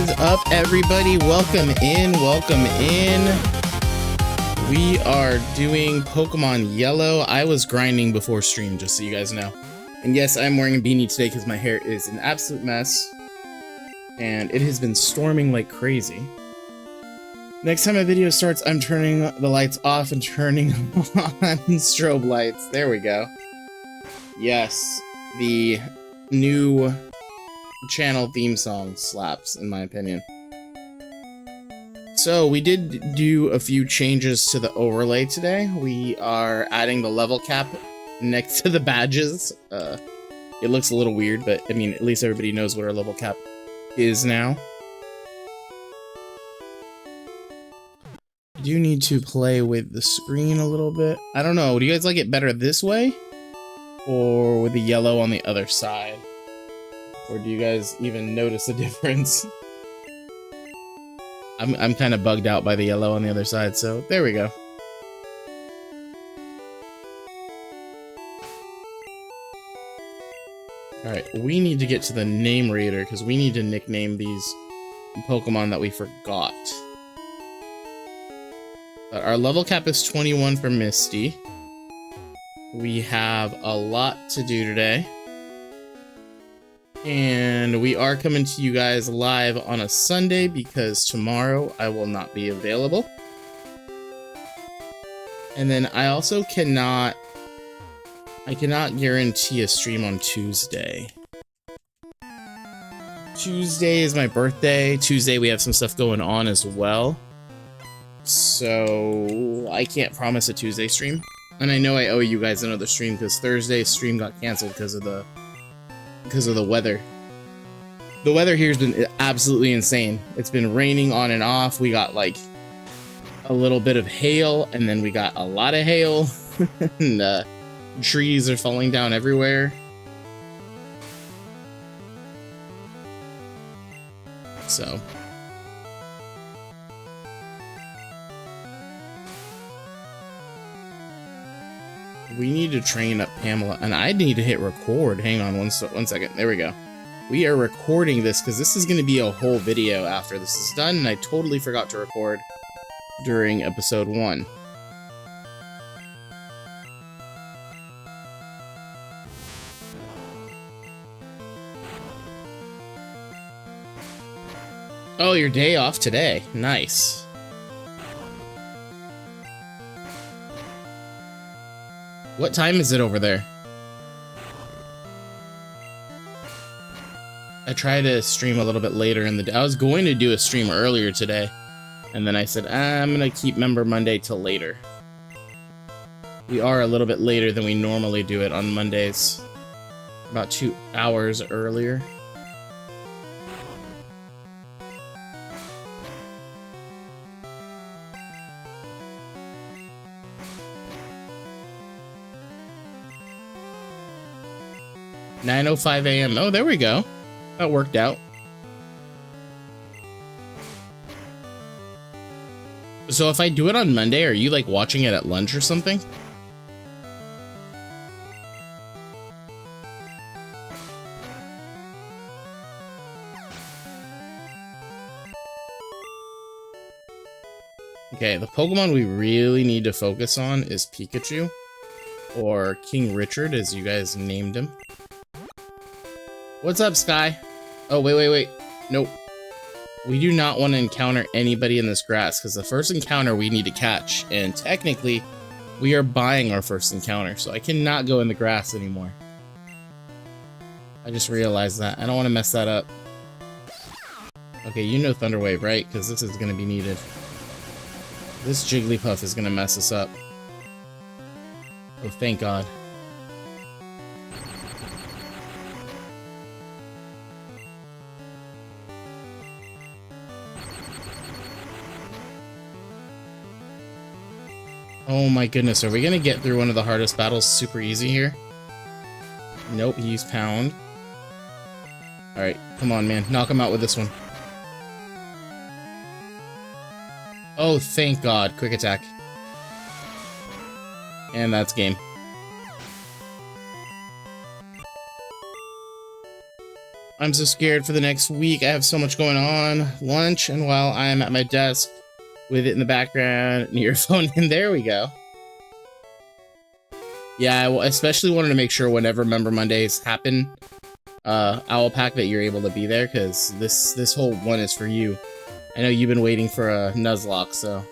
What is up, everybody? Welcome in, welcome in. We are doing Pokemon Yellow. I was grinding before stream, just so you guys know. And yes, I'm wearing a beanie today because my hair is an absolute mess. And it has been storming like crazy. Next time a video starts, I'm turning the lights off and turning on strobe lights. There we go. Yes, the new channel theme song slaps, in my opinion. So we did do a few changes to the overlay today. We are adding the level cap next to the badges. It looks a little weird, but I mean, at least everybody knows what our level cap is now. I do need to play with the screen a little bit. I don't know, do you guys like it better this way? Or with the yellow on the other side? Or do you guys even notice a difference? I'm kind of bugged out by the yellow on the other side, so there we go. Alright, we need to get to the name reader, because we need to nickname these Pokemon that we forgot. But our level cap is 21 for Misty. We have a lot to do today. And we are coming to you guys live on a Sunday because tomorrow I will not be available. And then I also cannot guarantee a stream on Tuesday. Tuesday is my birthday. Tuesday we have some stuff going on as well. So I can't promise a Tuesday stream. And I know I owe you guys another stream because Thursday's stream got canceled because of the weather. The weather here has been absolutely insane. It's been raining on and off. We got like a little bit of hail, and then we got a lot of hail. And trees are falling down everywhere. So we need to train up Pamela, and I need to hit record. Hang on one second. There we go. We are recording this because this is going to be a whole video after this is done, and I totally forgot to record during episode 1. Oh, your day off today. Nice. What time is it over there? I try to stream a little bit later in the day. I was going to do a stream earlier today, and then I said, I'm gonna keep Member Monday till later. We are a little bit later than we normally do it on Mondays. About 2 hours earlier. (9:05 a.m.) Oh, there we go. That worked out. So if I do it on Monday, are you like watching it at lunch or something? Okay, the Pokemon we really need to focus on is Pikachu, or King Richard, as you guys named him. What's up, Sky? Oh, wait. Nope. We do not want to encounter anybody in this grass, because the first encounter we need to catch, and technically, we are buying our first encounter, so I cannot go in the grass anymore. I just realized that. I don't want to mess that up. Okay, you know Thunder Wave, right? Because this is going to be needed. This Jigglypuff is going to mess us up. Oh, thank God. Oh my goodness, are we gonna get through one of the hardest battles super easy here? Nope, he used Pound. Alright, come on, man. Knock him out with this one. Oh, thank God. Quick attack. And that's game. I'm so scared for the next week. I have so much going on. Lunch, and while I am at my desk with it in the background near your phone, and there we go. Yeah, I especially wanted to make sure whenever Member Mondays happen, Owl Pack, that you're able to be there, because this whole one is for you. I know you've been waiting for a Nuzlocke, so.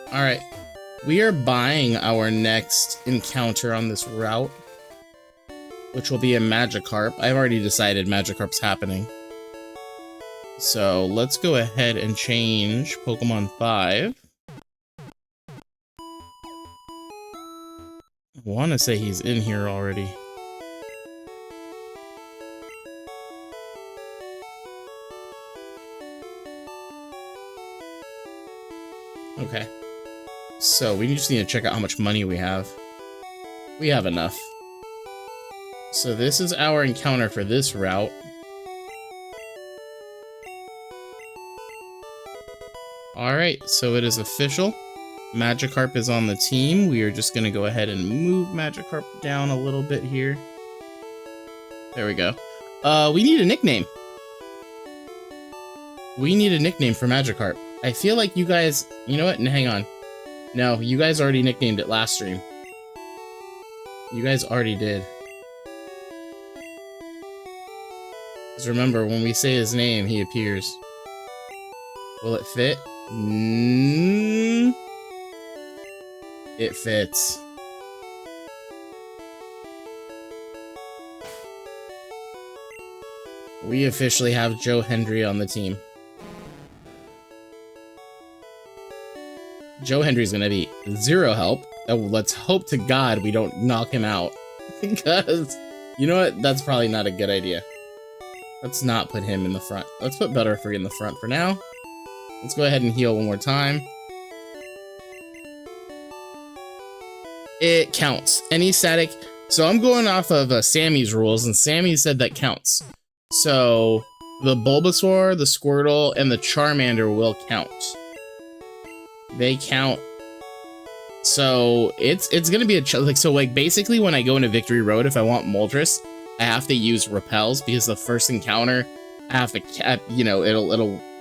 Alright. We are buying our next encounter on this route, which will be a Magikarp. I've already decided Magikarp's happening. So let's go ahead and change Pokemon 5. I want to say he's in here already. Okay. So we just need to check out how much money we have. We have enough. So this is our encounter for this route. Alright, so it is official. Magikarp is on the team. We are just going to go ahead and move Magikarp down a little bit here. There we go. We need a nickname. We need a nickname for Magikarp. I feel like you guys... You know what? Hang on. No, you guys already nicknamed it last stream. You guys already did. Because remember, when we say his name, he appears. Will it fit? It fits. We officially have Joe Hendry on the team. Joe Hendry's gonna be 0 help. Oh, let's hope to God we don't knock him out. Because, you know what? That's probably not a good idea. Let's not put him in the front. Let's put Butterfree in the front for now. Let's go ahead and heal one more time. It counts. Any static. So I'm going off of Sammy's rules, and Sammy said that counts. So the Bulbasaur, the Squirtle, and the Charmander will count. They count. So it's gonna be a basically when I go into Victory Road, if I want Moltres, I have to use repels, because the first encounter I have to, you know,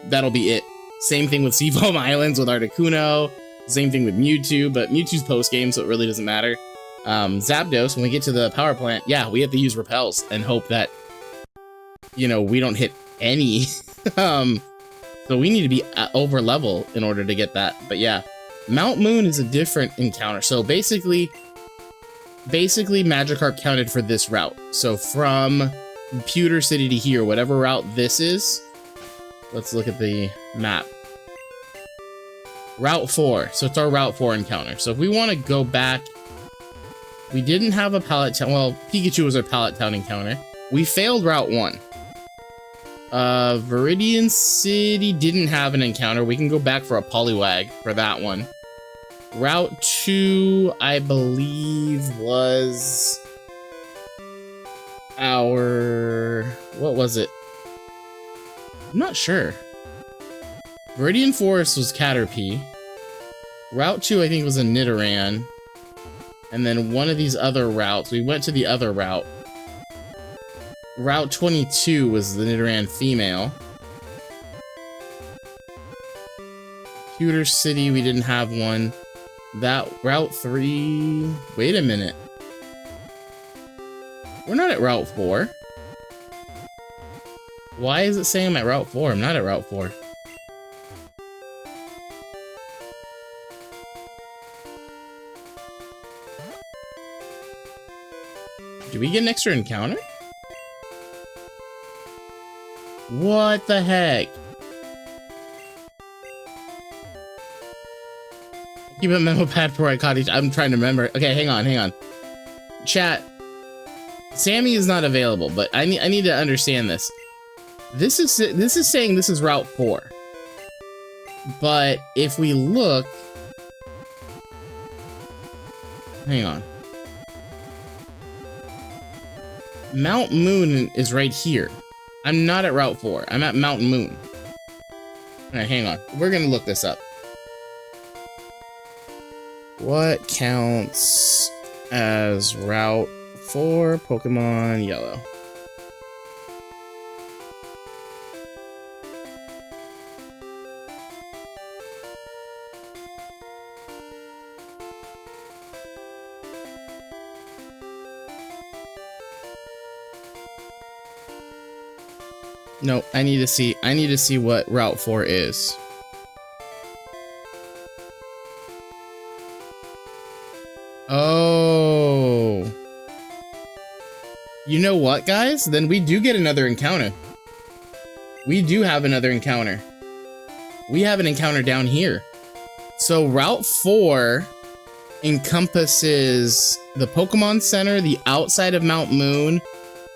that'll be it. Same thing with Seafoam Islands with Articuno. Same thing with Mewtwo, but Mewtwo's post game, so it really doesn't matter. Zapdos, when we get to the power plant, yeah, we have to use repels and hope that, you know, we don't hit any. So we need to be over level in order to get that. But yeah, Mount Moon is a different encounter. So basically Magikarp counted for this route. So from Pewter City to here, whatever route this is, let's look at the map. Route 4. So it's our Route 4 encounter. So if we want to go back, we didn't have a Pallet Town. Well, Pikachu was our Pallet Town encounter. We failed Route 1. Viridian City didn't have an encounter. We can go back for a Poliwag for that one. Route 2, I believe, was our... What was it? I'm not sure. Viridian Forest was Caterpie. Route 2, I think, was a Nidoran. And then one of these other routes, we went to the other route. Route 22 was the Nidoran female. Pewter City, we didn't have one. That Route 3... Wait a minute. We're not at Route 4. Why is it saying I'm at Route 4? I'm not at Route 4. Did we get an extra encounter? What the heck? Keep a memo pad for my cottage. I'm trying to remember. Okay, hang on. Chat. Sammy is not available, but I need to understand this. This is saying this is Route 4. But if we look... Hang on. Mount Moon is right here. I'm not at Route 4. I'm at Mountain Moon. Alright, hang on. We're gonna look this up. What counts as Route 4, Pokemon Yellow. No, I need to see what Route 4 is. Oh. You know what, guys? Then we do get another encounter. We do have another encounter. We have an encounter down here. So Route 4 encompasses the Pokemon Center, the outside of Mount Moon,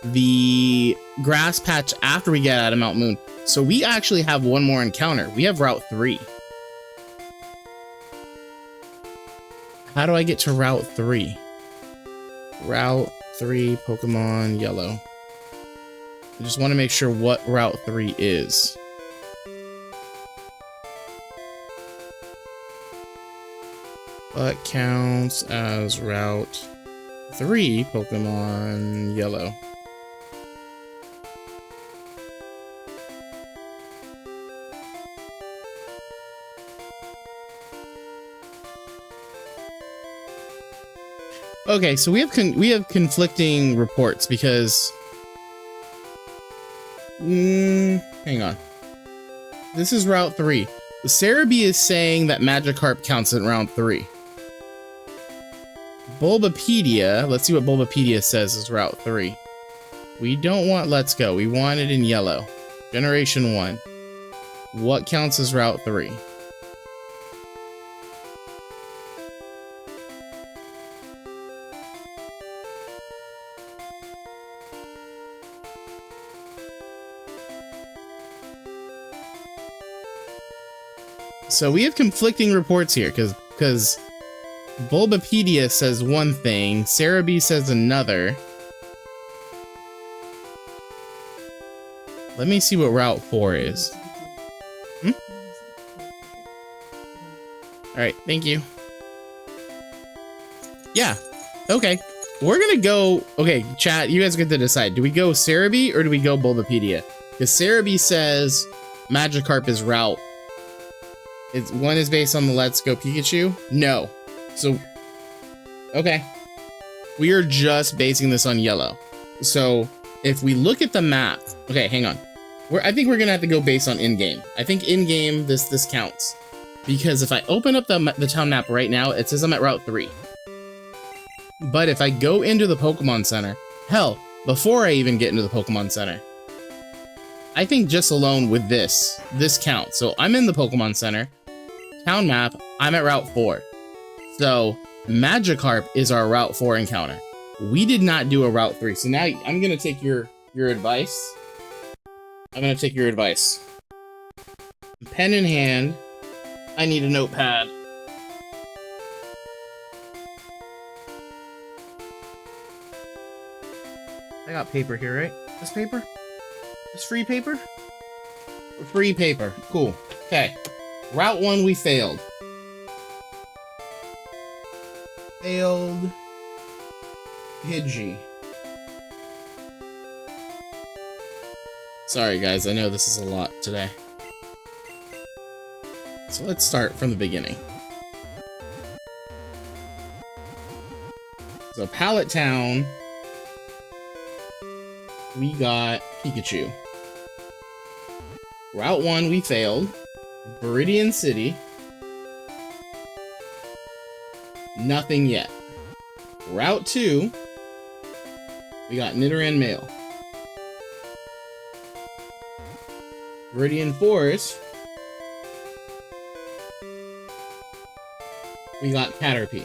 the grass patch after we get out of Mount Moon. So we actually have one more encounter. We have Route 3. How do I get to Route 3? Route 3, Pokemon Yellow. I just want to make sure what Route 3 is. What counts as Route 3, Pokemon Yellow? Okay, so we have conflicting reports because hang on. This is Route 3. The Cerebi is saying that Magikarp counts in Route 3. Bulbapedia, let's see what Bulbapedia says is Route 3. We don't want Let's Go. We want it in yellow. Generation 1. What counts as Route 3? So we have conflicting reports here because Bulbapedia says one thing, Cerebi says another. Let me see what Route 4 is. Alright, thank you. Yeah, okay. We're gonna go... Okay, chat, you guys get to decide. Do we go Cerebi or do we go Bulbapedia? Because Cerebi says Magikarp is Route. One is based on the Let's Go Pikachu? No. So, okay. We are just basing this on yellow. So, if we look at the map... Okay, hang on. I think we're gonna have to go based on in-game. I think in-game, this counts. Because if I open up the town map right now, it says I'm at Route 3. But if I go into the Pokemon Center... Hell, before I even get into the Pokemon Center... I think just alone with this counts. So, I'm in the Pokemon Center... Town map, I'm at Route 4. So, Magikarp is our Route 4 encounter. We did not do a Route 3. So now I'm going to take your advice. I'm going to take your advice. Pen in hand. I need a notepad. I got paper here, right? This paper? This free paper? Free paper. Cool. Okay. Route 1, we failed. Failed. Pidgey. Sorry, guys. I know this is a lot today. So let's start from the beginning. So, Pallet Town. We got Pikachu. Route 1, we failed. Viridian City. Nothing yet. Route 2. We got Nidoran Male. Viridian Forest. We got Caterpie.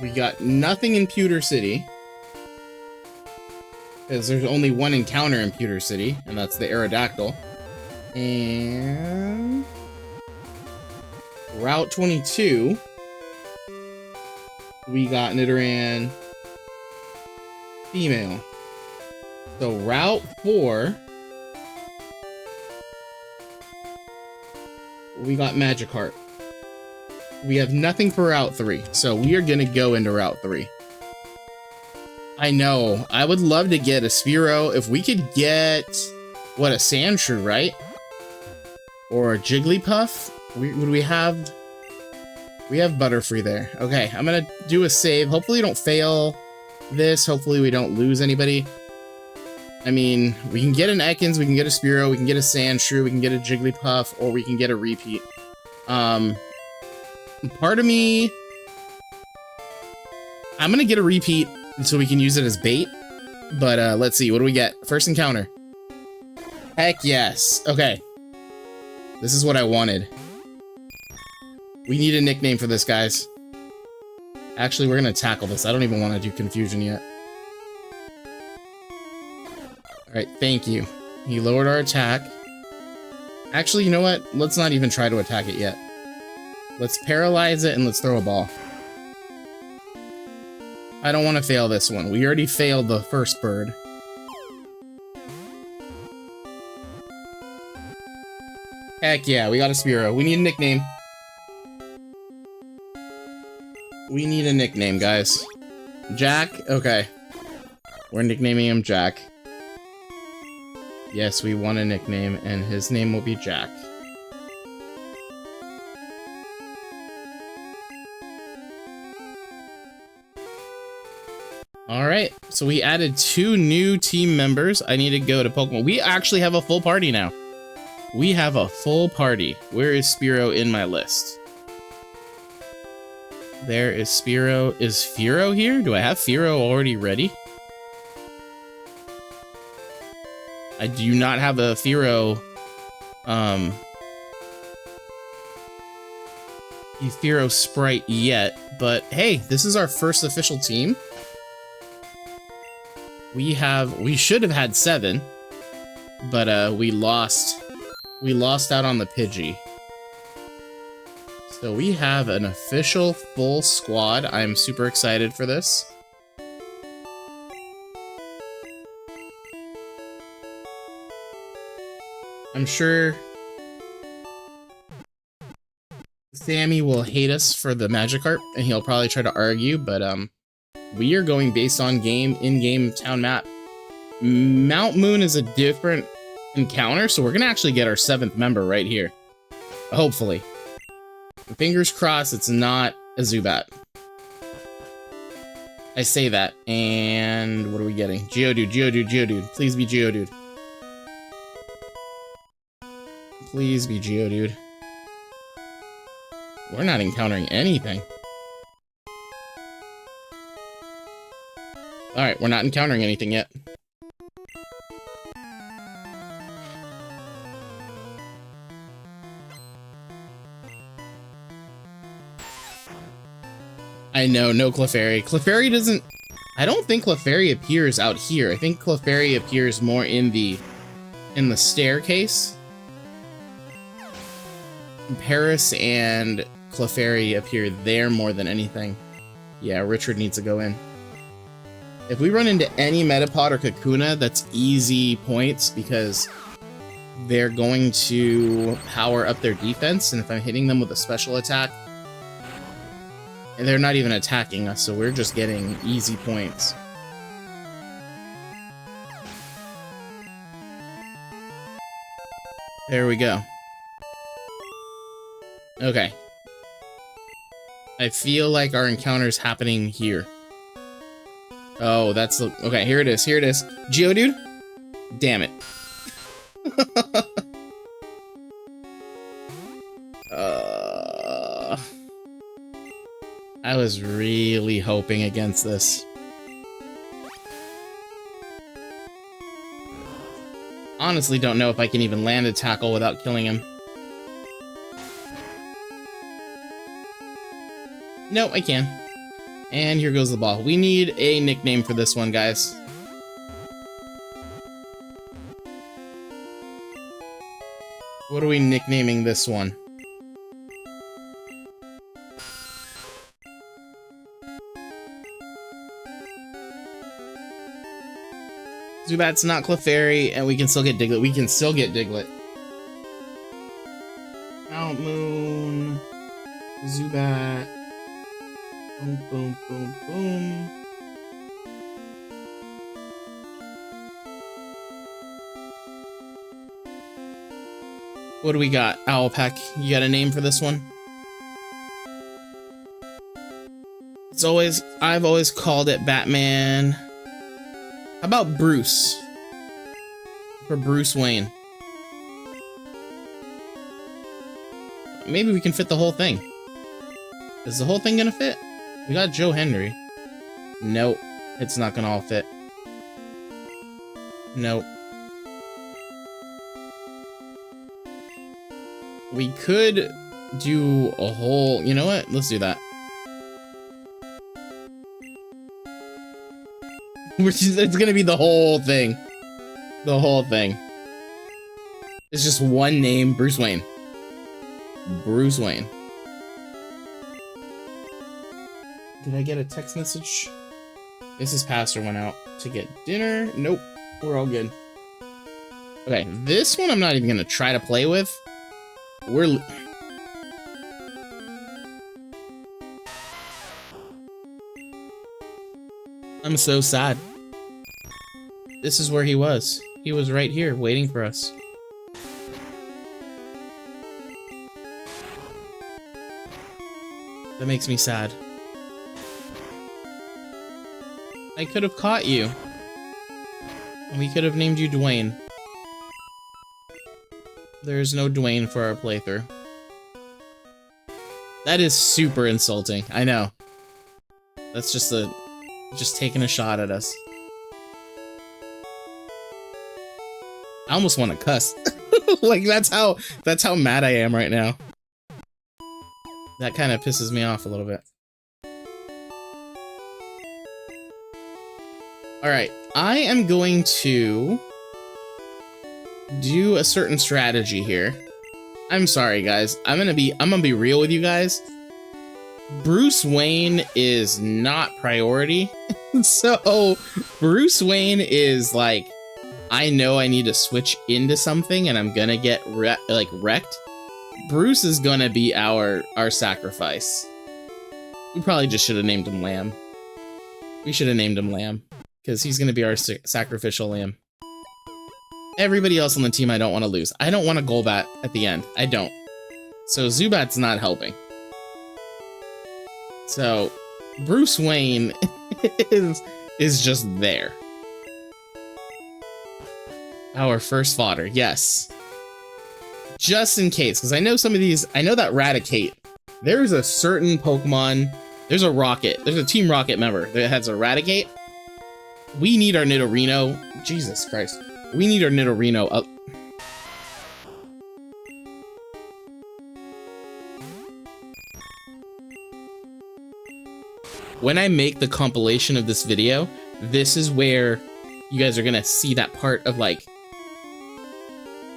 We got nothing in Pewter City. Because there's only one encounter in Pewter City, and that's the Aerodactyl. And... Route 22. We got Nidoran Female. So Route 4. We got Magikarp. We have nothing for Route 3, so we are gonna go into Route 3. I know. I would love to get a Spearow. If we could get, what, a Sandshrew, right? Or a Jigglypuff? Would we have... We have Butterfree there. Okay, I'm gonna do a save. Hopefully we don't fail this. Hopefully we don't lose anybody. I mean, we can get an Ekans, we can get a Spearow, we can get a Sandshrew, we can get a Jigglypuff, or we can get a repeat. Part of me... I'm gonna get a repeat so we can use it as bait. But, let's see, what do we get? First encounter. Heck yes. Okay. This is what I wanted. We need a nickname for this, guys. Actually, we're gonna tackle this. I don't even want to do confusion yet. Alright, thank you. He lowered our attack. Actually, you know what? Let's not even try to attack it yet. Let's paralyze it and let's throw a ball. I don't want to fail this one. We already failed the first bird. Heck yeah, we got a Spearow. We need a nickname. We need a nickname, guys. Jack? Okay. We're nicknaming him Jack. Yes, we want a nickname, and his name will be Jack. Alright, so we added 2 new team members. I need to go to Pokemon. We actually have a full party now. We have a full party. Where is Spearow in my list? There is Spearow. Is Fearow here? Do I have Fearow already ready? I do not have a Fearow, Fearow sprite yet, but hey, this is our first official team. We should have had 7, but we lost out on the Pidgey. So we have an official full squad. I'm super excited for this. I'm sure Sammy will hate us for the Magikarp, and he'll probably try to argue, but we are going based on in-game town map. Mount Moon is a different encounter, so we're gonna actually get our 7th member right here. Hopefully. Fingers crossed it's not a Zubat. I say that, and what are we getting? Geodude, Geodude, Geodude. Please be Geodude. Please be Geodude. We're not encountering anything. Alright, we're not encountering anything yet. I know, no Clefairy. Clefairy doesn't... I don't think Clefairy appears out here. I think Clefairy appears more in the staircase. Paris and Clefairy appear there more than anything. Yeah, Richard needs to go in. If we run into any Metapod or Kakuna, that's easy points because they're going to power up their defense, and if I'm hitting them with a special attack, and they're not even attacking us, so we're just getting easy points. There we go. Okay. I feel like our encounter's happening here. Oh, that's... Okay, here it is, here it is. Geodude? Damn it. I was really hoping against this. Honestly, don't know if I can even land a tackle without killing him. No, I can. And here goes the ball. We need a nickname for this one, guys. What are we nicknaming this one? Zubat's not Clefairy, and we can still get Diglett. We can still get Diglett. Mount Moon. Zubat. Boom, boom, boom, boom. What do we got? Owlpeck. You got a name for this one? I've always called it Batman. How about Bruce? For Bruce Wayne. Maybe we can fit the whole thing. Is the whole thing gonna fit? We got Joe Henry. Nope, it's not gonna all fit. Nope. We could do a whole... You know what? Let's do that. It's gonna be the whole thing. The whole thing. It's just one name, Bruce Wayne. Bruce Wayne. Did I get a text message? Mrs. Pastor went out to get dinner. Nope, we're all good. Okay, this one I'm not even gonna try to play with. I'm so sad. This is where he was. He was right here, waiting for us. That makes me sad. I could have caught you. And we could have named you Dwayne. There's no Dwayne for our playthrough. That is super insulting. I know. That's just taking a shot at us. I almost want to cuss. Like that's how mad I am right now. That kind of pisses me off a little bit. Alright, I am going to do a certain strategy here. I'm sorry guys. I'm gonna be real with you guys. Bruce Wayne is not priority. So Bruce Wayne is like, I know I need to switch into something and I'm gonna get wrecked. Bruce is gonna be our sacrifice. We probably just should have named him Lamb. We should have named him Lamb because he's gonna be our sacrificial lamb. Everybody else on the team I don't want to lose. I don't want a Golbat at the end. I don't. So Zubat's not helping. So Bruce Wayne is just there. Our first fodder, yes. Just in case, because I know some of these, I know that Raticate. There's a certain Pokemon, there's a Rocket, there's a Team Rocket member that has a Raticate. We need our Nidorino, Jesus Christ. We need our Nidorino up. When I make the compilation of this video, this is where you guys are gonna see that part of like,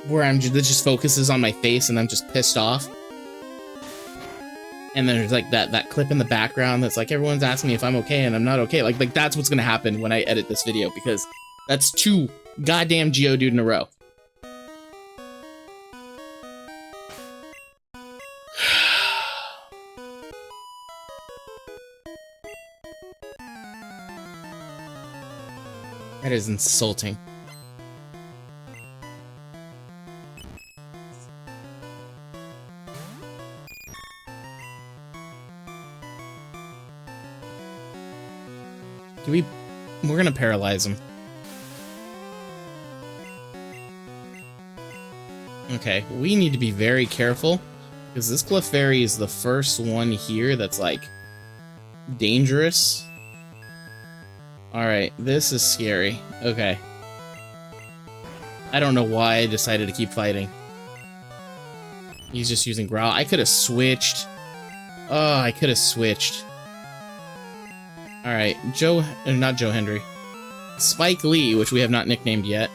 where that just focuses on my face and I'm just pissed off. And then there's like that clip in the background that's like, everyone's asking me if I'm okay and I'm not okay. Like that's what's gonna happen when I edit this video because that's 2 goddamn Geodude in a row. That is insulting. We're gonna paralyze him. Okay, we need to be very careful because this Clefairy is the first one here that's like dangerous. Alright, this is scary. Okay. I don't know why I decided to keep fighting. He's just using Growl. I could have switched. Oh, I could have switched. Alright, not Joe Henry. Spike Lee, which we have not nicknamed yet.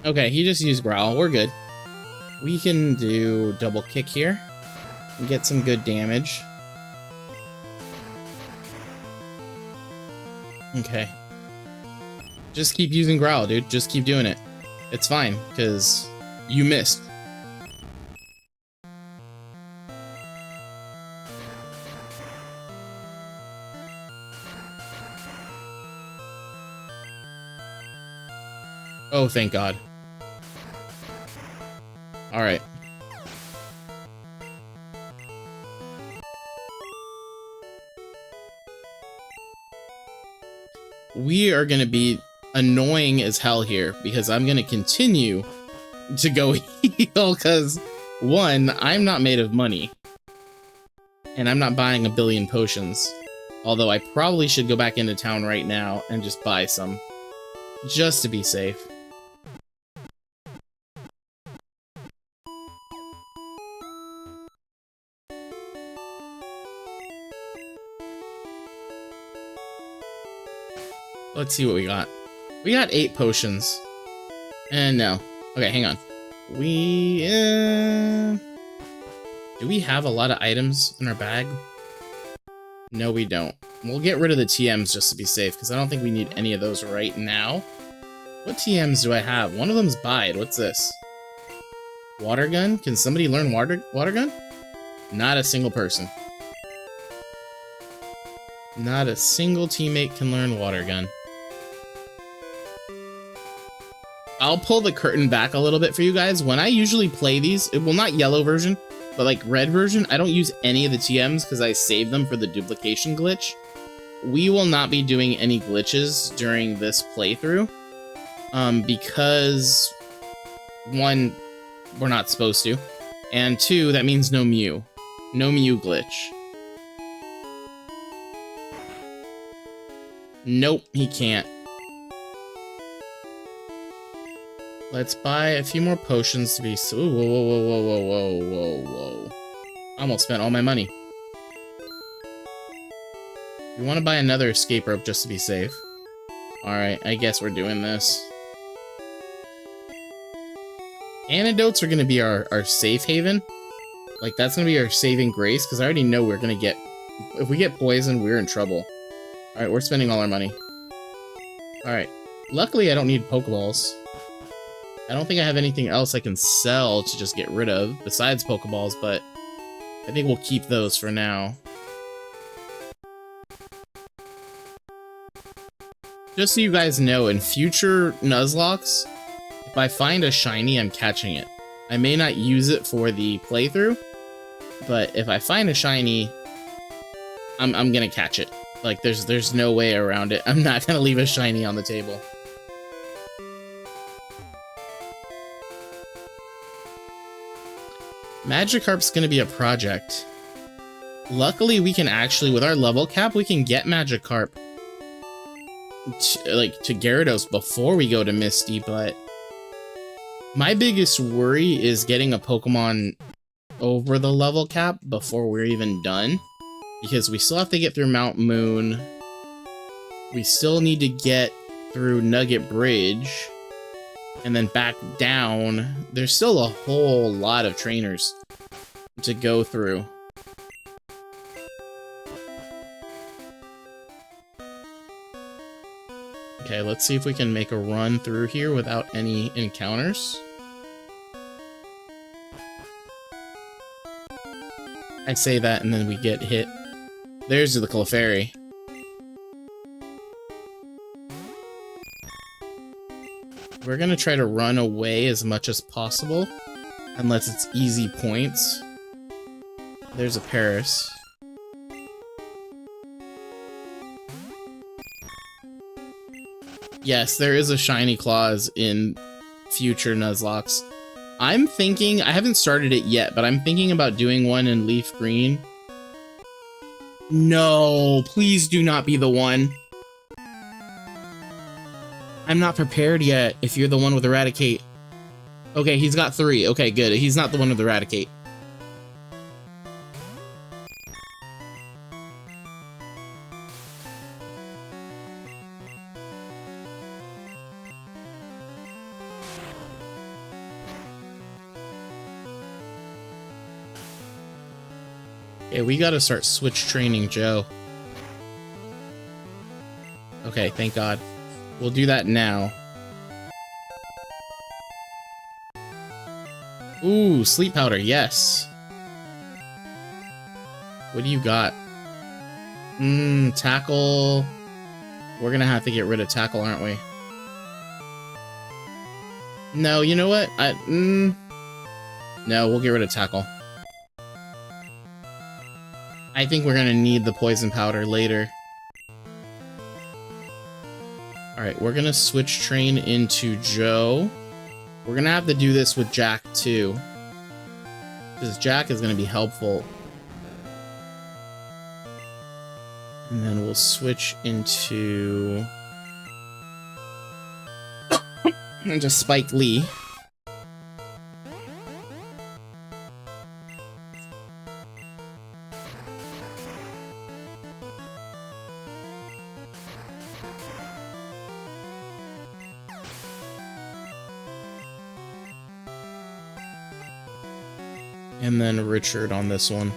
Okay, he just used Growl. We're good. We can do double kick here and get some good damage. Okay. Just keep using Growl, dude. Just keep doing it. It's fine, because you missed. Oh, thank God. Alright. We are going to be annoying as hell here because I'm going to continue to go heal because, one, I'm not made of money. And I'm not buying a billion potions. Although I probably should go back into town right now and just buy some. Just to be safe. Let's see what we got. We got 8 potions. And no. Okay, hang on. Do we have a lot of items in our bag? No, we don't. We'll get rid of the TMs just to be safe, because I don't think we need any of those right now. What TMs do I have? One of them's Bide. What's this? Water gun? Can somebody learn water gun? Not a single person. Not a single teammate can learn water gun. I'll pull the curtain back a little bit for you guys. When I usually play these, well, not yellow version, but like red version, I don't use any of the TMs because I save them for the duplication glitch. We will not be doing any glitches during this playthrough. Because, one, we're not supposed to. And two, that means no Mew. No Mew glitch. Nope, he can't. Let's buy a few more potions to be so. Whoa, whoa, whoa, whoa, whoa, whoa, whoa, whoa. I almost spent all my money. We want to buy another escape rope just to be safe. Alright, I guess we're doing this. Antidotes are going to be our safe haven. Like, that's going to be our saving grace, because I already know we're going to get... If we get poisoned, we're in trouble. Alright, we're spending all our money. Alright. Luckily, I don't need Pokeballs. I don't think I have anything else I can sell to just get rid of, besides Pokeballs, but I think we'll keep those for now. Just so you guys know, in future Nuzlocks, if I find a shiny, I'm catching it. I may not use it for the playthrough, but if I find a shiny, I'm gonna catch it. Like, there's no way around it. I'm not gonna leave a shiny on the table. Magikarp's gonna be a project. Luckily, we can actually, with our level cap, we can get Magikarp to Gyarados before we go to Misty, but my biggest worry is getting a Pokemon over the level cap before we're even done, because we still have to get through Mount Moon. We still need to get through Nugget Bridge, and then back down. There's still a whole lot of trainers to go through. Okay, let's see if we can make a run through here without any encounters. I say that and then we get hit. There's the Clefairy. We're gonna try to run away as much as possible, unless it's easy points. There's a Paris. Yes, there is a shiny clause in future Nuzlocks. I'm thinking, I haven't started it yet, but I'm thinking about doing one in Leaf Green. No, please do not be the one. I'm not prepared yet if you're the one with Eradicate. Okay, he's got 3. Okay, good. He's not the one with Eradicate. Okay, we gotta start switch training Joe. Okay, thank God. We'll do that now. Ooh, sleep powder, yes. What do you got? Tackle. We're gonna have to get rid of tackle, aren't we? No, you know what? No, we'll get rid of tackle. I think we're gonna need the poison powder later. Alright, we're gonna switch train into Joe. We're gonna have to do this with Jack too, because Jack is gonna be helpful. And then we'll switch into Spike Lee. And then Richard on this one.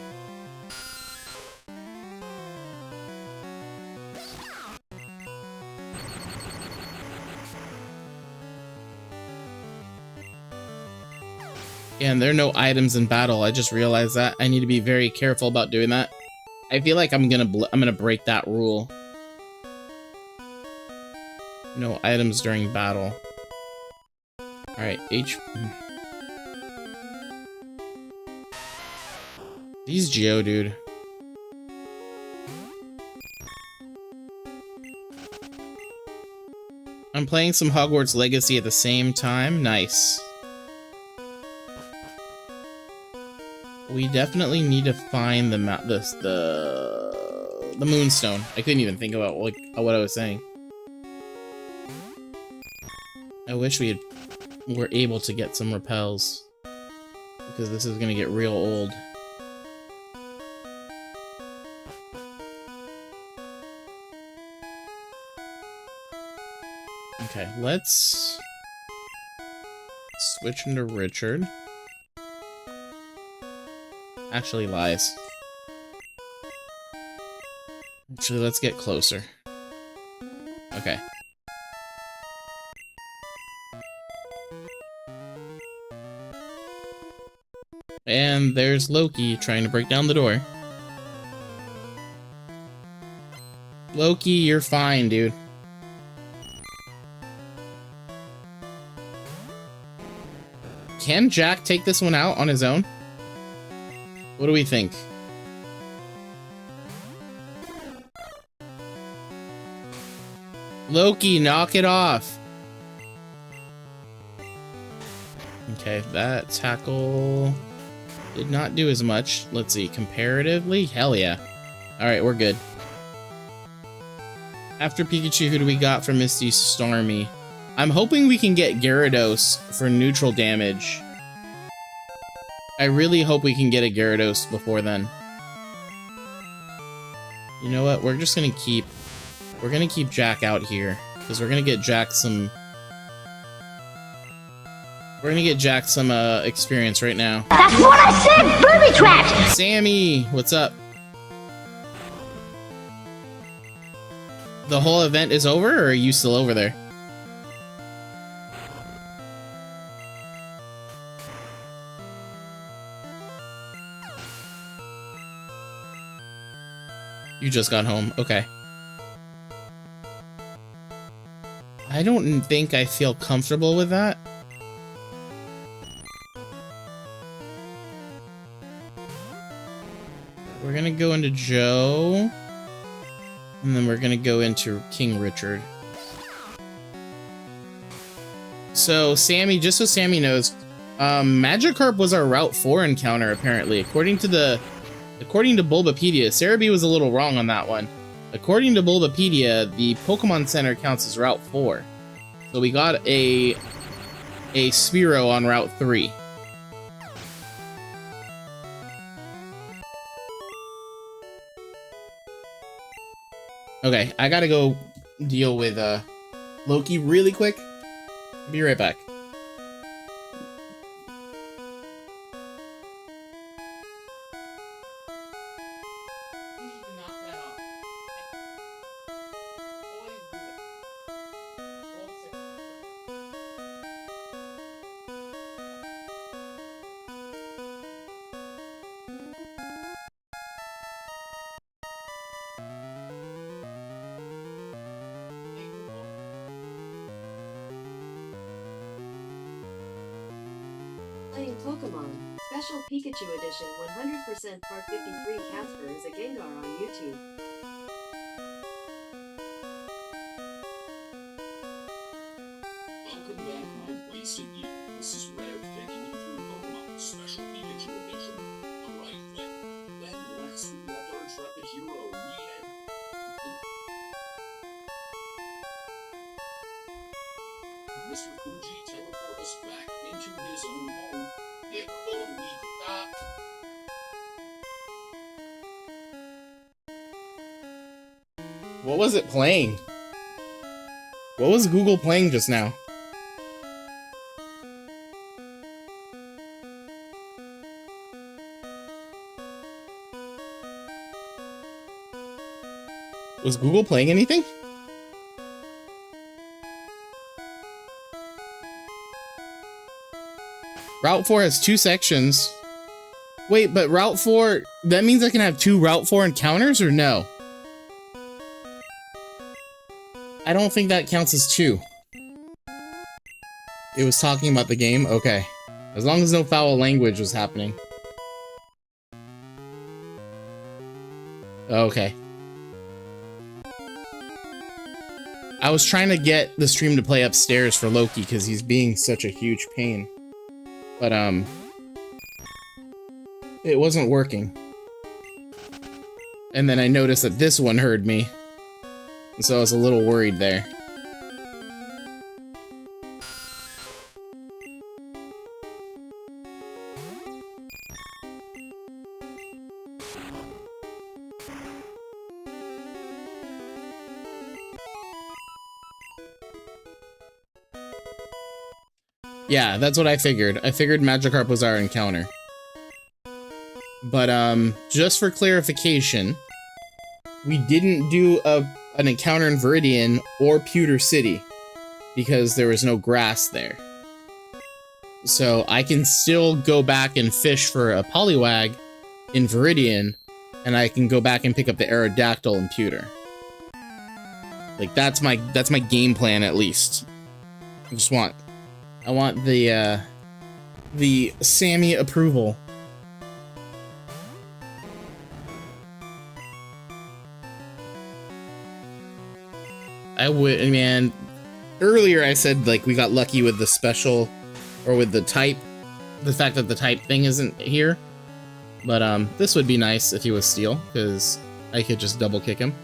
And there are no items in battle. I just realized that. I need to be very careful about doing that. I feel like I'm gonna break that rule. No items during battle. Alright, He's Geodude. I'm playing some Hogwarts Legacy at the same time. Nice. We definitely need to find the Moonstone. I couldn't even think about what I was saying. I wish we were able to get some repels, because this is gonna get real old. Okay, let's switch into Richard. Actually, lies. Actually, let's get closer. Okay. And there's Loki trying to break down the door. Loki, you're fine, dude. Can Jack take this one out on his own? What do we think? Loki, knock it off. Okay, that tackle did not do as much. Let's see, comparatively, hell yeah. Alright, we're good. After Pikachu, who do we got from Misty Stormy? I'm hoping we can get Gyarados for neutral damage. I really hope we can get a Gyarados before then. You know what? We're gonna keep Jack out here, because we're gonna get Jack some experience right now. That's what I said, booby traps! Sammy, what's up? The whole event is over, or are you still over there? You just got home. Okay. I don't think I feel comfortable with that. We're gonna go into Joe. And then we're gonna go into King Richard. So, Sammy, just so Sammy knows, Magikarp was our Route 4 encounter, apparently. According to Bulbapedia, Cerebi was a little wrong on that one. According to Bulbapedia, the Pokemon Center counts as Route 4. So we got a Spearow on Route 3. Okay, I gotta go deal with Loki really quick. Be right back. Pokémon Special Pikachu Edition 100% Part 53 Casper is a Gengar on YouTube. Welcome back, my wasted youth. This is Red taking you through Pokemon Special Pikachu Edition. Alright then, last we left our intrepid hero, Nien. Mr. Fuji teleported us back into his own home. What was it playing? What was Google playing just now? Was Google playing anything? Route 4 has 2 sections. Wait, but Route 4, that means I can have 2 Route 4 encounters or no? I don't think that counts as 2. It was talking about the game? Okay. As long as no foul language was happening. Okay. I was trying to get the stream to play upstairs for Loki because he's being such a huge pain. But, it wasn't working. And then I noticed that this one heard me. And so I was a little worried there. Yeah, that's what I figured. I figured Magikarp was our encounter. But, just for clarification, we didn't do an encounter in Viridian or Pewter City because there was no grass there. So I can still go back and fish for a Poliwag in Viridian, and I can go back and pick up the Aerodactyl in Pewter. Like, that's my game plan, at least. I want the Sammy approval. Man, earlier I said, like, we got lucky with the special, or with the type, the fact that the type thing isn't here. But, this would be nice if he was Steel, because I could just double kick him.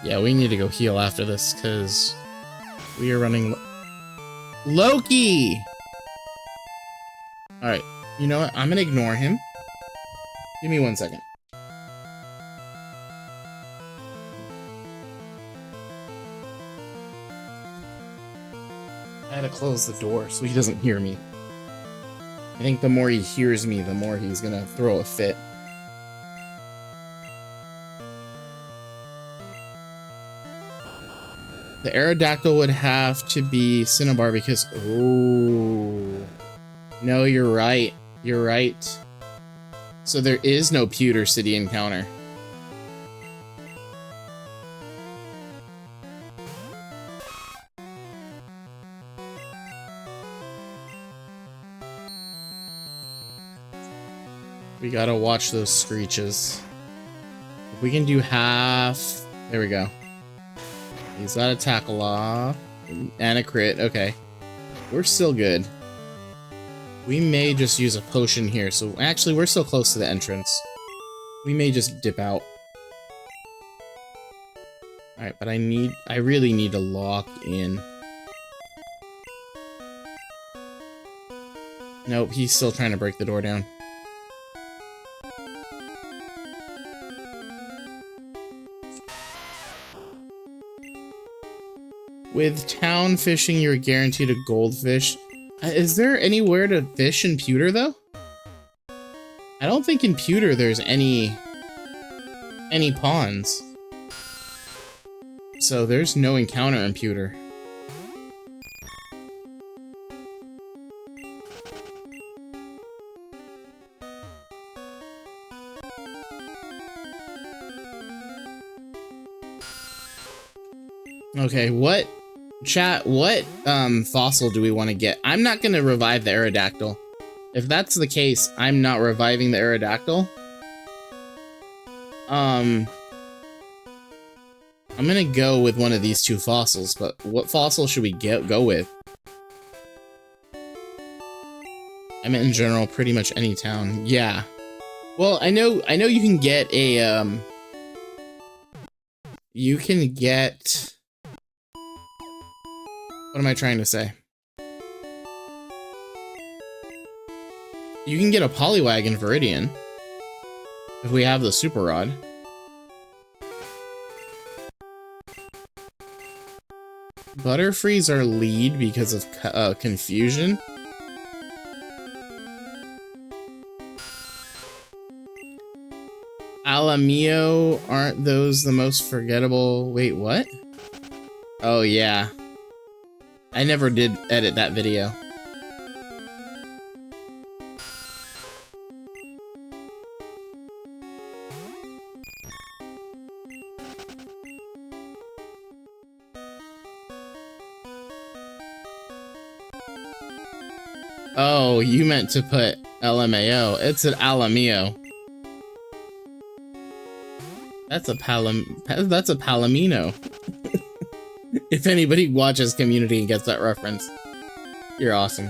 Yeah, we need to go heal after this, because we are running Loki! Alright, you know what? I'm gonna ignore him. Give me 1 second. I had to close the door so he doesn't hear me. I think the more he hears me, the more he's gonna throw a fit. The Aerodactyl would have to be Cinnabar because... Oh. No, you're right. You're right. So there is no Pewter City encounter. We gotta watch those screeches. If we can do half... There we go. He's got a tackle off and a crit. Okay, we're still good. We may just use a potion here. So actually, we're still close to the entrance. We may just dip out. All right, but I really need to lock in. Nope, he's still trying to break the door down. With town fishing, you're guaranteed a goldfish. Is there anywhere to fish in Pewter, though? I don't think in Pewter there's any ponds. So there's no encounter in Pewter. Okay, what fossil do we want to get? I'm not gonna revive the Aerodactyl. If that's the case, I'm not reviving the Aerodactyl. I'm gonna go with one of these two fossils, but what fossil should we go with? I meant in general, pretty much any town. Yeah. Well, I know you can get a, you can get, what am I trying to say? You can get a Poliwag in Viridian if we have the Super Rod. Butterfree's our lead because of confusion. Alamio, aren't those the most forgettable? Wait, what? Oh yeah. I never did edit that video. Oh, you meant to put LMAO. It's an Alamio. That's a Palomino. If anybody watches Community and gets that reference, you're awesome.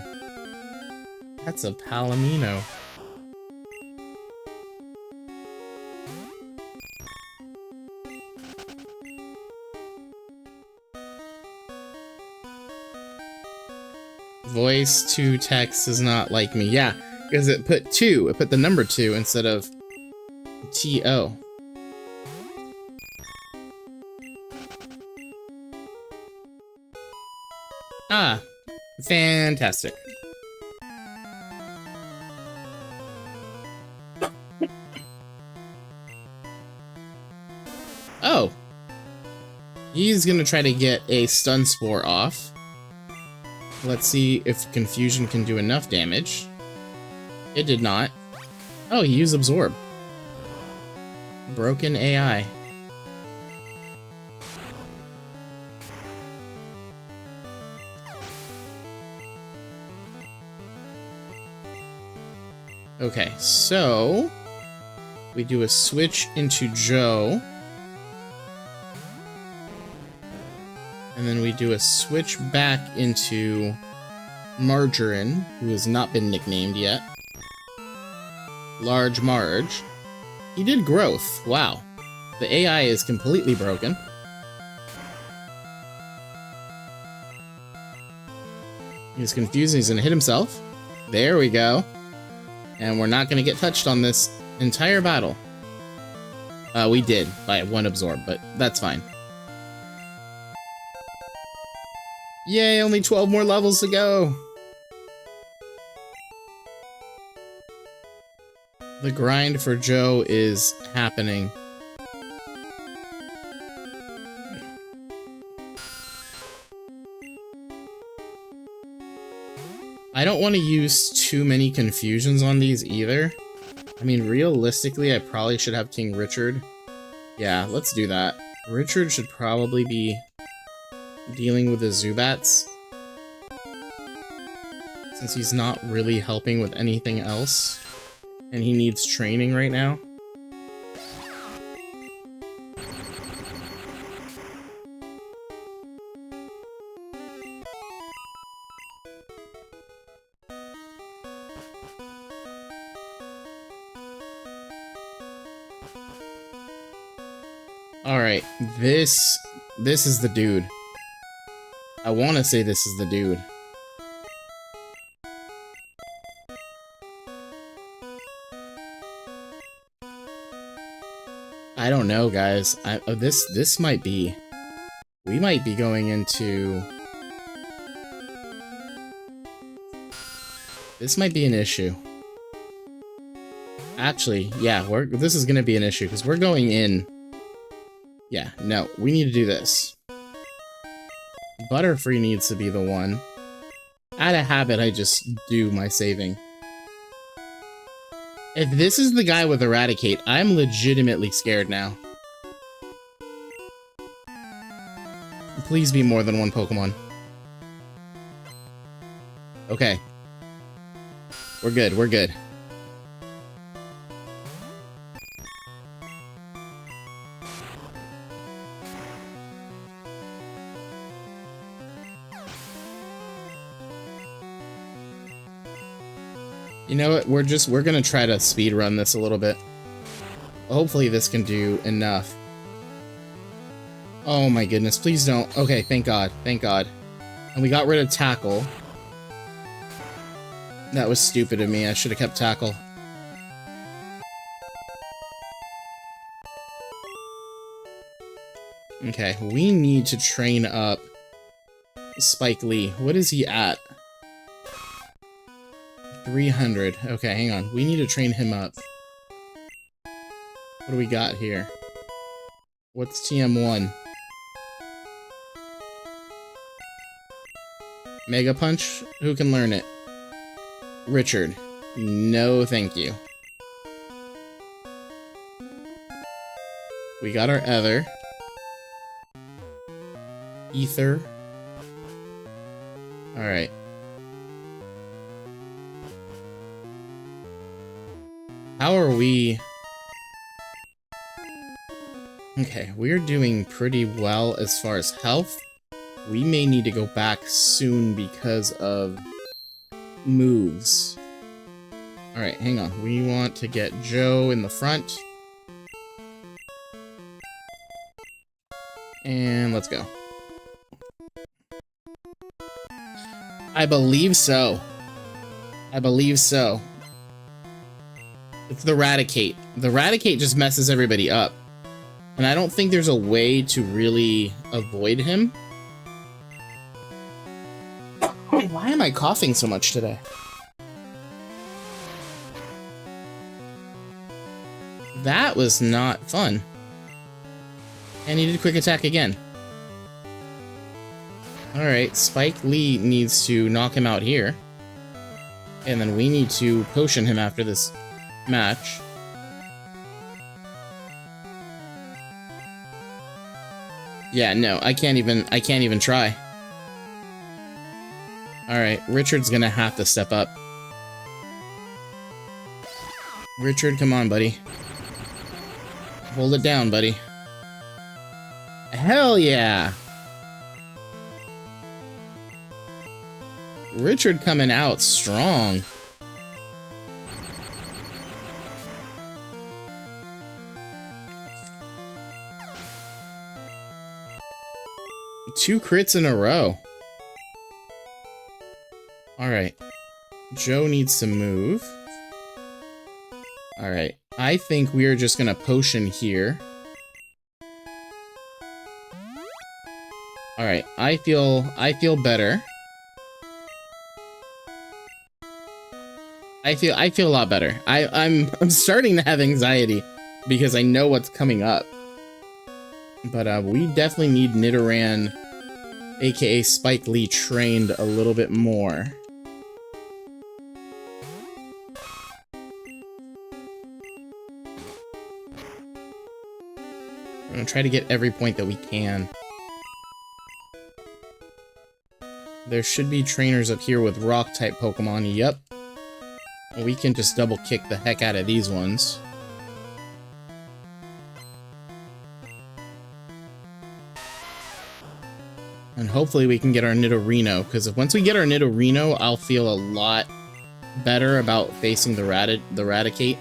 That's a Palomino. Voice to text is not like me. Yeah, because it put 2. It put the number 2 instead of TO. Ah, fantastic. Oh. He's gonna try to get a stun spore off. Let's see if confusion can do enough damage. It did not. Oh, he used absorb. Broken AI. Okay, so we do a switch into Joe. And then we do a switch back into Margarine, who has not been nicknamed yet. Large Marge. He did growth. Wow. The AI is completely broken. He's confused. He's gonna hit himself. There we go. And we're not gonna get touched on this entire battle. We did by 1 absorb, but that's fine. Yay, only 12 more levels to go! The grind for Joe is happening. I don't want to use too many confusions on these either. I mean, realistically, I probably should have King Richard. Yeah, let's do that. Richard should probably be dealing with the Zubats, since he's not really helping with anything else, and he needs training right now. Alright, this is the dude. I want to say this is the dude. I don't know, guys. This might be... We might be going into... This might be an issue. Actually, yeah, this is going to be an issue, because we're going in... Yeah, no, we need to do this. Butterfree needs to be the one. Out of habit, I just do my saving. If this is the guy with Eradicate, I'm legitimately scared now. Please be more than one Pokemon. Okay. We're good, we're good. You know what? We're gonna try to speed run this a little bit. Hopefully this can do enough. Oh my goodness, please don't. Okay, thank God, thank God. And we got rid of Tackle. That was stupid of me, I should have kept Tackle. Okay, we need to train up Spike Lee. What is he at? 300. Okay, hang on. We need to train him up. What do we got here? What's TM1? Mega Punch? Who can learn it? Richard. No, thank you. We got our Ether. Ether. Alright. How are we? Okay, we're doing pretty well as far as health. We may need to go back soon because of moves. Alright, hang on. We want to get Joe in the front. And let's go. I believe so. I believe so. It's the Raticate. The Raticate just messes everybody up. And I don't think there's a way to really avoid him. Why am I coughing so much today? That was not fun. And he did quick attack again. Alright, Spike Lee needs to knock him out here. And then we need to potion him after this match. Yeah, no, I can't even try. Alright, Richard's gonna have to step up. Richard, come on, buddy. Hold it down, buddy. Hell yeah! Richard coming out strong. Two crits in a row. Alright. Joe needs to move. Alright. I think we are just gonna potion here. Alright. I feel better. I feel a lot better. I'm starting to have anxiety because I know what's coming up. But we definitely need Nidoran, aka Spike Lee, trained a little bit more. We're gonna try to get every point that we can. There should be trainers up here with rock-type Pokemon. Yep. We can just double kick the heck out of these ones. And hopefully we can get our Nidorino, because once we get our Nidorino, I'll feel a lot better about facing the Raticate.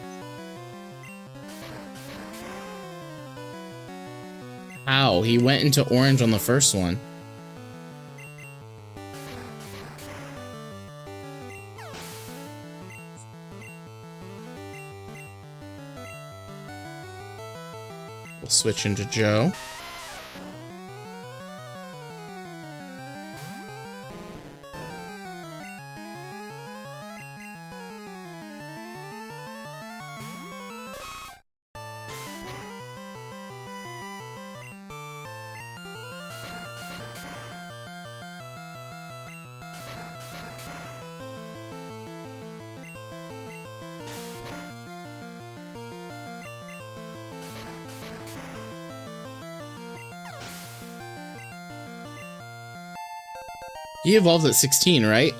How? He went into orange on the first one. We'll switch into Joe. He evolves at 16, right?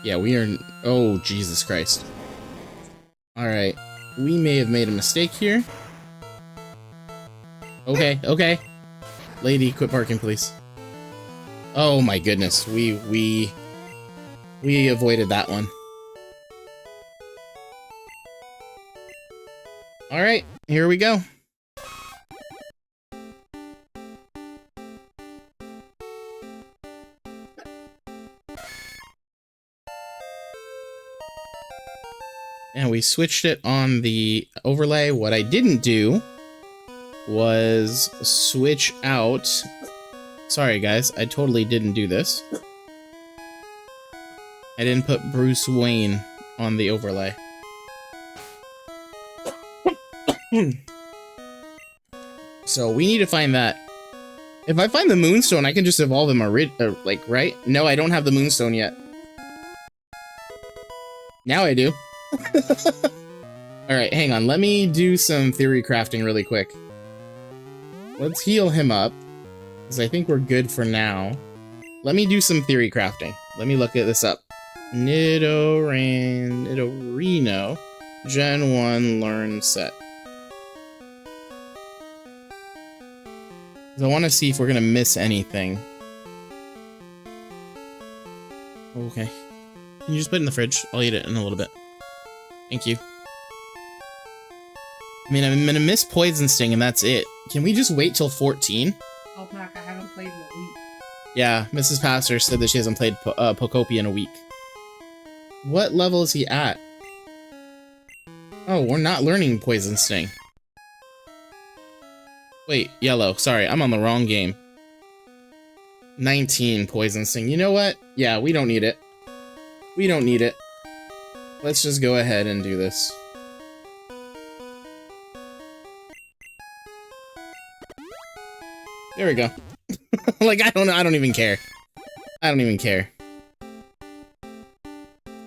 Yeah, we are... Oh, Jesus Christ. Alright. We may have made a mistake here. Okay, okay. Lady, quit barking, please. Oh my goodness. We avoided that one. Alright, here we go. And we switched it on the overlay. What I didn't do was switch out... Sorry guys, I totally didn't do this. I didn't put Bruce Wayne on the overlay. So we need to find that. If I find the Moonstone, I can just evolve him like, right? No, I don't have the Moonstone yet. Now I do. Alright, hang on. Let me do some theory crafting really quick. Let's heal him up, because I think we're good for now. Let me do some theory crafting. Let me look at this up. Nidorino, Gen 1 Learn Set. I want to see if we're going to miss anything. Okay. Can you just put it in the fridge? I'll eat it in a little bit. Thank you. I mean, I'm gonna miss Poison Sting and that's it. Can we just wait till 14? Oh, Pac, I haven't played in a week. Yeah, Mrs. Pastor said that she hasn't played Pokopia in a week. What level is he at? Oh, we're not learning Poison Sting. Wait, yellow. Sorry, I'm on the wrong game. 19 Poison Sting. You know what? Yeah, we don't need it. We don't need it. Let's just go ahead and do this. There we go. Like, I don't even care. I don't even care.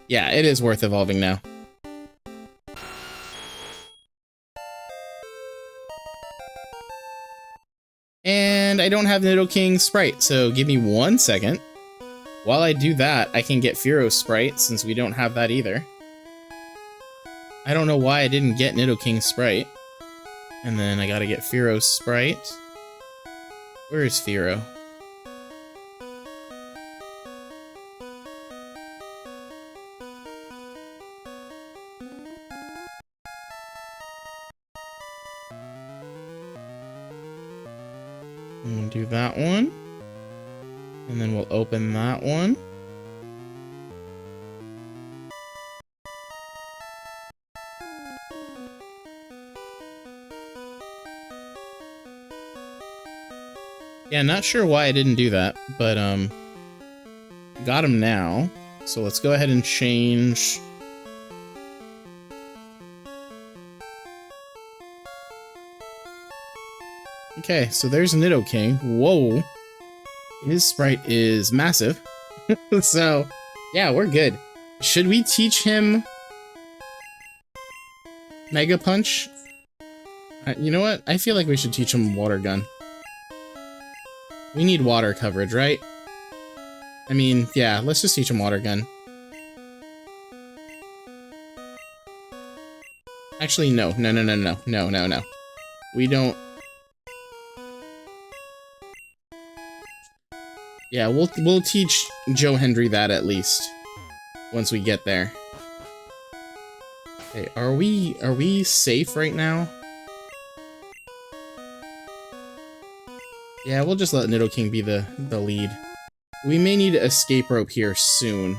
Yeah, it is worth evolving now. And I don't have Nidoking Sprite, so give me 1 second. While I do that, I can get Fearow Sprite, since we don't have that either. I don't know why I didn't get Nidoking Sprite. And then I gotta get Fearow Sprite. Where is Fearow? I'm gonna do that one. And then we'll open that one. Yeah, not sure why I didn't do that, but got him now. So let's go ahead and change. Okay, so there's Nidoking. Whoa. His sprite is massive. So, yeah, we're good. Should we teach him Mega Punch? You know what? I feel like we should teach him Water Gun. We need water coverage, right? I mean, yeah, let's just teach him Water Gun. Actually, no. We don't... Yeah, we'll teach Joe Hendry that at least. Once we get there. Okay, are we safe right now? Yeah, we'll just let Nidoking be the lead. We may need an escape rope here soon.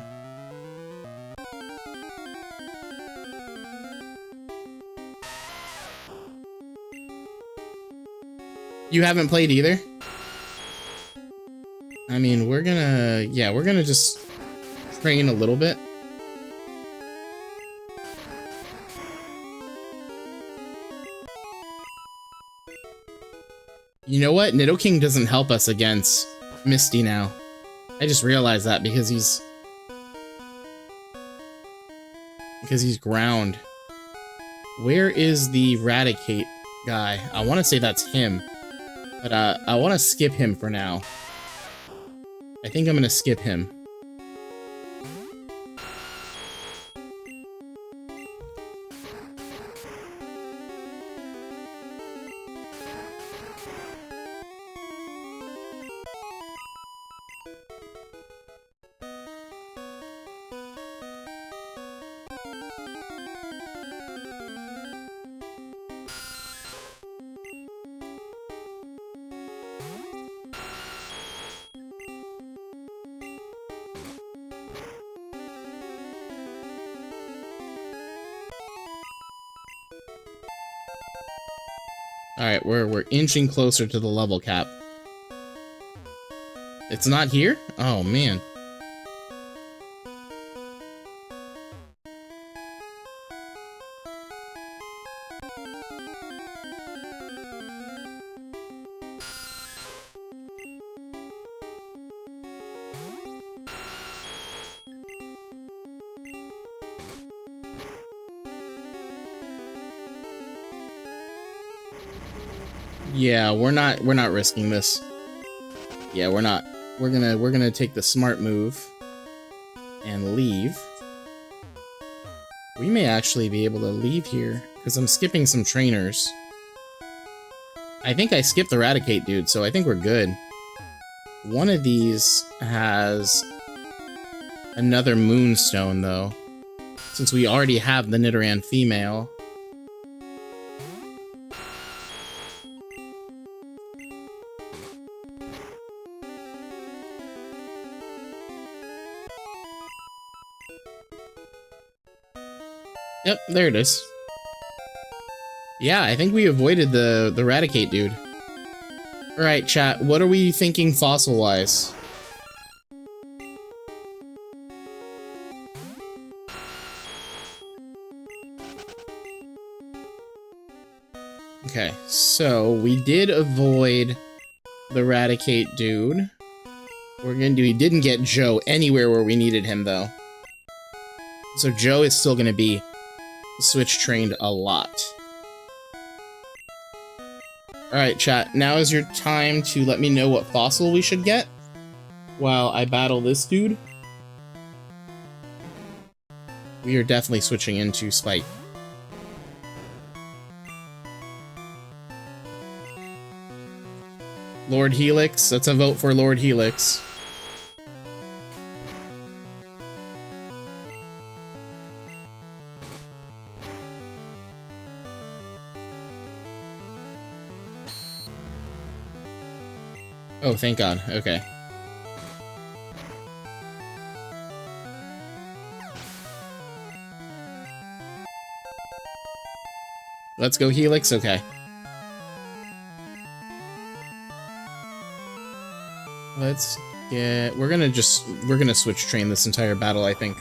You haven't played either? I mean, we're gonna just train a little bit. You know what? Nidoking doesn't help us against Misty now. I just realized that because he's ground. Where is the Raticate guy? I want to say that's him, but I want to skip him for now. I think I'm gonna skip him. Alright, we're inching closer to the level cap. It's not here? Oh, man. Yeah, we're not risking this. Yeah, we're not. We're gonna take the smart move and leave. We may actually be able to leave here because I'm skipping some trainers. I think I skipped Eradicate dude, so I think we're good. One of these has another moonstone though, since we already have the Nidoran female. Yep, there it is. Yeah, I think we avoided the Eradicate dude. Alright, chat, what are we thinking fossil-wise? Okay, so we did avoid the Eradicate dude. We didn't get Joe anywhere where we needed him, though. So Joe is still gonna be switch trained a lot. Alright, chat, now is your time to let me know what fossil we should get while I battle this dude. We are definitely switching into Spike. Lord Helix, that's a vote for Lord Helix. Oh, thank God. Okay. Let's go Helix? Okay. Let's get... We're gonna switch train this entire battle, I think.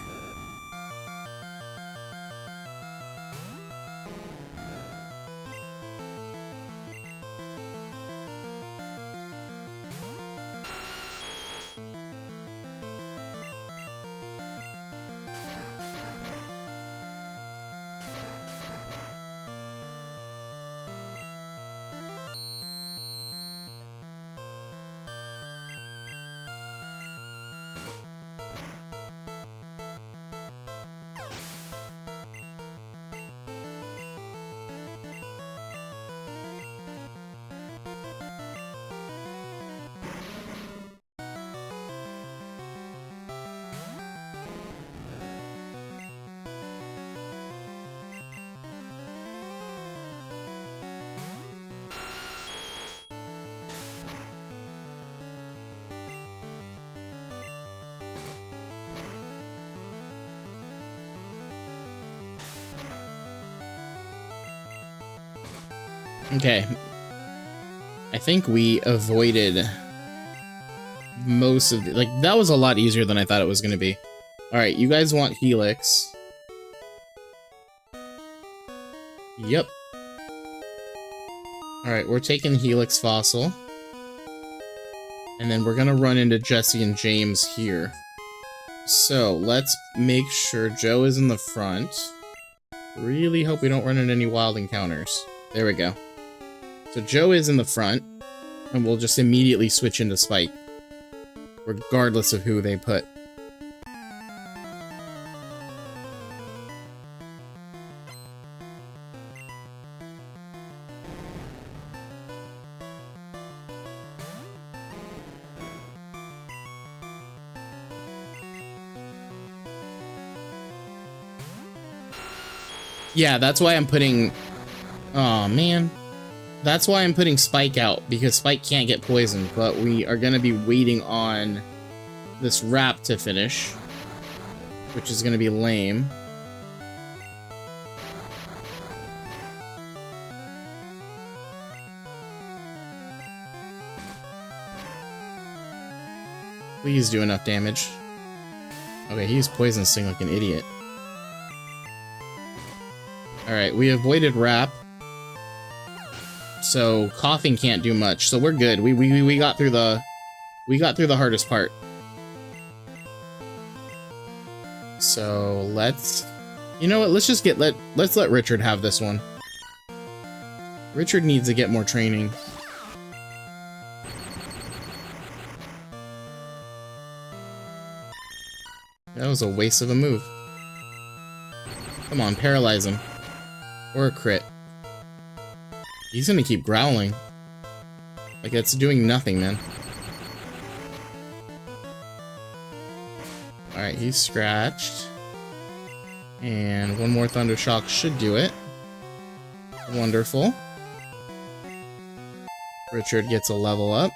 Okay. I think we avoided most of the... Like, that was a lot easier than I thought it was going to be. Alright, you guys want Helix. Yep. Alright, we're taking Helix Fossil. And then we're going to run into Jesse and James here. So, let's make sure Joe is in the front. Really hope we don't run into any wild encounters. There we go. So Joe is in the front, and we'll just immediately switch into Spike. regardless of who they put. Yeah, that's why I'm putting... Oh, man. That's why I'm putting Spike out, because Spike can't get poisoned, but we are going to be waiting on this wrap to finish, which is going to be lame. Please do enough damage. Okay, he's poison sting like an idiot. Alright, we avoided wrap. So coughing can't do much. So we're good. We got through the hardest part. So let's, you know what, let's just let's let Richard have this one. Richard needs to get more training. That was a waste of a move. Come on, paralyze him. Or a crit. He's gonna keep growling. Like, it's doing nothing, man. Alright, he's scratched. And one more Thunder Shock should do it. Wonderful. Richard gets a level up.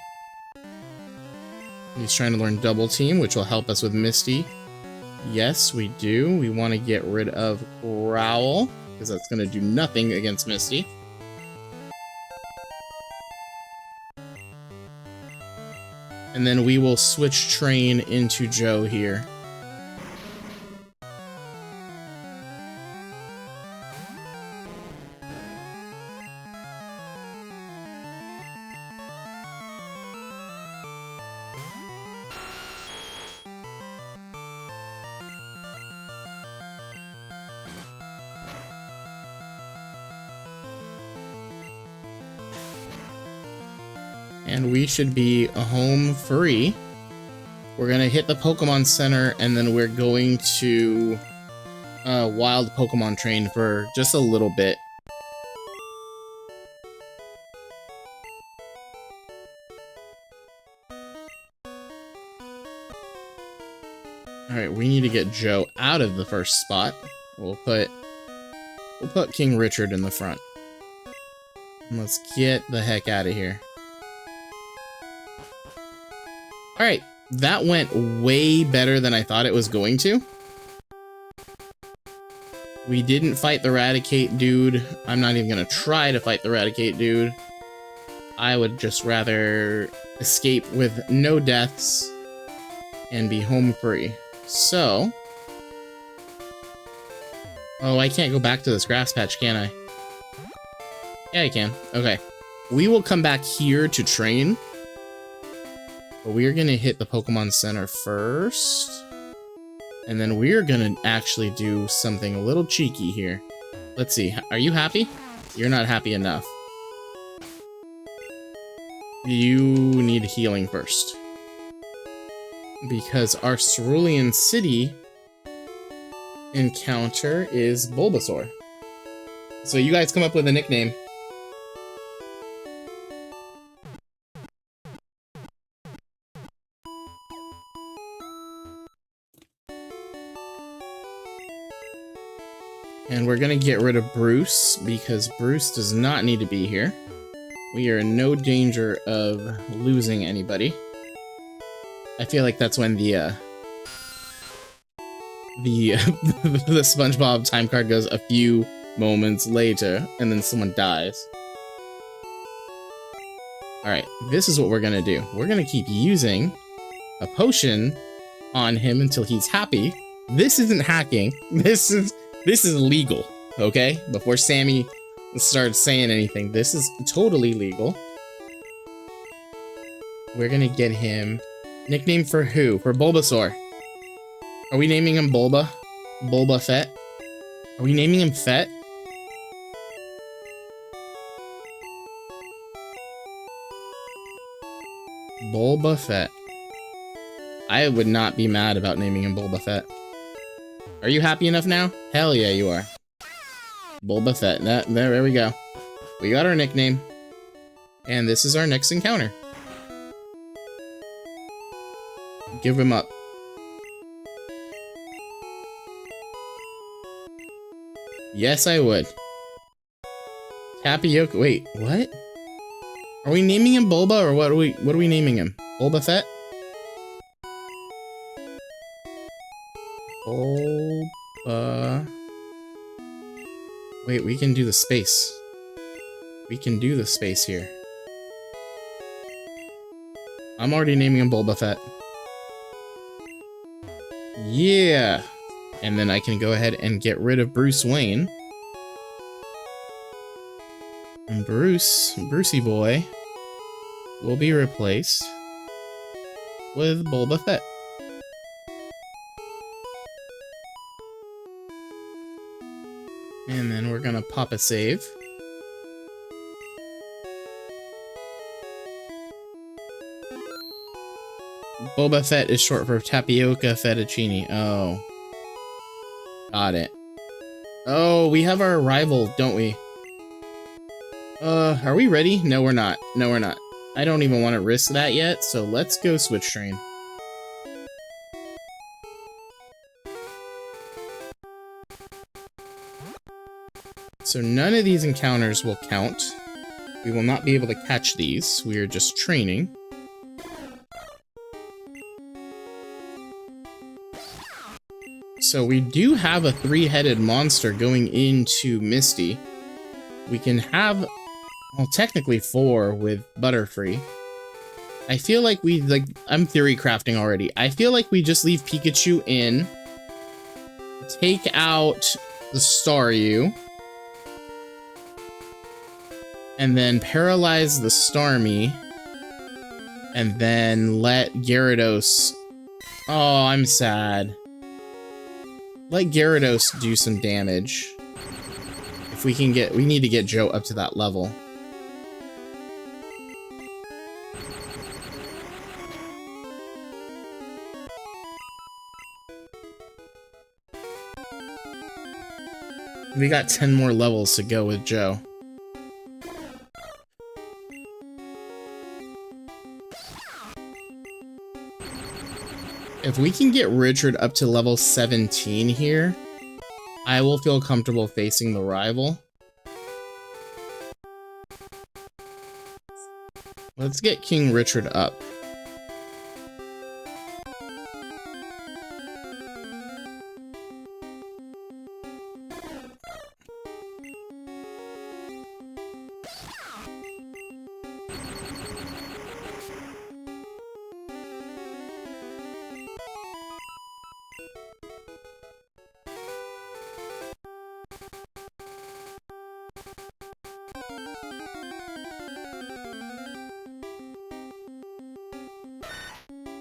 He's trying to learn Double Team, which will help us with Misty. Yes, we do. We want to get rid of Growl, because that's going to do nothing against Misty. And then we will switch train into Joe here. And we should be home free. We're gonna hit the Pokemon Center, and then we're going to wild Pokemon train for just a little bit. Alright, we need to get Joe out of the first spot. We'll put King Richard in the front. And let's get the heck out of here. Alright, that went way better than I thought it was going to. We didn't fight the Raticate dude. I'm not even gonna try to fight the Raticate dude. I would just rather escape with no deaths and be home free. So... Oh, I can't go back to this grass patch, can I? Yeah, I can. Okay. We will come back here to train. But we're gonna hit the Pokemon Center first. And then we're gonna actually do something a little cheeky here. Let's see, are you happy? You're not happy enough. You need healing first. Because our Cerulean City encounter is Bulbasaur. So you guys come up with a nickname. And we're gonna get rid of Bruce, because Bruce does not need to be here. We are in no danger of losing anybody. I feel like that's when the SpongeBob time card goes a few moments later, and then someone dies. Alright, this is what we're gonna do. We're gonna keep using a potion on him until he's happy. This isn't hacking. This is legal, okay? Before Sammy starts saying anything, this is totally legal. We're gonna get him... Nickname for who? For Bulbasaur. Are we naming him Bulba? Bulba Fett? Are we naming him Fett? Bulba Fett. I would not be mad about naming him Boba Fett. Are you happy enough now? Hell yeah, you are. Boba Fett. There we go. We got our nickname. And this is our next encounter. Give him up. Yes, I would. Tapioca. Wait, what? Are we naming him Bulba or what are we naming him? Boba Fett? Bulba. Wait, we can do the space. We can do the space here. I'm already naming him Boba Fett. Yeah. And then I can go ahead and get rid of Bruce Wayne. And Brucey boy, will be replaced with Boba Fett. And then we're gonna pop a save. Boba Fett is short for tapioca fettuccine. Oh. Got it. Oh, we have our rival, don't we? Are we ready? No, we're not. No, we're not. I don't even want to risk that yet, so let's go switch train. So none of these encounters will count. We will not be able to catch these. We are just training. So we do have a 3-headed monster going into Misty. We can have, well, technically 4 with Butterfree. I feel like I'm theory crafting already. I feel like we just leave Pikachu in, take out the Staryu, and then paralyze the Starmie, and then let Gyarados... Oh, I'm sad. Let Gyarados do some damage. If we can get... We need to get Joe up to that level. We got 10 more levels to go with Joe. If we can get Richard up to level 17 here, I will feel comfortable facing the rival. Let's get King Richard up.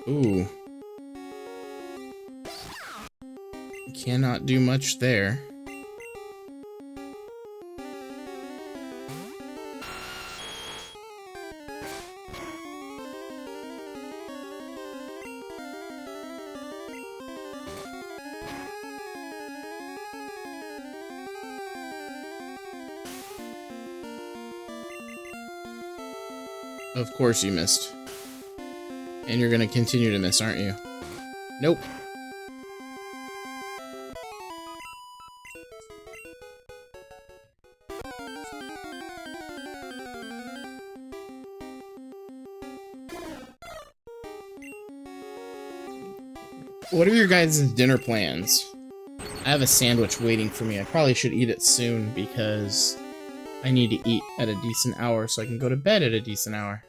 Ooh. Cannot do much there. Of course you missed. And you're gonna continue to miss, aren't you? Nope. What are your guys' dinner plans? I have a sandwich waiting for me. I probably should eat it soon because I need to eat at a decent hour so I can go to bed at a decent hour.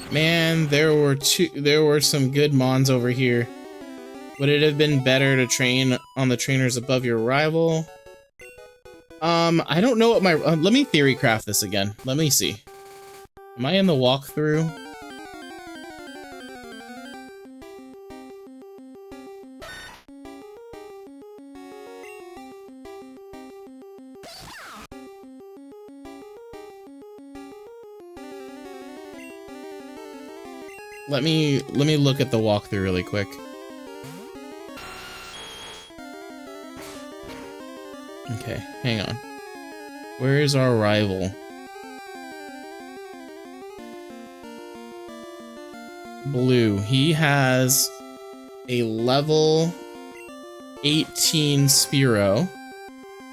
Man, there were some good mons over here. Would it have been better to train on the trainers above your rival? I don't know what my... let me theory craft this again. Let me see. Am I in the walkthrough? Let me look at the walkthrough really quick. Okay, hang on. Where is our rival? Blue. He has a level 18 Spearow,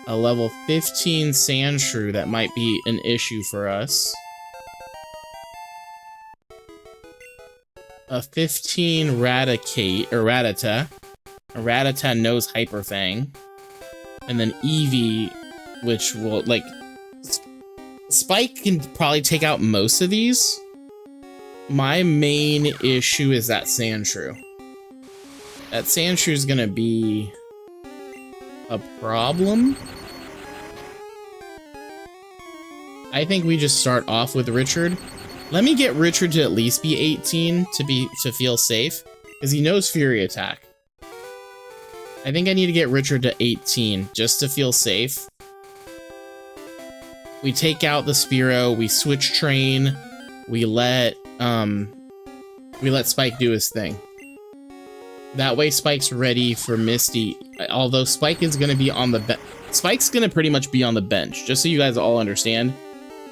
a level 15 Sandshrew that might be an issue for us, a 15 Raticate, or Rattata. A Rattata knows Hyper Fang, and then Eevee, which will, like, Spike can probably take out most of these. My main issue is that Sandshrew. That Sandshrew is gonna be a problem. I think we just start off with Richard. Let me get Richard to at least be 18 to feel safe, because he knows Fury Attack. I think I need to get Richard to 18 just to feel safe. We take out the Spearow, we switch train, we let Spike do his thing. That way Spike's ready for Misty. Although Spike is gonna be on the Spike's gonna pretty much be on the bench. Just so you guys all understand,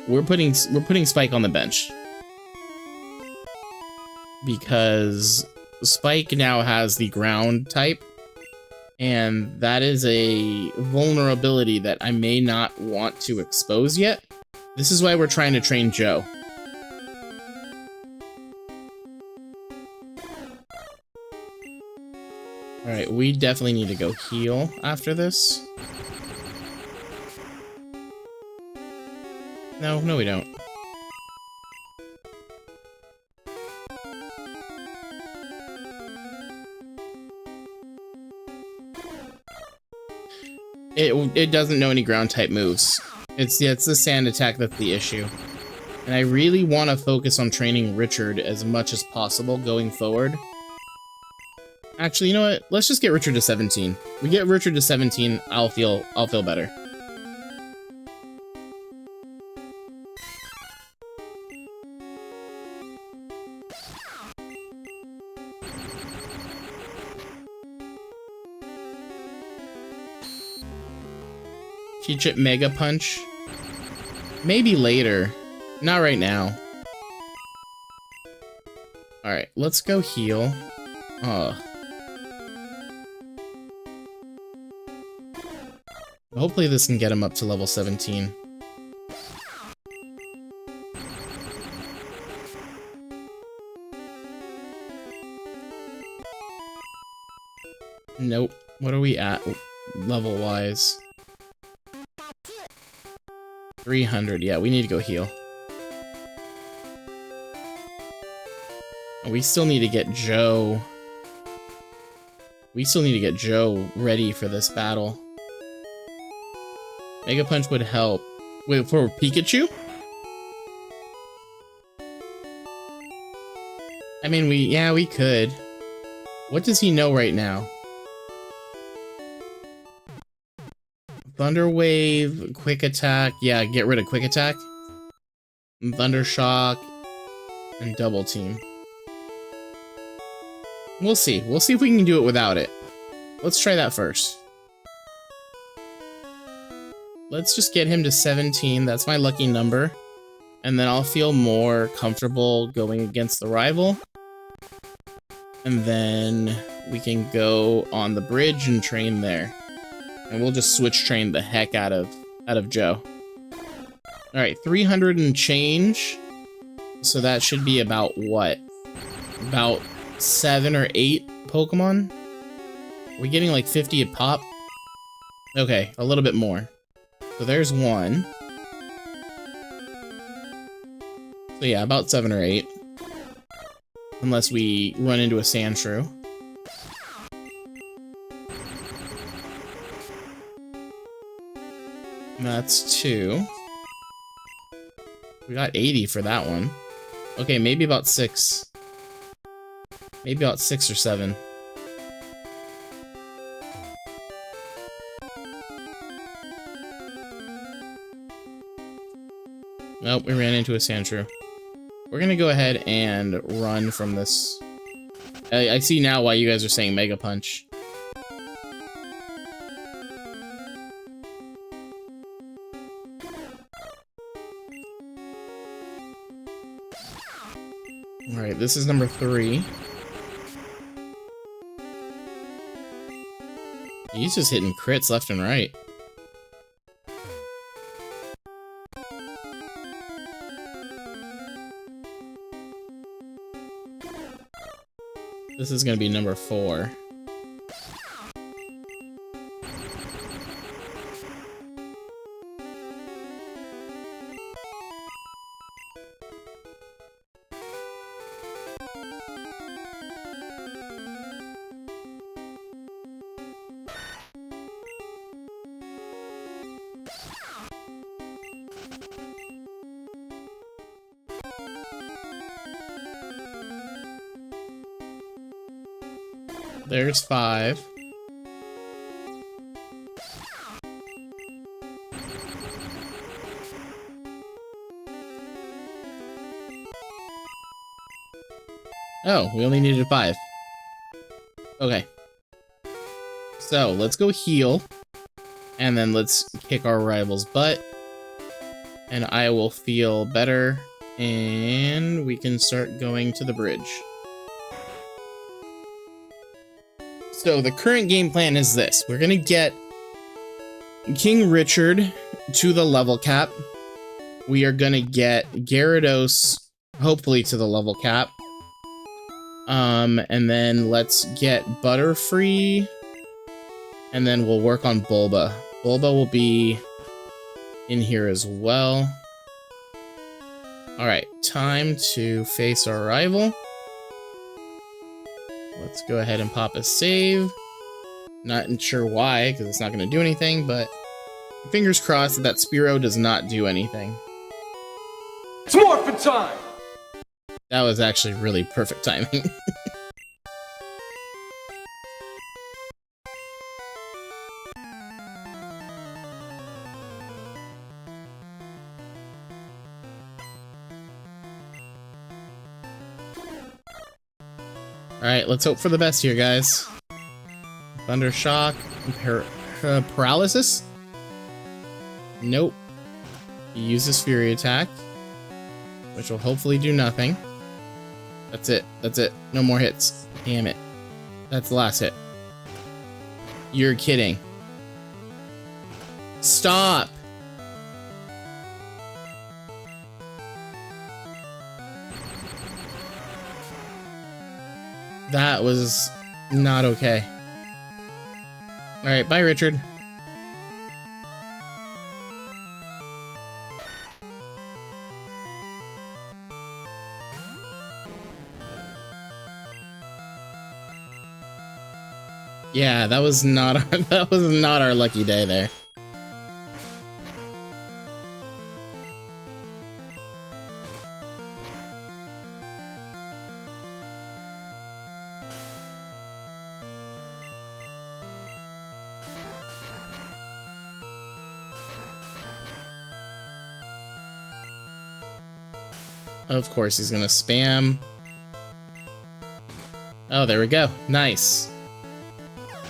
we're putting Spike on the bench because Spike now has the ground type, and that is a vulnerability that I may not want to expose yet. This is why we're trying to train Joe. Alright, we definitely need to go heal after this. No, we don't. It doesn't know any ground type moves. It's the sand attack that's the issue. And I really want to focus on training Richard as much as possible going forward. Actually, you know what? Let's just get Richard to 17. We get Richard to 17, I'll feel better. Teach it Mega Punch. Maybe later. Not right now. Alright, let's go heal. Hopefully this can get him up to level 17. Nope. What are we at level-wise? 300. Yeah, we need to go heal. We still need to get Joe. We still need to get Joe ready for this battle. Mega Punch would help. Wait, for Pikachu? I mean, we could. What does he know right now? Thunder Wave, Quick Attack. Yeah, get rid of Quick Attack. And Thunder Shock. And Double Team. We'll see. We'll see if we can do it without it. Let's try that first. Let's just get him to 17. That's my lucky number. And then I'll feel more comfortable going against the rival. And then we can go on the bridge and train there. And we'll just switch train the heck out of Joe. Alright, 300 and change. So that should be about what? About 7 or 8 Pokemon? Are we getting like 50 a pop? Okay, a little bit more. So there's one. So yeah, about 7 or 8. Unless we run into a Sandshrew. And that's 2. We got 80 for that one. Okay, maybe about 6. Maybe about 6 or 7. Nope, we ran into a Sandshrew. we're gonna go ahead and run from this. I see now why you guys are saying Mega Punch. Alright, this is number 3. He's just hitting crits left and right. This is gonna be number 4. There's 5. Oh, we only needed 5. Okay. So, let's go heal. And then let's kick our rival's butt. And I will feel better. And we can start going to the bridge. So the current game plan is this. We're gonna get King Richard to the level cap. We are gonna get Gyarados, hopefully, to the level cap. And then let's get Butterfree. And then we'll work on Bulba. Bulba will be in here as well. Alright, time to face our rival. Let's go ahead and pop a save. Not sure why, because it's not going to do anything, but fingers crossed that Spearow does not do anything. It's morphin time! That was actually really perfect timing. Alright, let's hope for the best here, guys. Thunder Shock. Paralysis? Nope. He uses Fury Attack, which will hopefully do nothing. That's it. That's it. No more hits. Damn it. That's the last hit. You're kidding. Stop! That was not okay. Alright, bye, Richard. Yeah, that was not our lucky day there. Of course, he's gonna spam. Oh, there we go. Nice.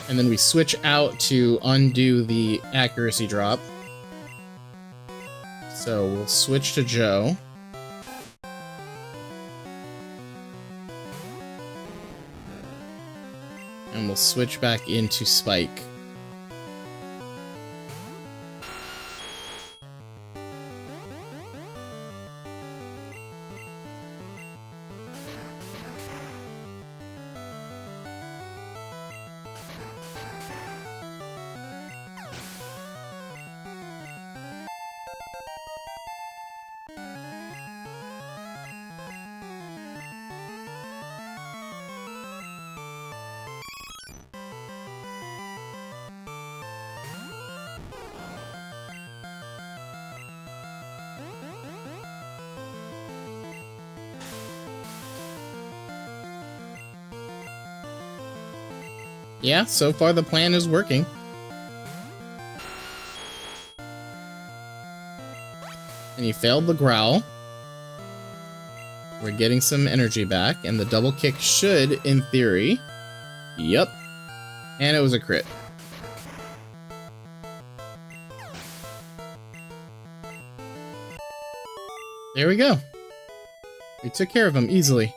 And then we switch out to undo the accuracy drop. So we'll switch to Joe. And we'll switch back into Spike. Yeah, so far the plan is working. And he failed the growl. We're getting some energy back, and the double kick should, in theory... Yep. And it was a crit. There we go. We took care of him easily.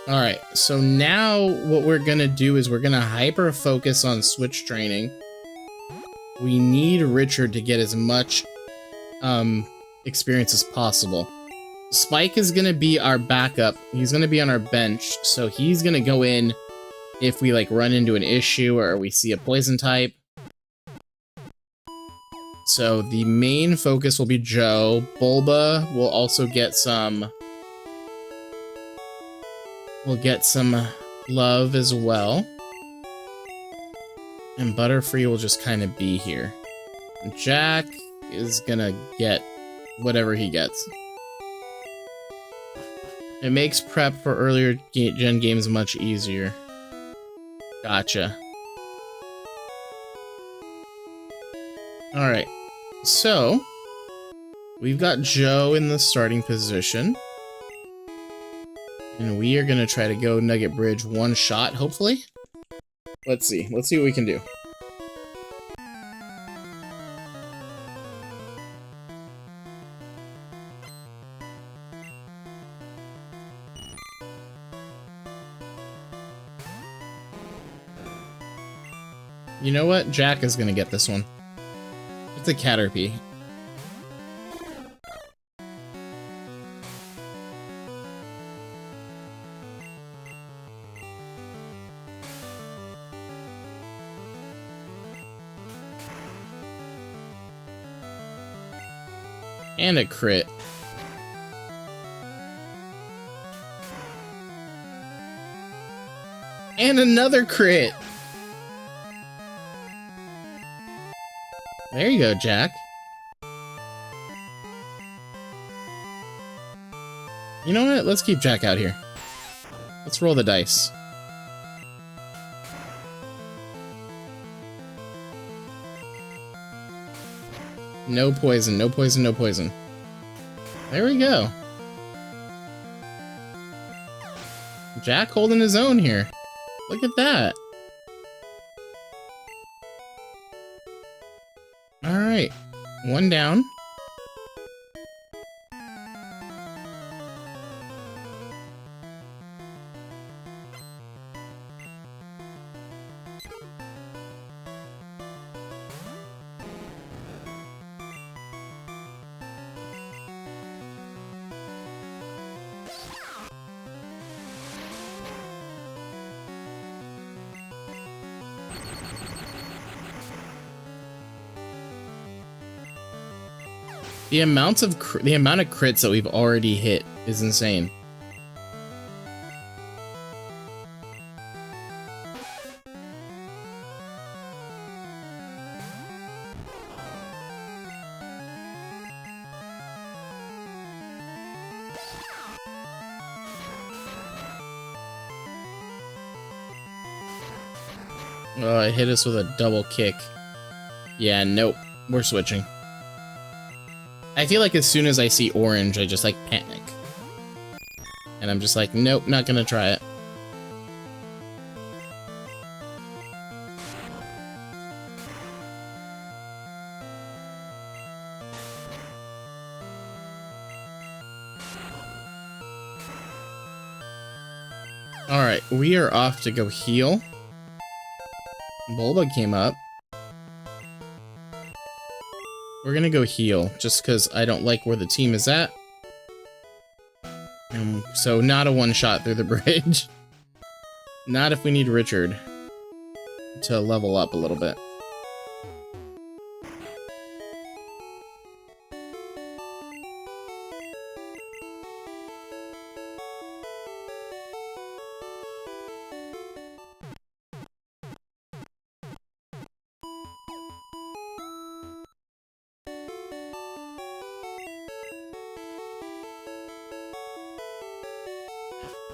Alright, so now what we're gonna do is we're gonna hyper focus on switch training. We need Richard to get as much experience as possible. Spike is gonna be our backup. He's gonna be on our bench, so he's gonna go in if we like run into an issue or we see a poison type. So the main focus will be Joe. Bulba will also get some... We'll get some love as well. And Butterfree will just kind of be here. And Jack is gonna get whatever he gets. It makes prep for earlier gen games much easier. Gotcha. Alright, so we've got Joe in the starting position. And we are going to try to go Nugget Bridge one shot, hopefully. Let's see. Let's see what we can do. You know what? Jack is going to get this one. It's a Caterpie. And a crit. And another crit! There you go, Jack. You know what? Let's keep Jack out here. Let's roll the dice. No poison, no poison, no poison. There we go. Jack holding his own here. Look at that. Alright. One down. The amount of crits that we've already hit is insane. Oh, it hit us with a double kick. Yeah, nope. We're switching. I feel like as soon as I see orange, I just like panic. And I'm just like, nope, not gonna try it. Alright, we are off to go heal. Bulba came up. We're gonna go heal, just because I don't like where the team is at. So not a one-shot through the bridge. Not if we need Richard to level up a little bit.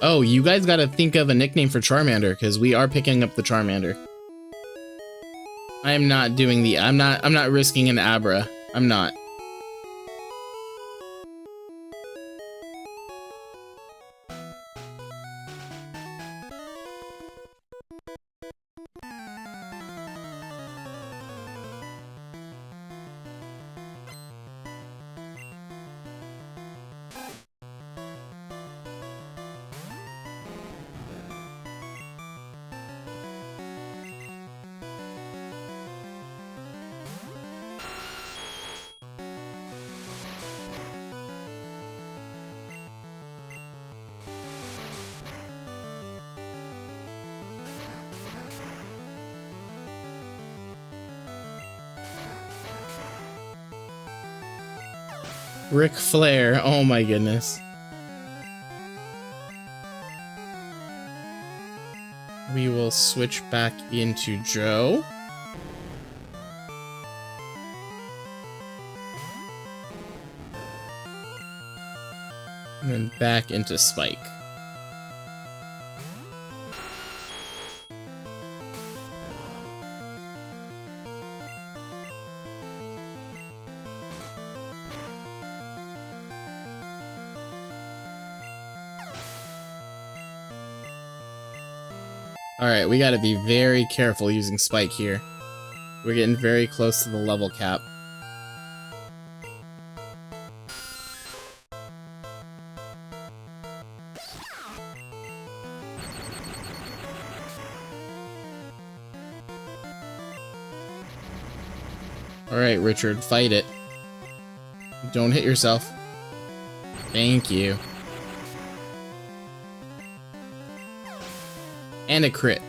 Oh, you guys gotta think of a nickname for Charmander, because we are picking up the Charmander. I am not doing the... I'm not risking an Abra. I'm not. Ric Flair, oh my goodness. We will switch back into Joe. And then back into Spike. Alright, we gotta be very careful using Spike here. We're getting very close to the level cap. Alright, Richard, fight it. Don't hit yourself. Thank you. And a crit.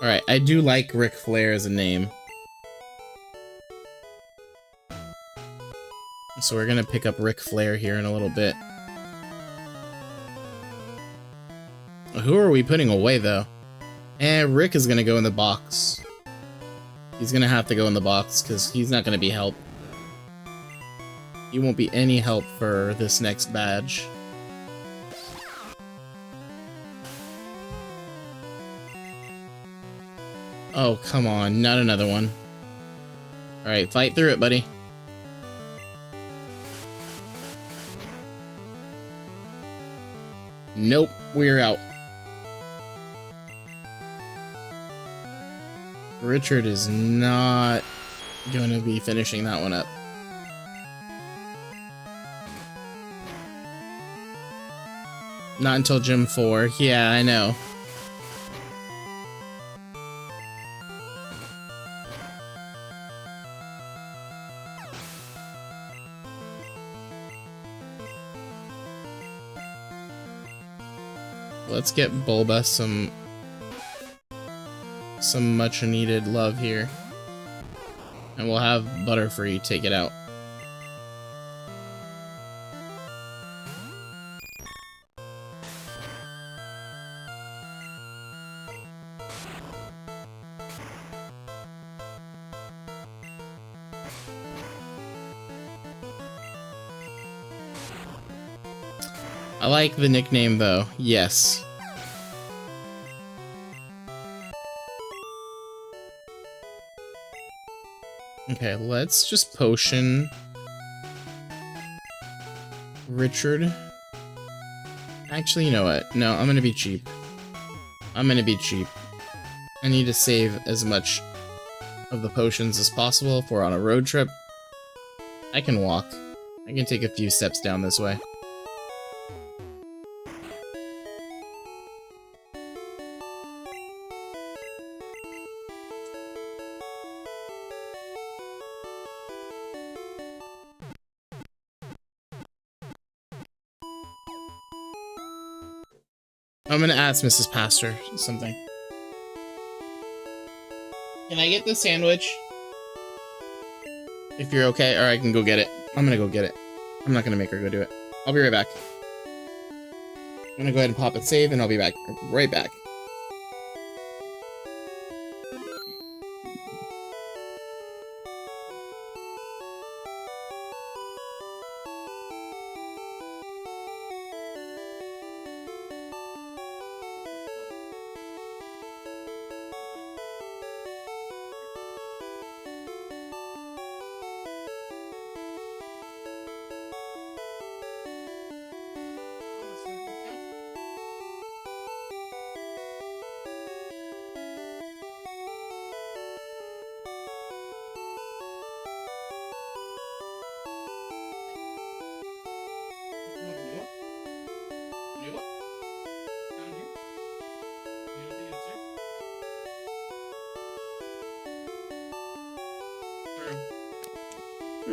Alright, I do like Ric Flair as a name. So we're gonna pick up Ric Flair here in a little bit. Who are we putting away, though? Rick is gonna go in the box. He's gonna have to go in the box, because he's not gonna be help. He won't be any help for this next badge. Oh, come on, not another one. Alright, fight through it, buddy. Nope, we're out. Richard is not going to be finishing that one up. Not until Gym 4. Yeah, I know. Let's get Bulba some much needed love here. And we'll have Butterfree take it out. I like the nickname though, yes. Okay, let's just potion Richard. Actually, you know what? No, I'm gonna be cheap. I'm gonna be cheap. I need to save as much of the potions as possible if we're on a road trip. I can walk. I can take a few steps down this way. I'm gonna ask Mrs. Pastor something. Can I get the sandwich? If you're okay, or I can go get it. I'm gonna go get it. I'm not gonna make her go do it. I'll be right back. I'm gonna go ahead and pop it save, and I'll be back. Right back.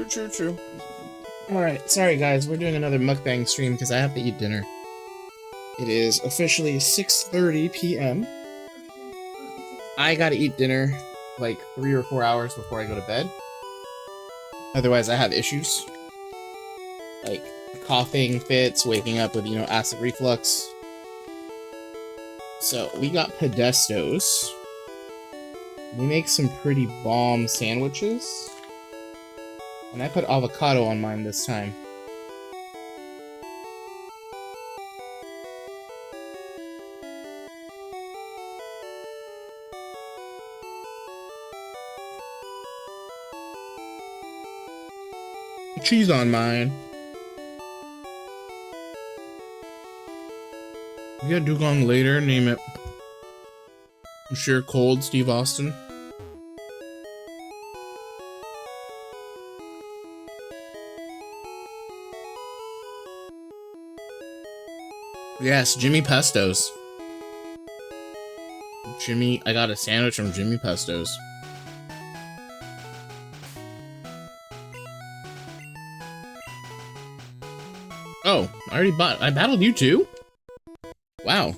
True. Alright, sorry guys, we're doing another mukbang stream because I have to eat dinner. It is officially 6:30 p.m. I gotta eat dinner like 3 or 4 hours before I go to bed. Otherwise I have issues. Like coughing fits, waking up with, acid reflux. So we got pedestos. We make some pretty bomb sandwiches. And I put avocado on mine this time. Cheese on mine. We got dugong later, name it Sheer Cold Steve Austin. Yes, Jimmy Pesto's. I got a sandwich from Jimmy Pesto's. Oh, I battled you too? Wow.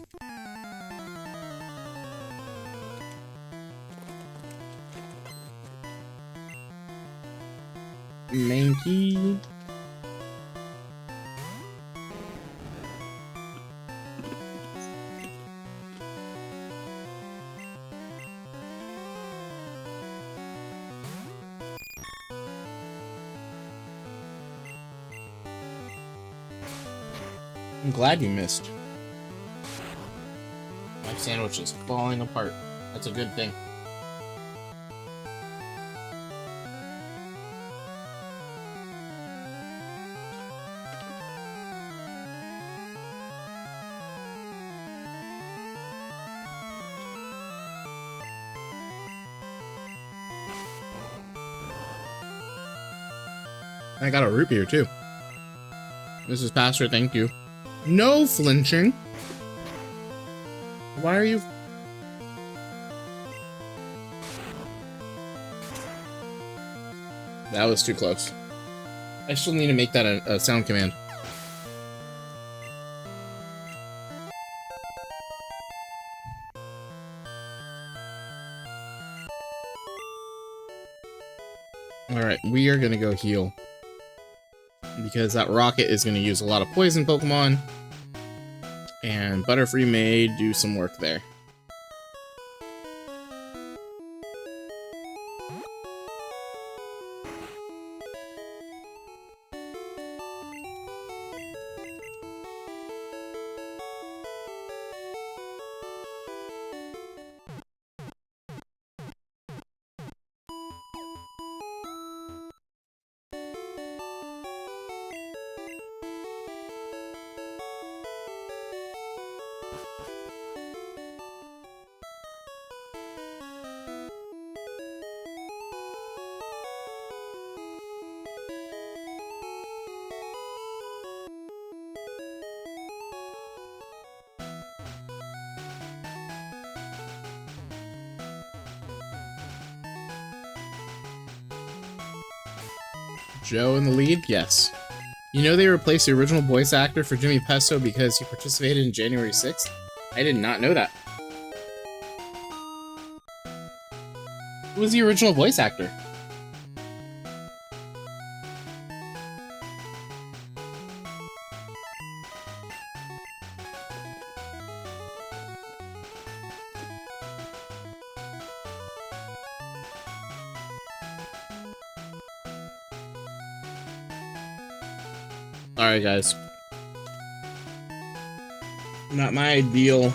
Mankey. I'm glad you missed. My sandwich is falling apart. That's a good thing. I got a root beer too. Mrs. Pastor, thank you. No flinching. Why are you... That was too close. I still need to make that a sound command. Alright, we are gonna go heal. Because that rocket is gonna use a lot of poison Pokemon. And Butterfree may do some work there. Joe in the lead? Yes. You know they replaced the original voice actor for Jimmy Pesto because he participated in January 6th? I did not know that. Who was the original voice actor? Alright guys. Not my ideal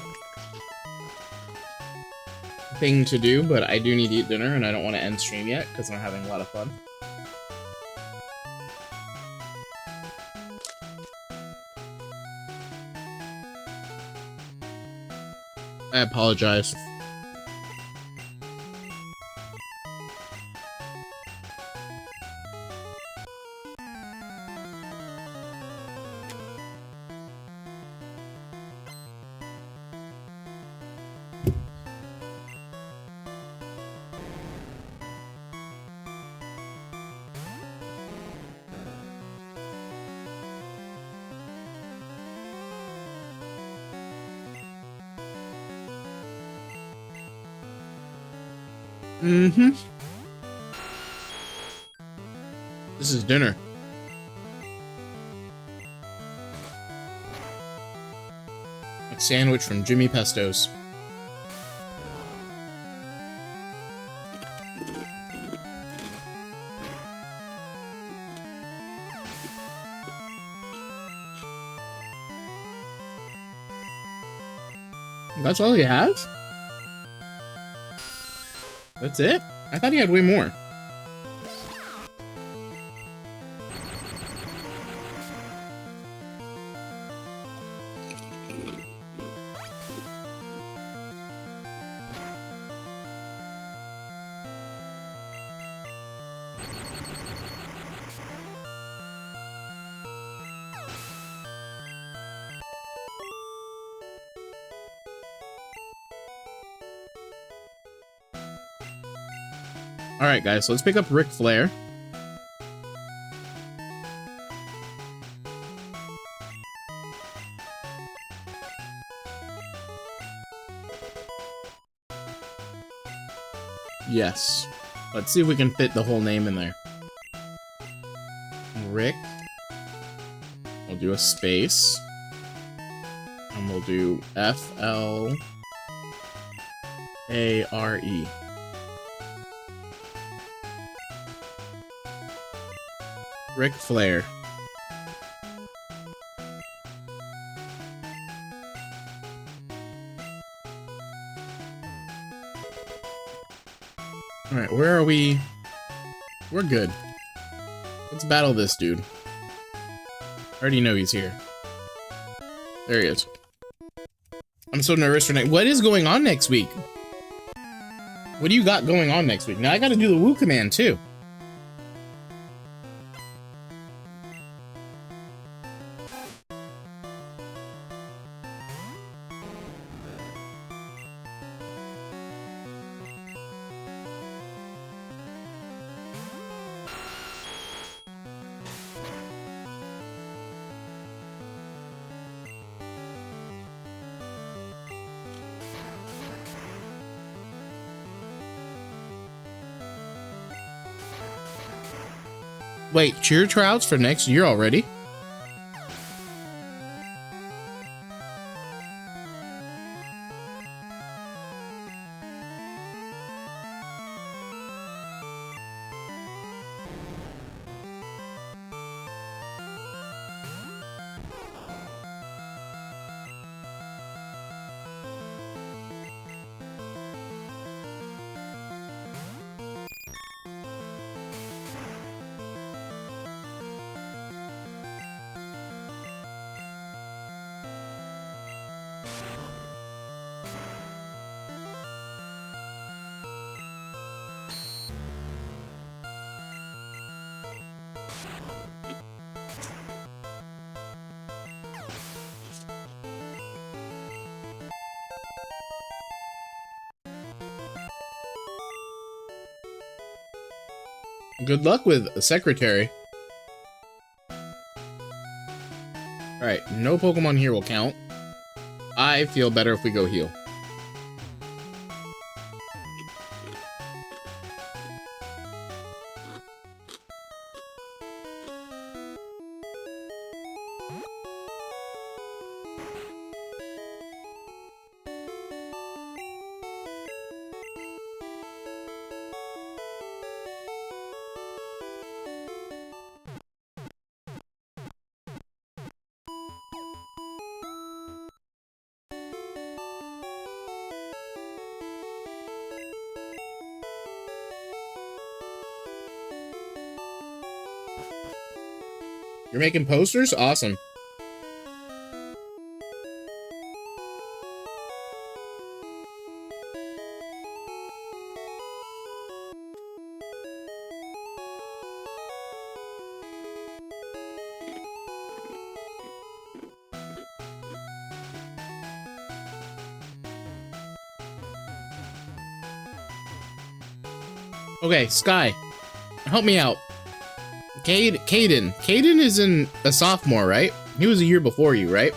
thing to do, but I do need to eat dinner and I don't want to end stream yet because I'm having a lot of fun. I apologize. Mm-hmm. This is dinner. A sandwich from Jimmy Pesto's. That's all he has? That's it? I thought he had way more. Alright guys, so let's pick up Ric Flair. Yes. Let's see if we can fit the whole name in there. Rick. We'll do a space. And we'll do F-L-A-R-E. Ric Flair. Alright, where are we? We're good. Let's battle this dude. I already know he's here. There he is. I'm so nervous for next. What is going on next week? What do you got going on next week? Now I gotta do the woo command too. Wait, cheer trouts for next year already? Good luck with the secretary. Alright, no Pokemon here will count. I feel better if we go heal. You're making posters? Awesome. Okay, Sky, help me out. Caden. Caden is a sophomore, right? He was a year before you, right?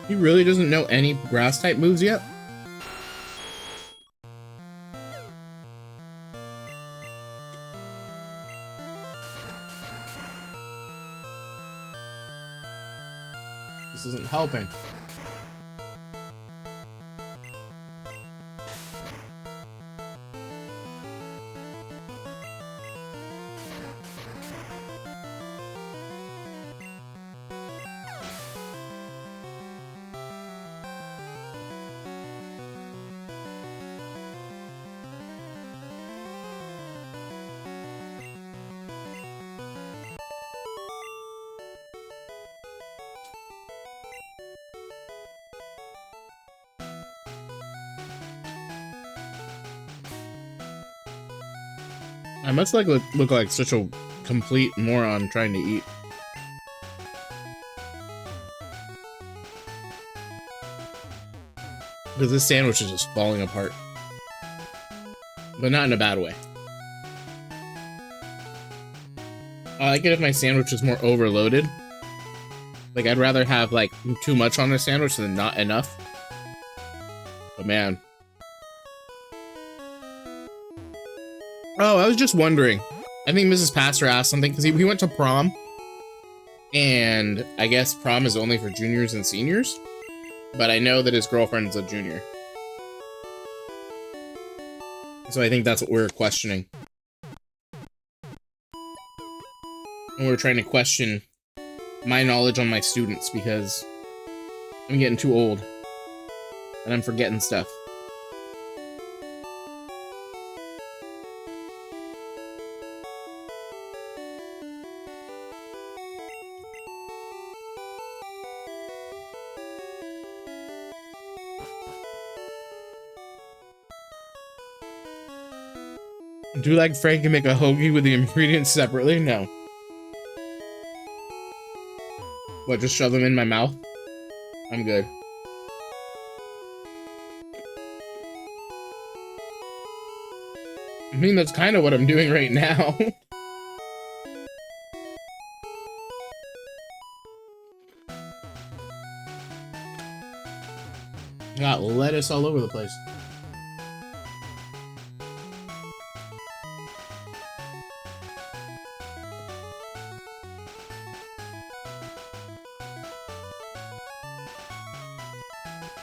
He really doesn't know any grass type moves yet? This isn't helping. I must look like such a complete moron trying to eat. Because this sandwich is just falling apart. But not in a bad way. I like it if my sandwich is more overloaded. Like, I'd rather have, like, too much on a sandwich than not enough. But man. Oh, I was just wondering. I think Mrs. Pastor asked something, because he went to prom. And I guess prom is only for juniors and seniors. But I know that his girlfriend's a junior. So I think that's what we're questioning. And we're trying to question my knowledge on my students, because I'm getting too old. And I'm forgetting stuff. Do you like Frank and make a hoagie with the ingredients separately? No. What, just shove them in my mouth? I'm good. I mean, that's kind of what I'm doing right now. Got lettuce all over the place.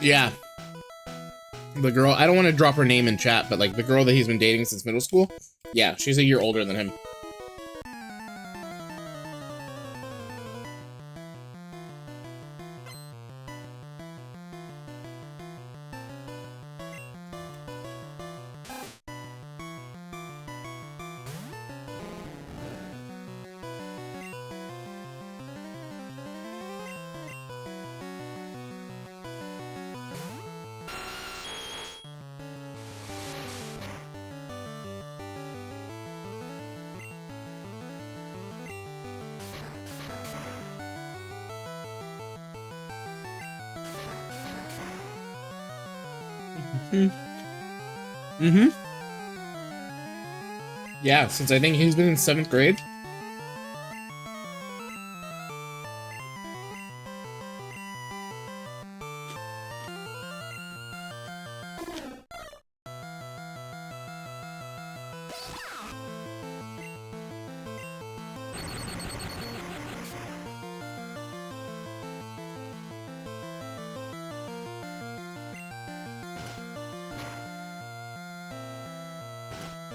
Yeah. The girl, I don't want to drop her name in chat, but like the girl that he's been dating since middle school, yeah, she's a year older than him. Mm-hmm. Yeah, since I think he's been in 7th grade.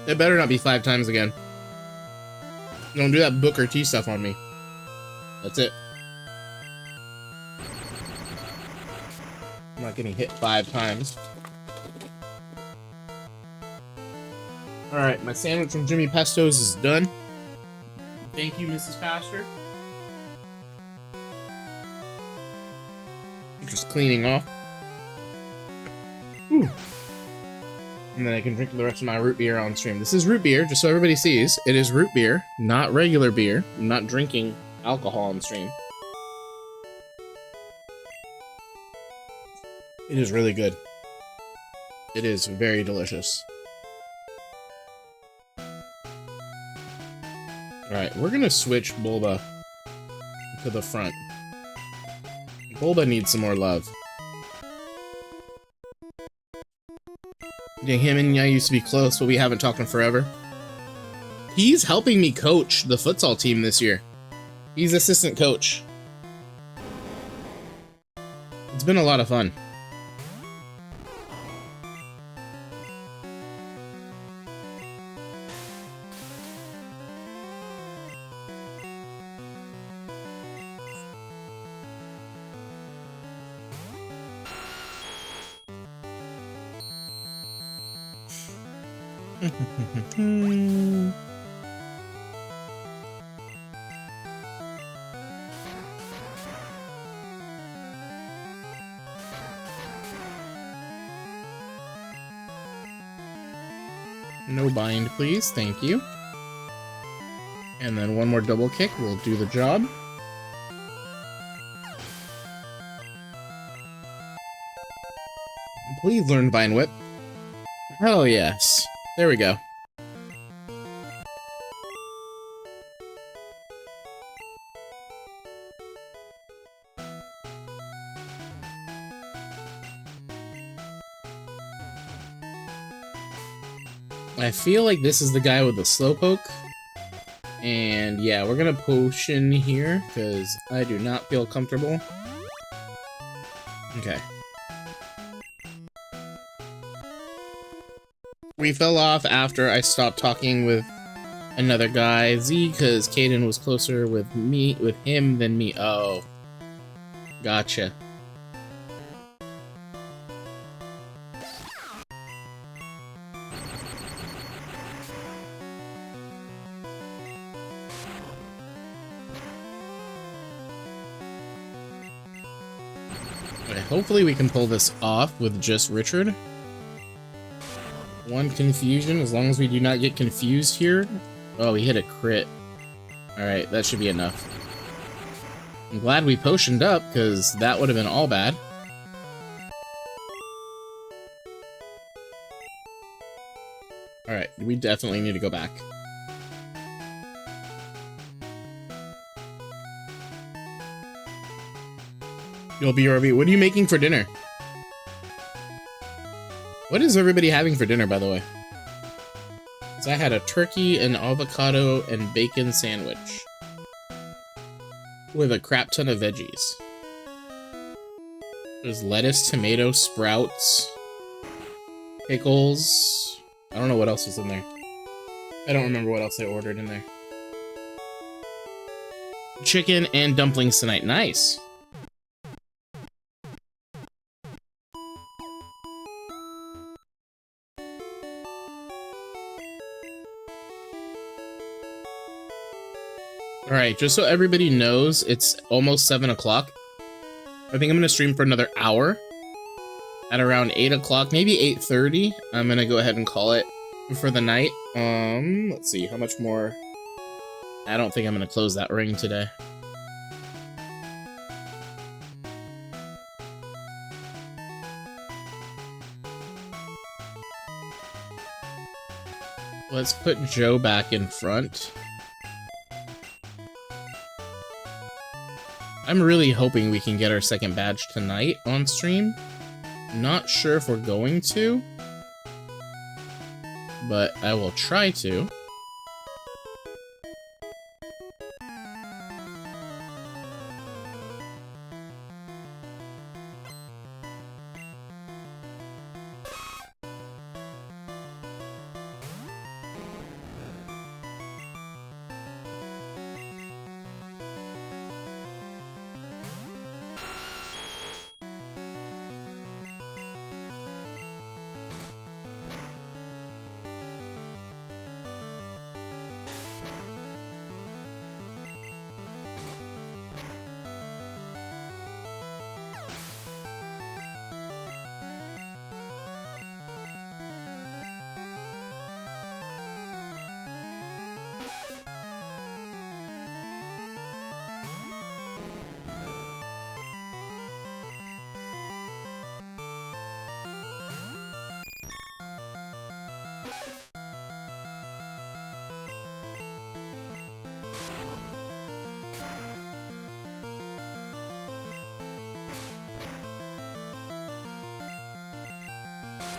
It better not be 5 times again. Don't do that Booker T stuff on me. That's it. I'm not getting hit 5 times. Alright, my sandwich from Jimmy Pesto's is done. Thank you, Mrs. Pastor. Just cleaning off. Whew. And then I can drink the rest of my root beer on stream. This is root beer, just so everybody sees. It is root beer, not regular beer. I'm not drinking alcohol on stream. It is really good. It is very delicious. Alright, we're gonna switch Bulba to the front. Bulba needs some more love. Yeah, him and I used to be close, but we haven't talked in forever. He's helping me coach the futsal team this year. He's assistant coach. It's been a lot of fun. No bind, please. Thank you. And then one more double kick will do the job. Please learn Vine Whip. Hell yes. There we go. I feel like this is the guy with the slowpoke. And yeah, we're gonna potion here because I do not feel comfortable. Okay. We fell off after I stopped talking with another guy, Z, because Caden was closer with him than me. Oh. Gotcha. Okay, hopefully we can pull this off with just Richard. One confusion, as long as we do not get confused here. Oh, we hit a crit. Alright, that should be enough. I'm glad we potioned up, because that would have been all bad. Alright, we definitely need to go back. You'll be RB. What are you making for dinner? What is everybody having for dinner, by the way? Because I had a turkey, an avocado, and bacon sandwich. With a crap ton of veggies. There's lettuce, tomato, sprouts, pickles. I don't know what else was in there. I don't remember what else I ordered in there. Chicken and dumplings tonight. Nice. Alright, just so everybody knows, it's almost 7 o'clock. I think I'm going to stream for another hour. At around 8 o'clock, maybe 8:30. I'm going to go ahead and call it for the night. Let's see, how much more? I don't think I'm going to close that ring today. Let's put Joe back in front. I'm really hoping we can get our second badge tonight on stream. Not sure if we're going to, but I will try to.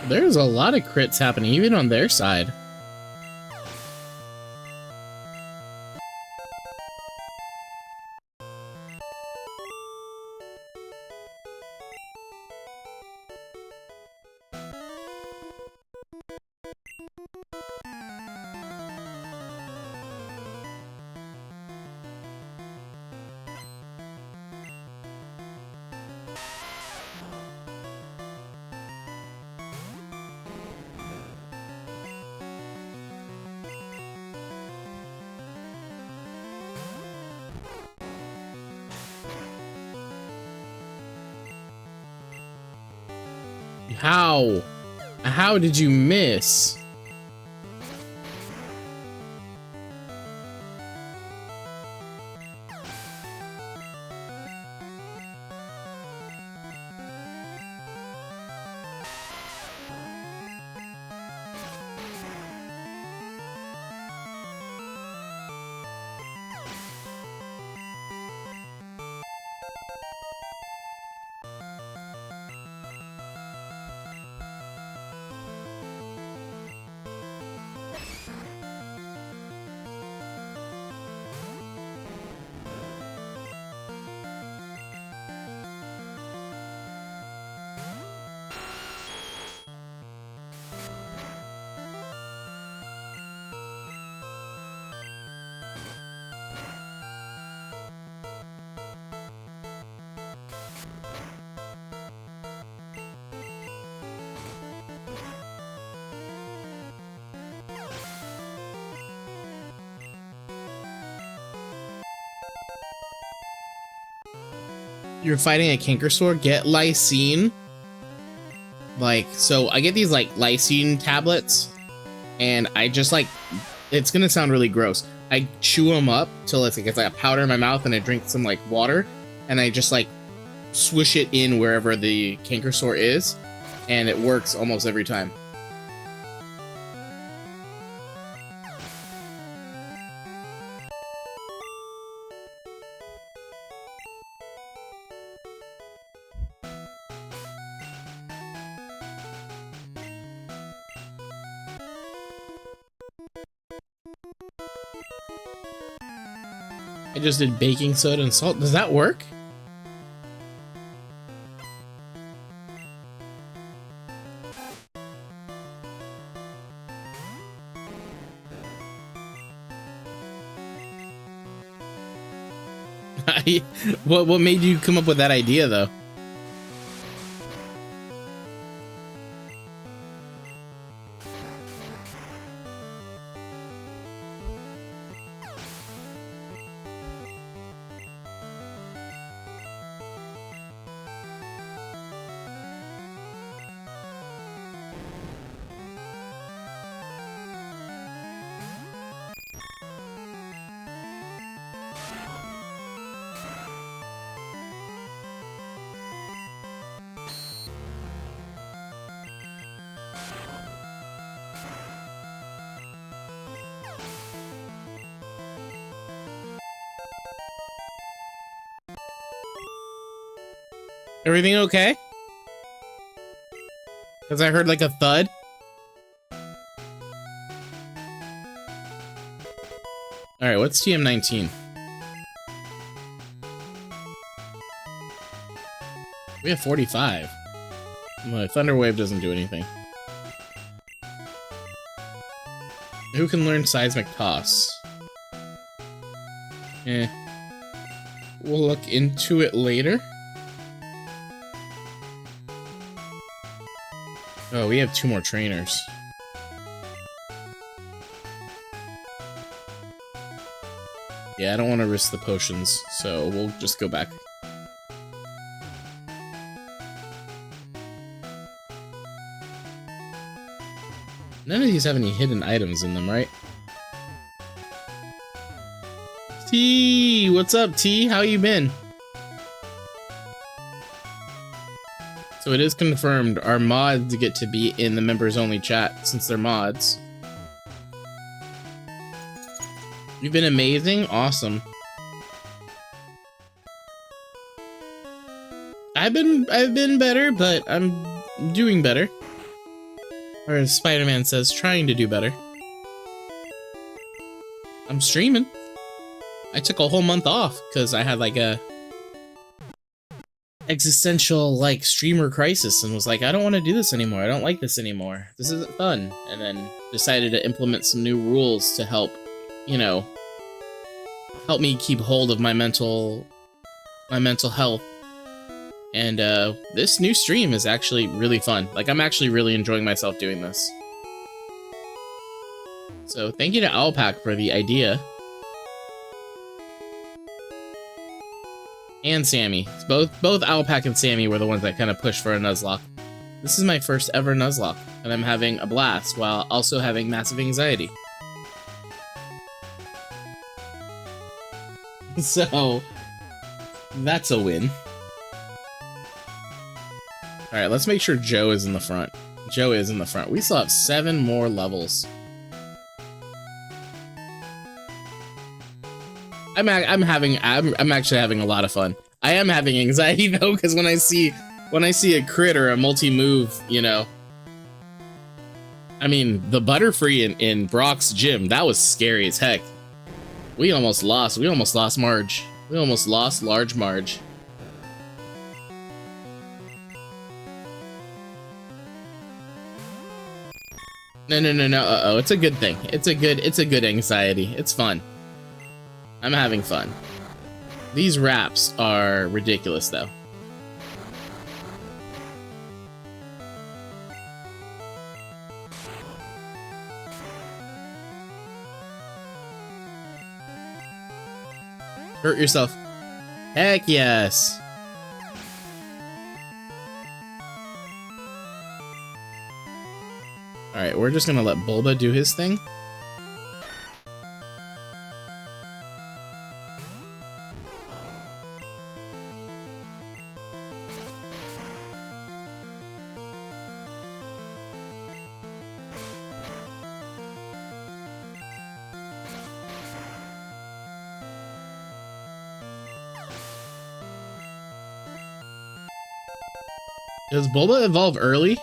There's a lot of crits happening, even on their side. How? How did you miss? You're fighting a cankersaur, get lysine. Like, so I get these like lysine tablets, and I just like, it's gonna sound really gross. I chew them up till it's like a powder in my mouth, and I drink some like water, and I just like swish it in wherever the cankersaur is, and it works almost every time. I just did baking soda and salt. Does that work? What made you come up with that idea, though? Everything okay? Because I heard like a thud. Alright, what's TM19? We have 45. My Thunder Wave doesn't do anything. Who can learn Seismic Toss? Eh. We'll look into it later. Oh, we have 2 more trainers. Yeah, I don't want to risk the potions, so we'll just go back. None of these have any hidden items in them, right? T, what's up, T? How you been? So it is confirmed our mods get to be in the members only chat since they're mods. You've been amazing, awesome. I've been better, but I'm doing better. Or as Spider-Man says, trying to do better. I'm streaming. I took a whole month off because I had like a existential like streamer crisis and was like, I don't want to do this anymore. I don't like this anymore. This isn't fun. And then decided to implement some new rules to help, you know, help me keep hold of my mental health. And this new stream is actually really fun. Like, I'm actually really enjoying myself doing this. So thank you to Owlpack for the idea. And Sammy. Both Owlpack and Sammy were the ones that kind of pushed for a Nuzlocke. This is my first ever Nuzlocke, and I'm having a blast while also having massive anxiety. So, that's a win. Alright, let's make sure Joe is in the front. Joe is in the front. We still have 7 more levels. I'm actually having a lot of fun. I am having anxiety though, because when I see a crit or a multi-move, you know. I mean, the Butterfree in Brock's gym, that was scary as heck. We almost lost Marge. We almost lost Large Marge. No. Uh-oh, it's a good thing. It's a good anxiety. It's fun. I'm having fun. These raps are ridiculous, though. Hurt yourself. Heck yes. Alright, we're just gonna let Bulba do his thing. Does Bulba evolve early?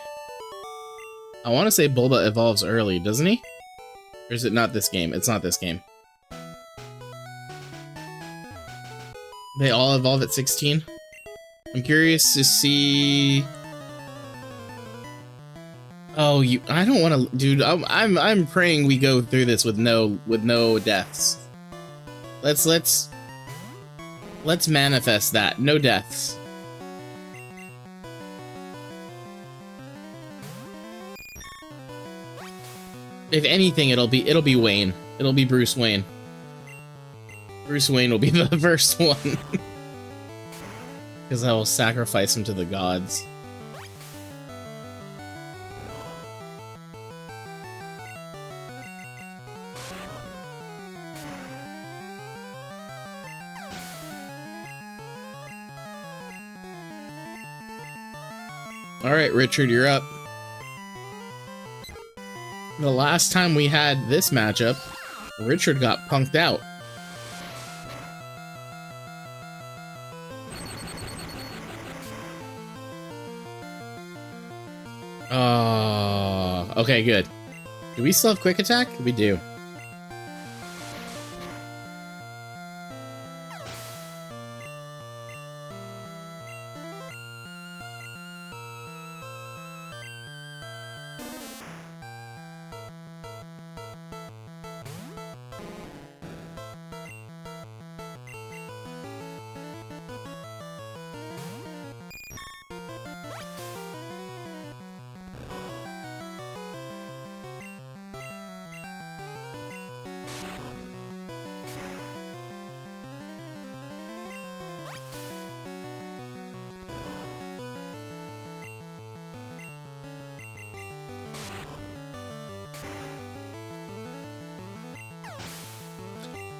I want to say Bulba evolves early, doesn't he? Or is it not this game? It's not this game. They all evolve at 16? I'm curious to see... Oh, I don't want to... Dude, I'm praying we go through this with no deaths. Let's manifest that. No deaths. If anything, it'll be Wayne. It'll be Bruce Wayne. Bruce Wayne will be the first one. Because I will sacrifice him to the gods. Alright, Richard, you're up. The last time we had this matchup, Richard got punked out. Oh, okay, good. Do we still have quick attack? We do.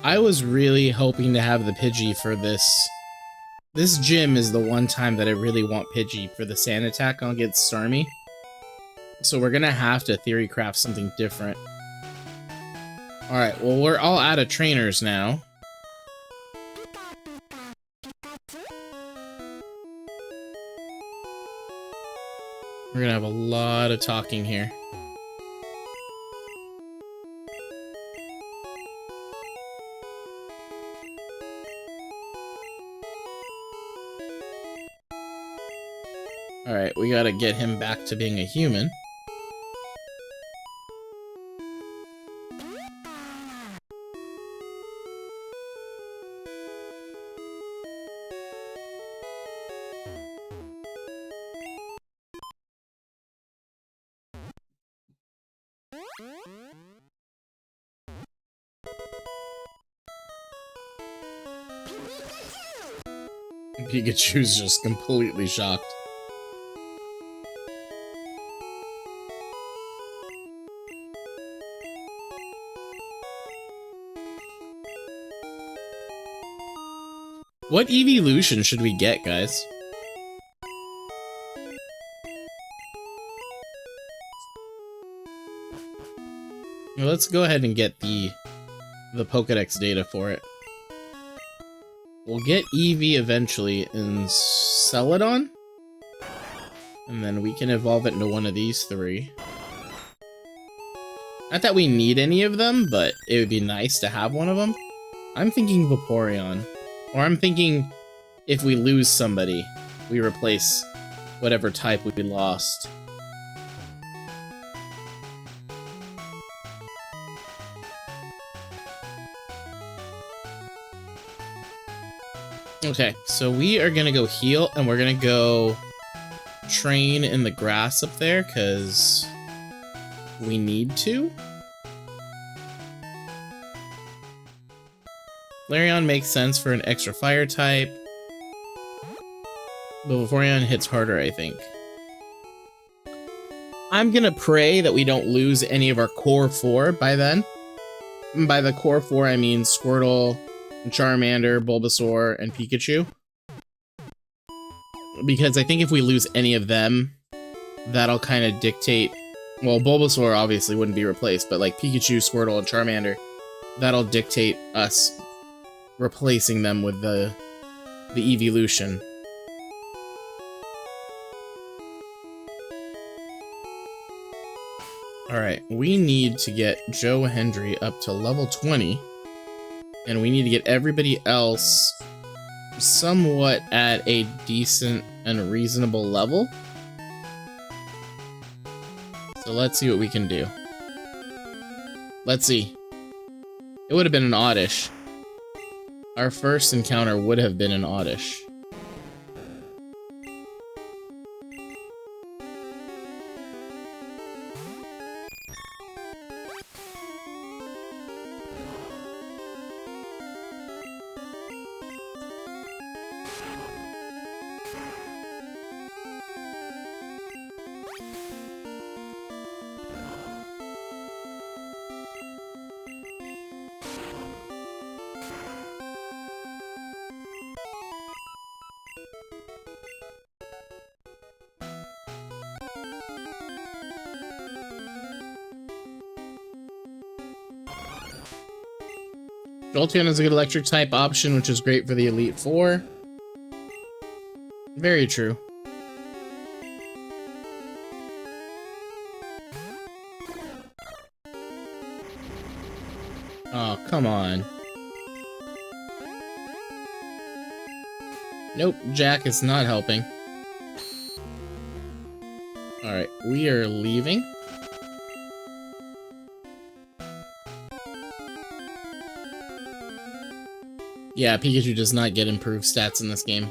I was really hoping to have the Pidgey for this. This gym is the one time that I really want Pidgey for the sand attack against Starmie. So we're gonna have to theory craft something different. Alright, well we're all out of trainers now. We're gonna have a lot of talking here. Alright, we gotta get him back to being a human. Pikachu's just completely shocked. What evolution should we get, guys? Well, let's go ahead and get the Pokédex data for it. We'll get Eevee eventually in Celadon, and then we can evolve it into one of these three. Not that we need any of them, but it would be nice to have one of them. I'm thinking Vaporeon. Or I'm thinking if we lose somebody, we replace whatever type we lost. Okay, so we are gonna go heal, and we're gonna go train in the grass up there, because we need to. Flareon makes sense for an extra fire type, but Vaporeon hits harder, I think. I'm gonna pray that we don't lose any of our core 4 by then. And by the core 4, I mean Squirtle, Charmander, Bulbasaur, and Pikachu. Because I think if we lose any of them, that'll kind of dictate... Well, Bulbasaur obviously wouldn't be replaced, but like Pikachu, Squirtle, and Charmander, that'll dictate us replacing them with the evolution. Alright, we need to get Joe Hendry up to level 20. And we need to get everybody else somewhat at a decent and reasonable level. So let's see what we can do. Let's see. It would have been an oddish. Our first encounter would have been an oddish. Jolteon is a good electric type option, which is great for the Elite Four. Very true. Oh, come on. Nope, Jack is not helping. Alright, we are leaving. Yeah, Pikachu does not get improved stats in this game.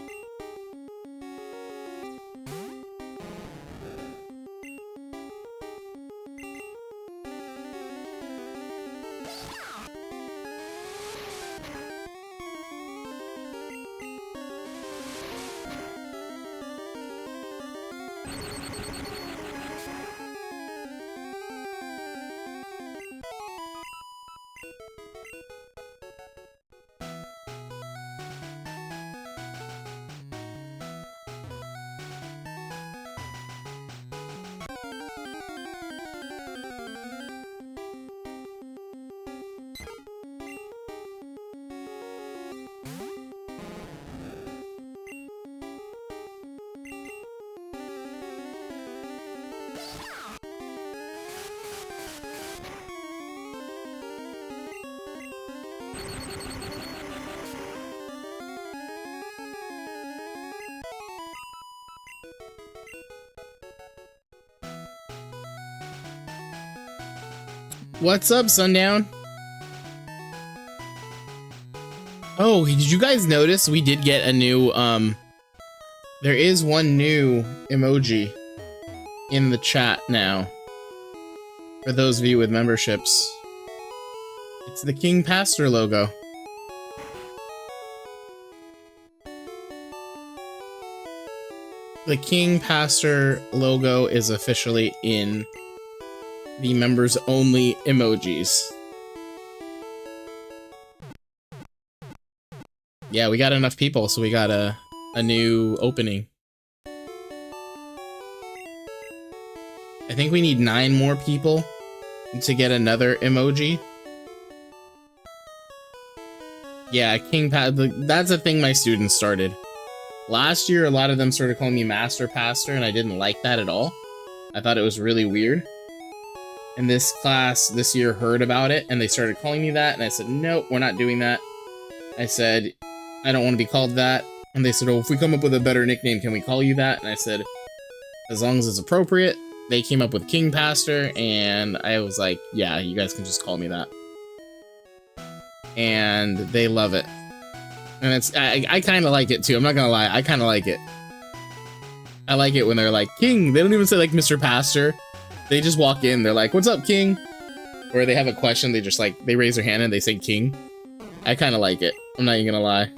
What's up, Sundown? Oh, did you guys notice we did get a new, there is one new emoji in the chat now. For those of you with memberships. It's the King Pastor logo. The King Pastor logo is officially in the members only emojis. Yeah, we got enough people, so we got a new opening. I think we need 9 more people to get another emoji. Yeah, that's a thing my students started. Last year, a lot of them started calling me Master Pastor, and I didn't like that at all. I thought it was really weird. And this class this year heard about it, and they started calling me that, and I said, nope, we're not doing that. I said, I don't want to be called that. And they said, oh, if we come up with a better nickname, can we call you that? And I said, as long as it's appropriate. They came up with King Pastor, and I was like, yeah, you guys can just call me that. And they love it. And it's, I kind of like it too. I'm not gonna lie, I kind of like it. I like it when they're like, King. They don't even say like Mr. Pastor. They just walk in, they're like, what's up, King? Or they have a question, they just like, they raise their hand and they say King. I kind of like it. I'm not even gonna lie.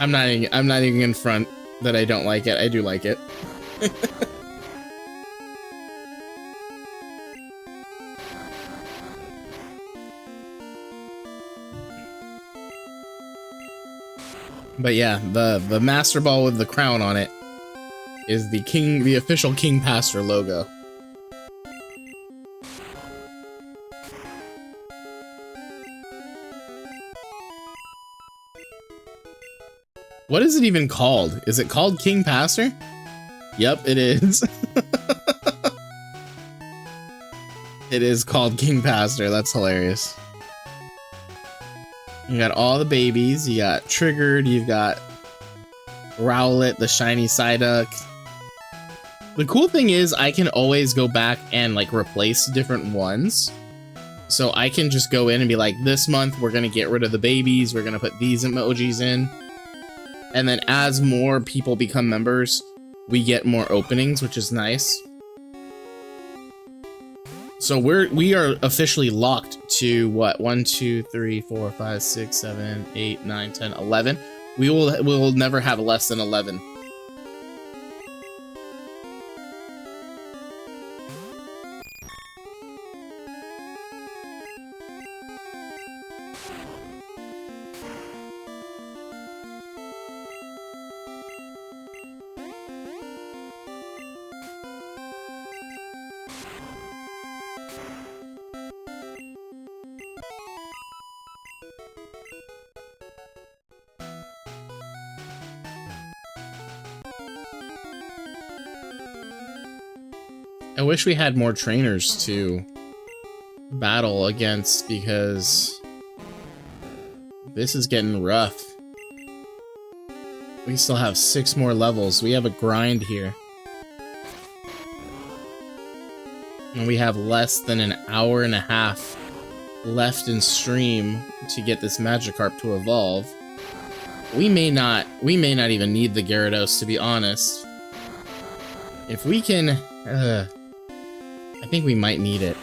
I'm not even in front that I don't like it. I do like it. But yeah, the Master Ball with the crown on it is the official King Pastor logo. What is it even called? Is it called King Pastor? Yep, it is. It is called King Pastor. That's hilarious. You got all the babies. You got Triggered. You've got Rowlet, the shiny Psyduck. The cool thing is I can always go back and like replace different ones. So I can just go in and be like, this month we're going to get rid of the babies. We're going to put these emojis in. And then as more people become members, we get more openings, which is nice. So we are officially locked to what? 1, 2, 3, 4, 5, 6, 7, 8, 9, 10, 11. We will never have less than 11. I wish we had more trainers to battle against because this is getting rough. We still have 6 more levels. We have a grind here. And we have less than an hour and a half left in stream to get this Magikarp to evolve. We may not even need the Gyarados, to be honest. If we can, I think we might need it.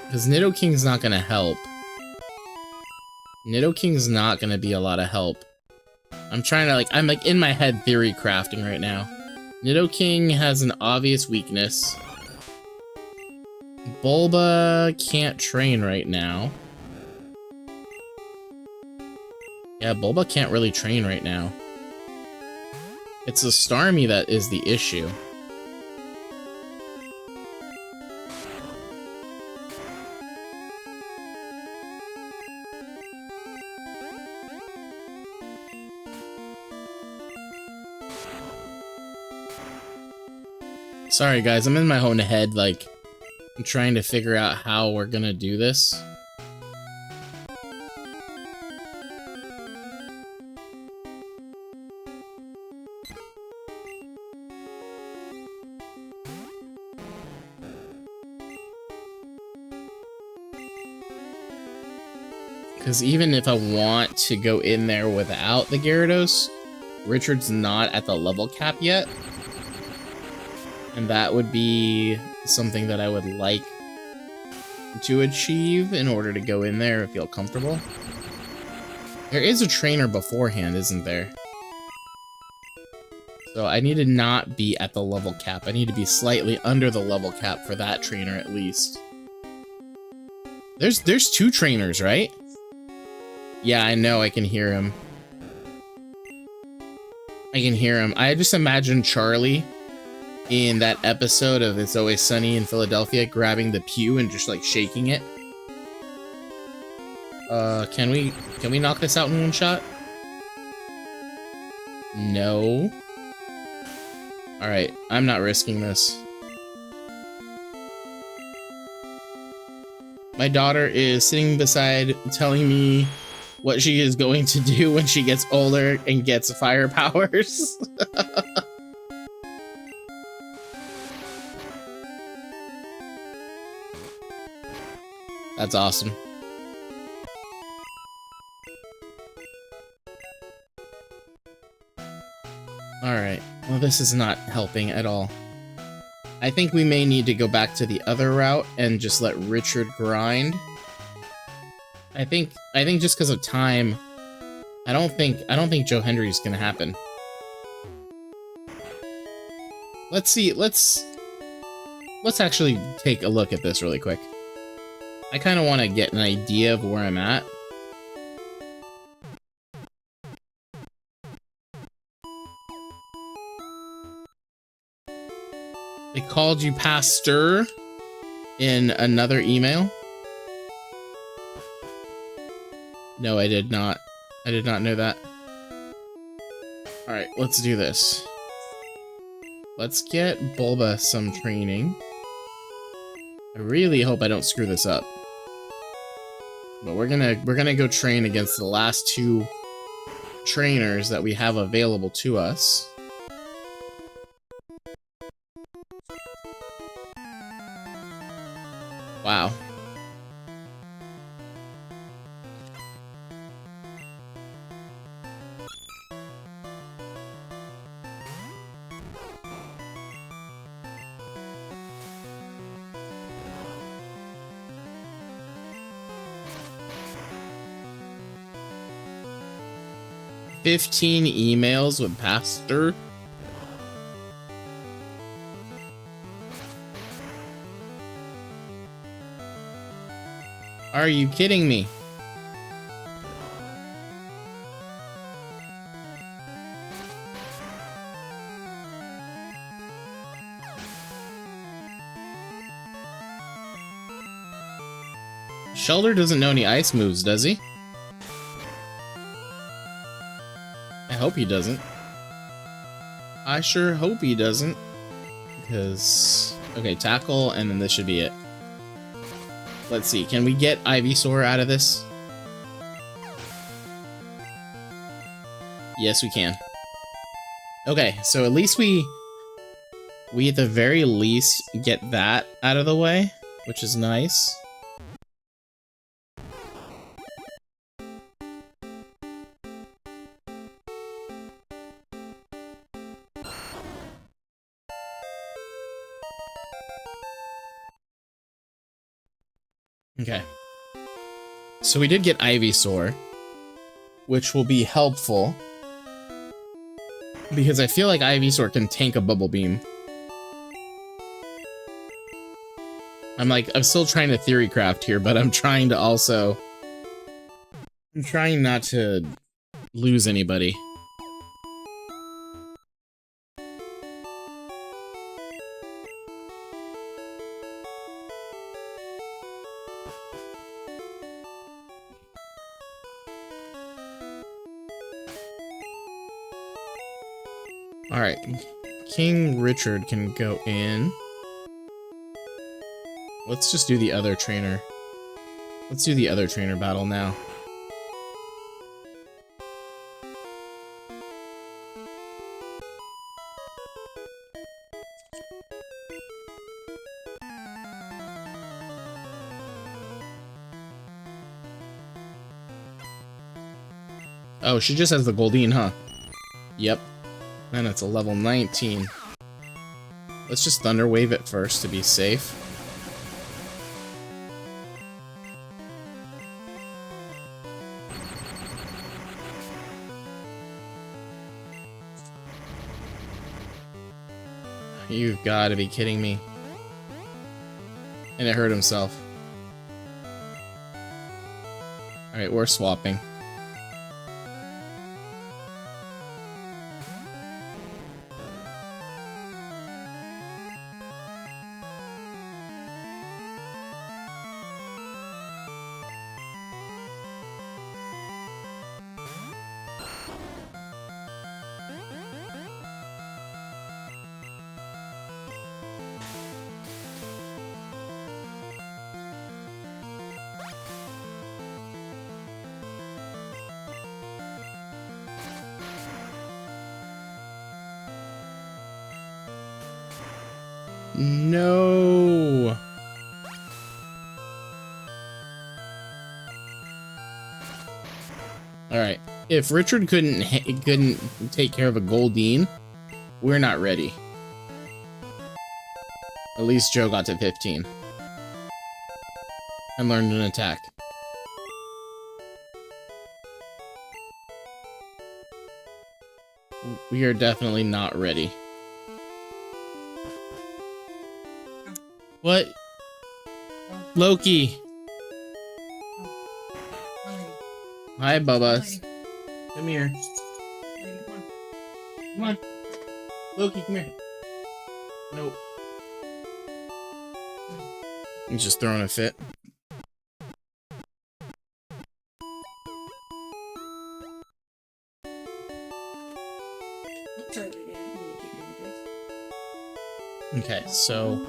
Because Nidoking's not gonna help. Nidoking's not gonna be a lot of help. I'm trying to I'm in my head theory crafting right now. Nidoking has an obvious weakness. Bulba can't train right now. Yeah, Bulba can't really train right now. It's the Starmie that is the issue. Sorry guys, I'm in my own head, I'm trying to figure out how we're gonna do this. Because even if I want to go in there without the Gyarados, Richard's not at the level cap yet. And that would be something that I would like to achieve in order to go in there and feel comfortable. There is a trainer beforehand, isn't there? So I need to not be at the level cap. I need to be slightly under the level cap for that trainer at least. There's 2 trainers, right? Yeah, I know, I can hear him. I can hear him. I just imagine Charlie in that episode of It's Always Sunny in Philadelphia grabbing the pew and just like shaking it. Can we knock this out in one shot? No. Alright, I'm not risking this. My daughter is sitting beside telling me what she is going to do when she gets older and gets fire powers. That's awesome. Alright, well this is not helping at all. I think we may need to go back to the other route and just let Richard grind. I think just because of time, I don't think Joe Hendry's gonna happen. Let's see, let's actually take a look at this really quick. I kind of want to get an idea of where I'm at. They called you pastor in another email? No, I did not. I did not know that. Alright, let's do this. Let's get Bulba some training. I really hope I don't screw this up. But we're gonna go train against the last 2 trainers that we have available to us. Wow. "15 emails with Pastor." Are you kidding me? Shelter doesn't know any ice moves, does he? I hope he doesn't. I sure hope he doesn't. Because... okay, tackle, and then this should be it. Let's see, can we get Ivysaur out of this? Yes, we can. Okay, so at least we at the very least get that out of the way, which is nice. Okay. So we did get Ivysaur, which will be helpful. Because I feel like Ivysaur can tank a Bubble Beam. I'm still trying to theory craft here, but I'm trying to also... I'm trying not to lose anybody. Alright, King Richard can go in. Let's just do the other trainer. Let's do the other trainer battle now. Oh, she just has the Goldeen, huh? Yep. And it's a level 19. Let's just Thunder Wave it first to be safe. You've got to be kidding me. And it hurt himself. Alright, we're swapping. No. All right. If Richard couldn't take care of a Goldeen, we're not ready. At least Joe got to 15 and learned an attack. We are definitely not ready. What? Loki. Hi, Bubba. Come here. Come on. Loki, come here. Nope. He's just throwing a fit. Okay, so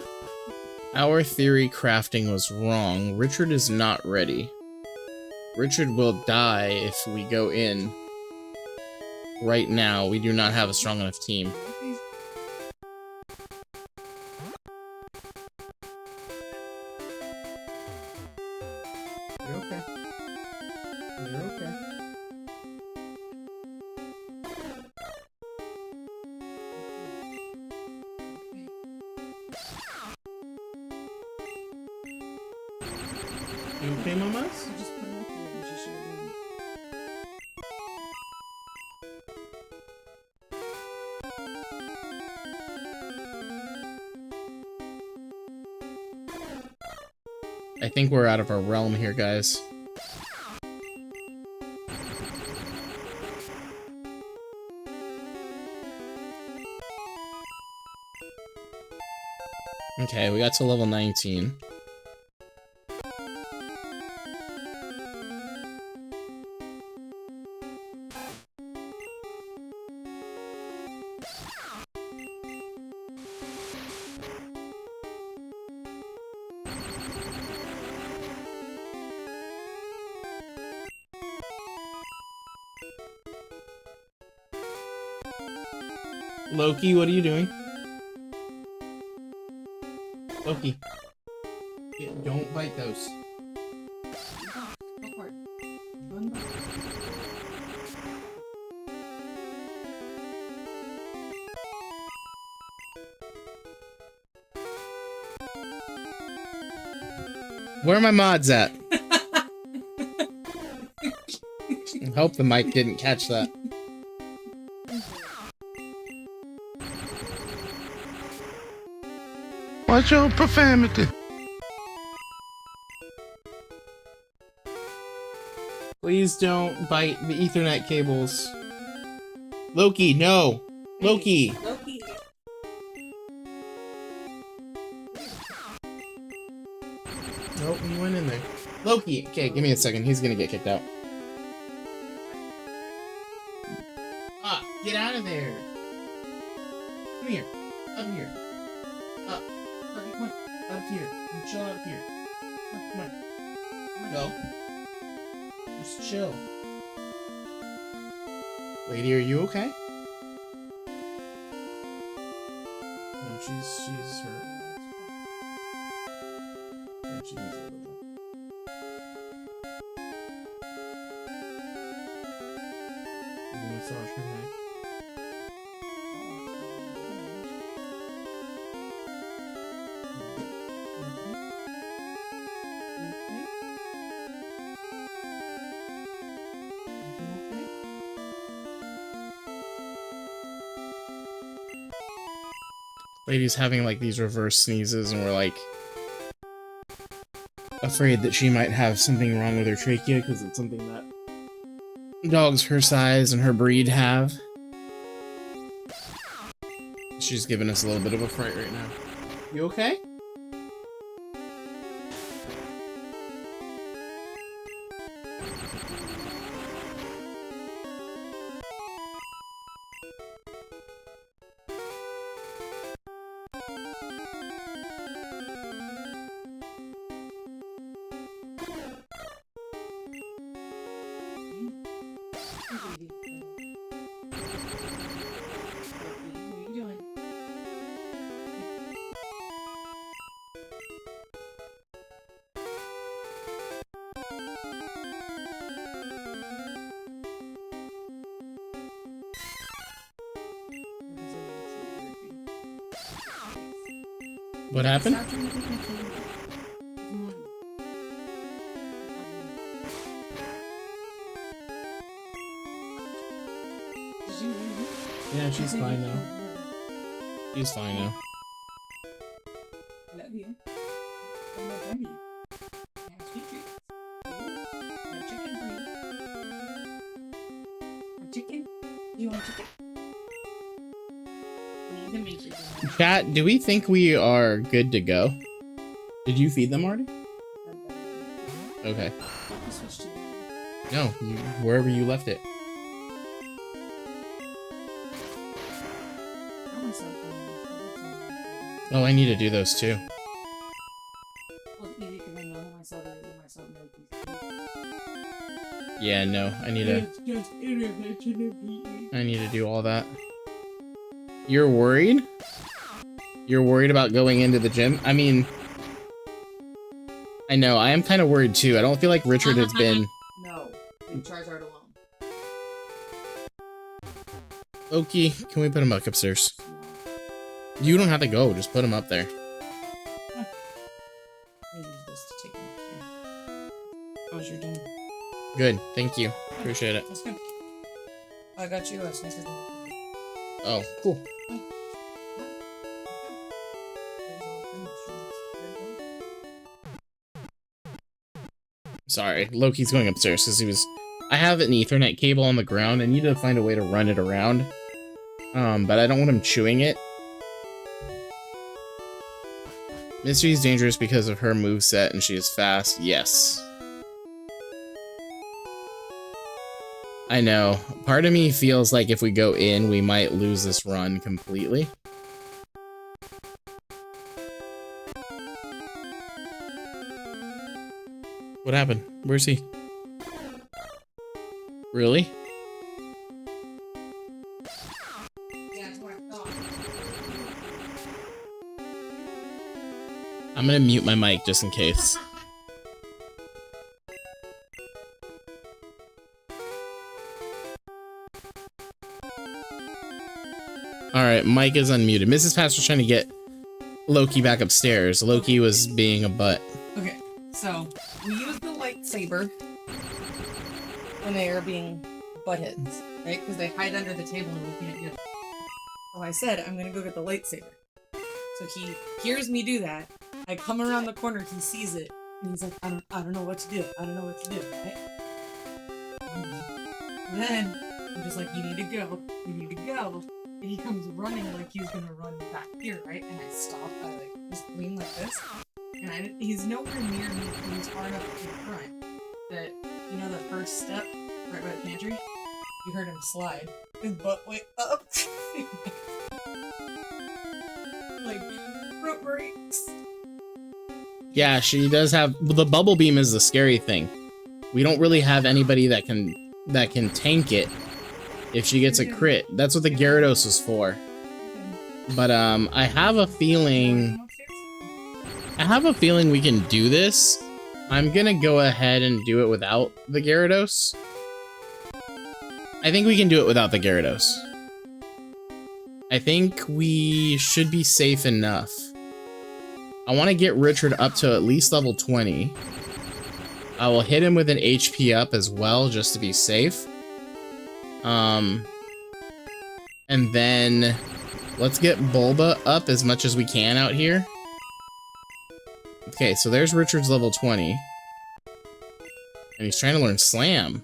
our theory crafting was wrong. Richard is not ready. Richard will die if we go in. Right now, we do not have a strong enough team. You're okay. You're okay. You okay, mamas? I think we're out of our realm here, guys. Okay, we got to level 19. Loki, what are you doing? Loki. Yeah, don't bite those. Where are my mods at? I hope the mic didn't catch that. Watch your profanity. Please don't bite the Ethernet cables. Loki, no! Loki! Loki. Nope, he went in there. Loki! Okay, give me a second. He's gonna get kicked out. Ah, get out of there! Come here. Up here. Up. Come on. Up here. You chill up here. Come on. Go. Just chill. Lady, are you okay? No, she's hurt. Yeah, she needs a little bit. Lady's having like these reverse sneezes and we're like afraid that she might have something wrong with her trachea because it's something that dogs her size and her breed have. She's giving us a little bit of a fright right now. You okay? What happened? Yeah, she's fine now. She's fine now. I love you. I'm not hungry. I have sweet treats. I have chicken for you. Chicken? You want chicken? We need to make sure. Chat, do we think we are good to go? Did you feed them already? Okay. No, wherever you left it. Oh, I need to do those too. Yeah, no, I need to do all that. You're worried? You're worried about going into the gym? I mean, I know, I am kind of worried too. I don't feel like Richard has been... No, leave Charizard alone. Loki, can we put him back upstairs? You don't have to go, just put him up there. How's your dinner? Good, thank you. Appreciate it. That's good. I got you a snicker. Oh, cool. Sorry, Loki's going upstairs because he was... I have an Ethernet cable on the ground. I need to find a way to run it around. But I don't want him chewing it. Mystery is dangerous because of her moveset and she is fast. Yes. I know. Part of me feels like if we go in, we might lose this run completely. What happened? Where's he? Really? I'm gonna mute my mic just in case. Alright, Mike is unmuted. Mrs. Pat's was trying to get Loki back upstairs. Loki was being a butt. Okay, so we use the lightsaber when they are being buttheads, right? Because they hide under the table and we can't get it. So I said, I'm gonna go get the lightsaber. So he hears me do that. I come around the corner, he sees it, and he's like, I don't know what to do. I don't know what to do, right? And then I'm just like, you need to go. You need to go. And he comes running like he's gonna run back here, right? And I stop. I like just lean like this. And he's nowhere near me. He's far enough to the front that, you know, the first step right by the pantry? You heard him slide. His butt went up. Like, front brakes. Yeah, she does have... The bubble beam is the scary thing. We don't really have anybody that can tank it if she gets a crit. That's what the Gyarados was for. But I have a feeling we can do this. I'm gonna go ahead and do it without the Gyarados. I think we can do it without the Gyarados. I think we should be safe enough. I want to get Richard up to at least level 20. I will hit him with an HP up as well, just to be safe. And then Let's get Bulba up as much as we can out here. Okay, so there's Richard's level 20. And he's trying to learn Slam.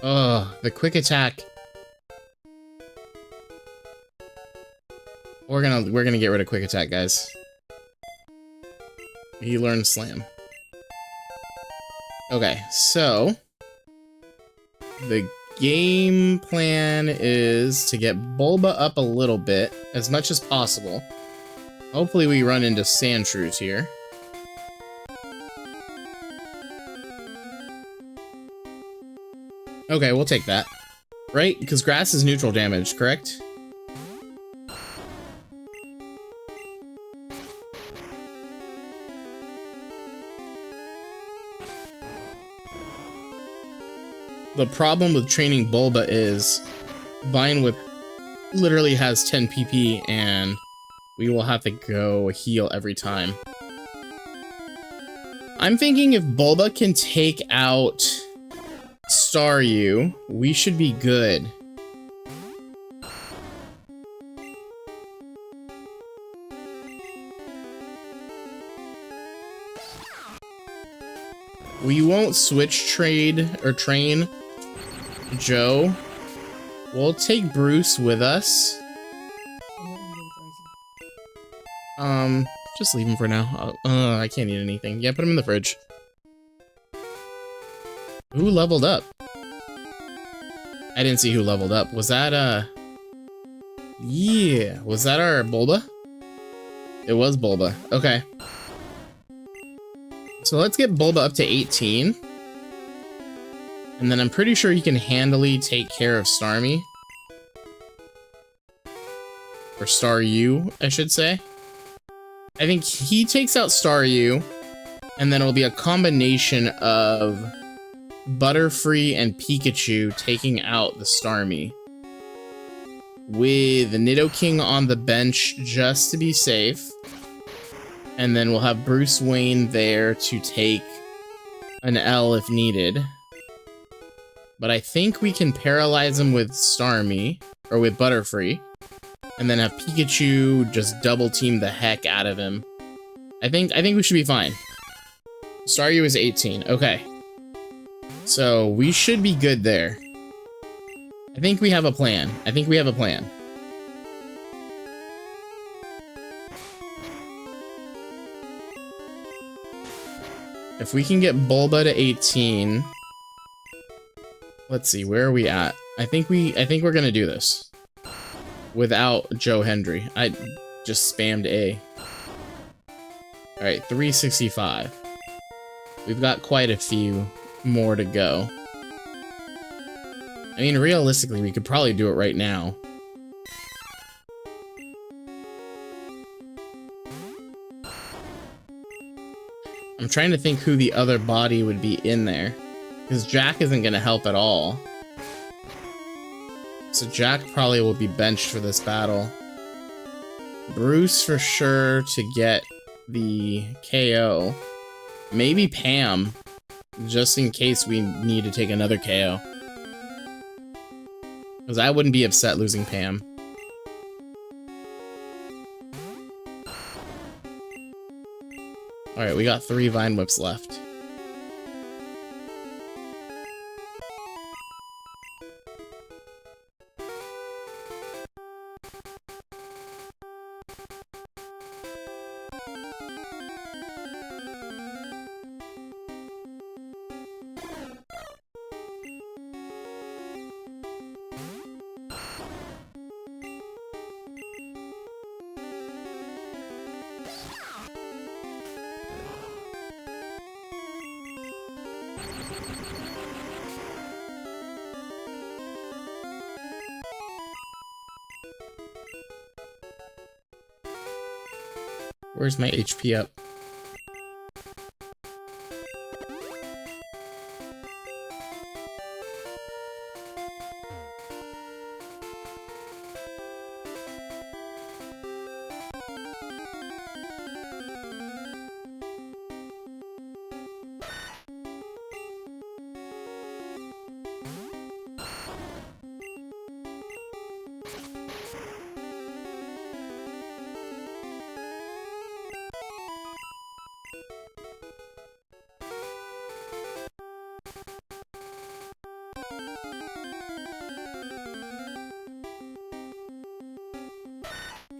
Oh, the quick attack. We're gonna get rid of quick attack, guys. He learned Slam. Okay, so the game plan is to get Bulba up a little bit, as much as possible. Hopefully we run into Sandshrews here. Okay, we'll take that. Right? Because grass is neutral damage, correct? The problem with training Bulba is Vinewhip literally has 10 PP and we will have to go heal every time. I'm thinking if Bulba can take out Staryu, we should be good. We won't switch trade or train Joe. We'll take Bruce with us. Just leave him for now. I can't eat anything. Yeah, put him in the fridge. Who leveled up? I didn't see who leveled up. Was that, yeah. Was that our Bulba? It was Bulba. Okay. So let's get Bulba up to 18. And then I'm pretty sure he can handily take care of Starmie. Or Staryu, I should say. I think he takes out Staryu, and then it'll be a combination of Butterfree and Pikachu taking out the Starmie. With the Nidoking on the bench just to be safe. And then we'll have Bruce Wayne there to take an L if needed. But I think we can paralyze him with Starmie, or with Butterfree. And then have Pikachu just double team the heck out of him. I think we should be fine. Staryu is 18. Okay. So we should be good there. I think we have a plan. If we can get Bulba to 18. Let's see, where are we at? I think we're gonna do this. Without Joe Hendry. I just spammed A. Alright, 365. We've got quite a few more to go. I mean, realistically, we could probably do it right now. I'm trying to think who the other body would be in there. Because Jack isn't going to help at all. So Jack probably will be benched for this battle. Bruce for sure to get the KO. Maybe Pam, just in case we need to take another KO. Because I wouldn't be upset losing Pam. Alright, we got 3 Vine Whips left. Where's my HP up?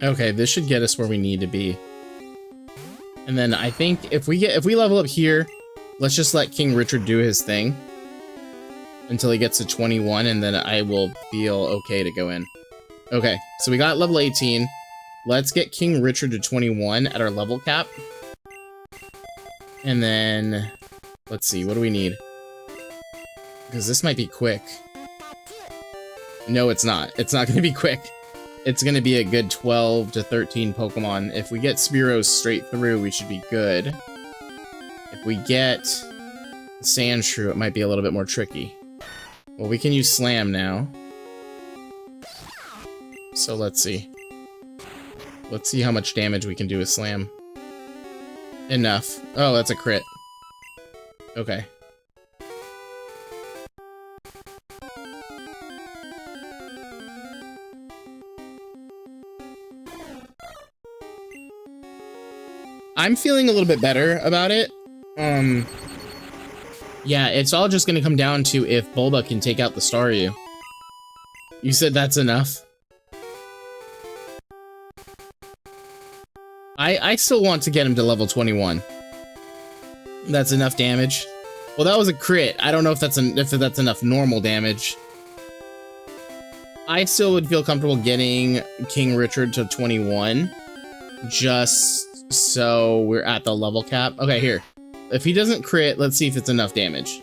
Okay, this should get us where we need to be. And then I think if we level up here, let's just let King Richard do his thing until he gets to 21, and then I will feel okay to go in. Okay, so we got level 18. Let's get King Richard to 21 at our level cap. And then, let's see, what do we need? Because this might be quick. No, it's not. It's not going to be quick. It's going to be a good 12 to 13 Pokemon. If we get Spearows straight through, we should be good. If we get Sandshrew, it might be a little bit more tricky. Well, we can use Slam now. So let's see. Let's see how much damage we can do with Slam. Enough. Oh, that's a crit. Okay. I'm feeling a little bit better about it. Yeah, it's all just gonna come down to if Bulba can take out the Staryu. You said that's enough? I still want to get him to level 21. That's enough damage. Well, that was a crit. I don't know if that's enough normal damage. I still would feel comfortable getting King Richard to 21, just so we're at the level cap. Okay, here. If he doesn't crit, let's see if it's enough damage.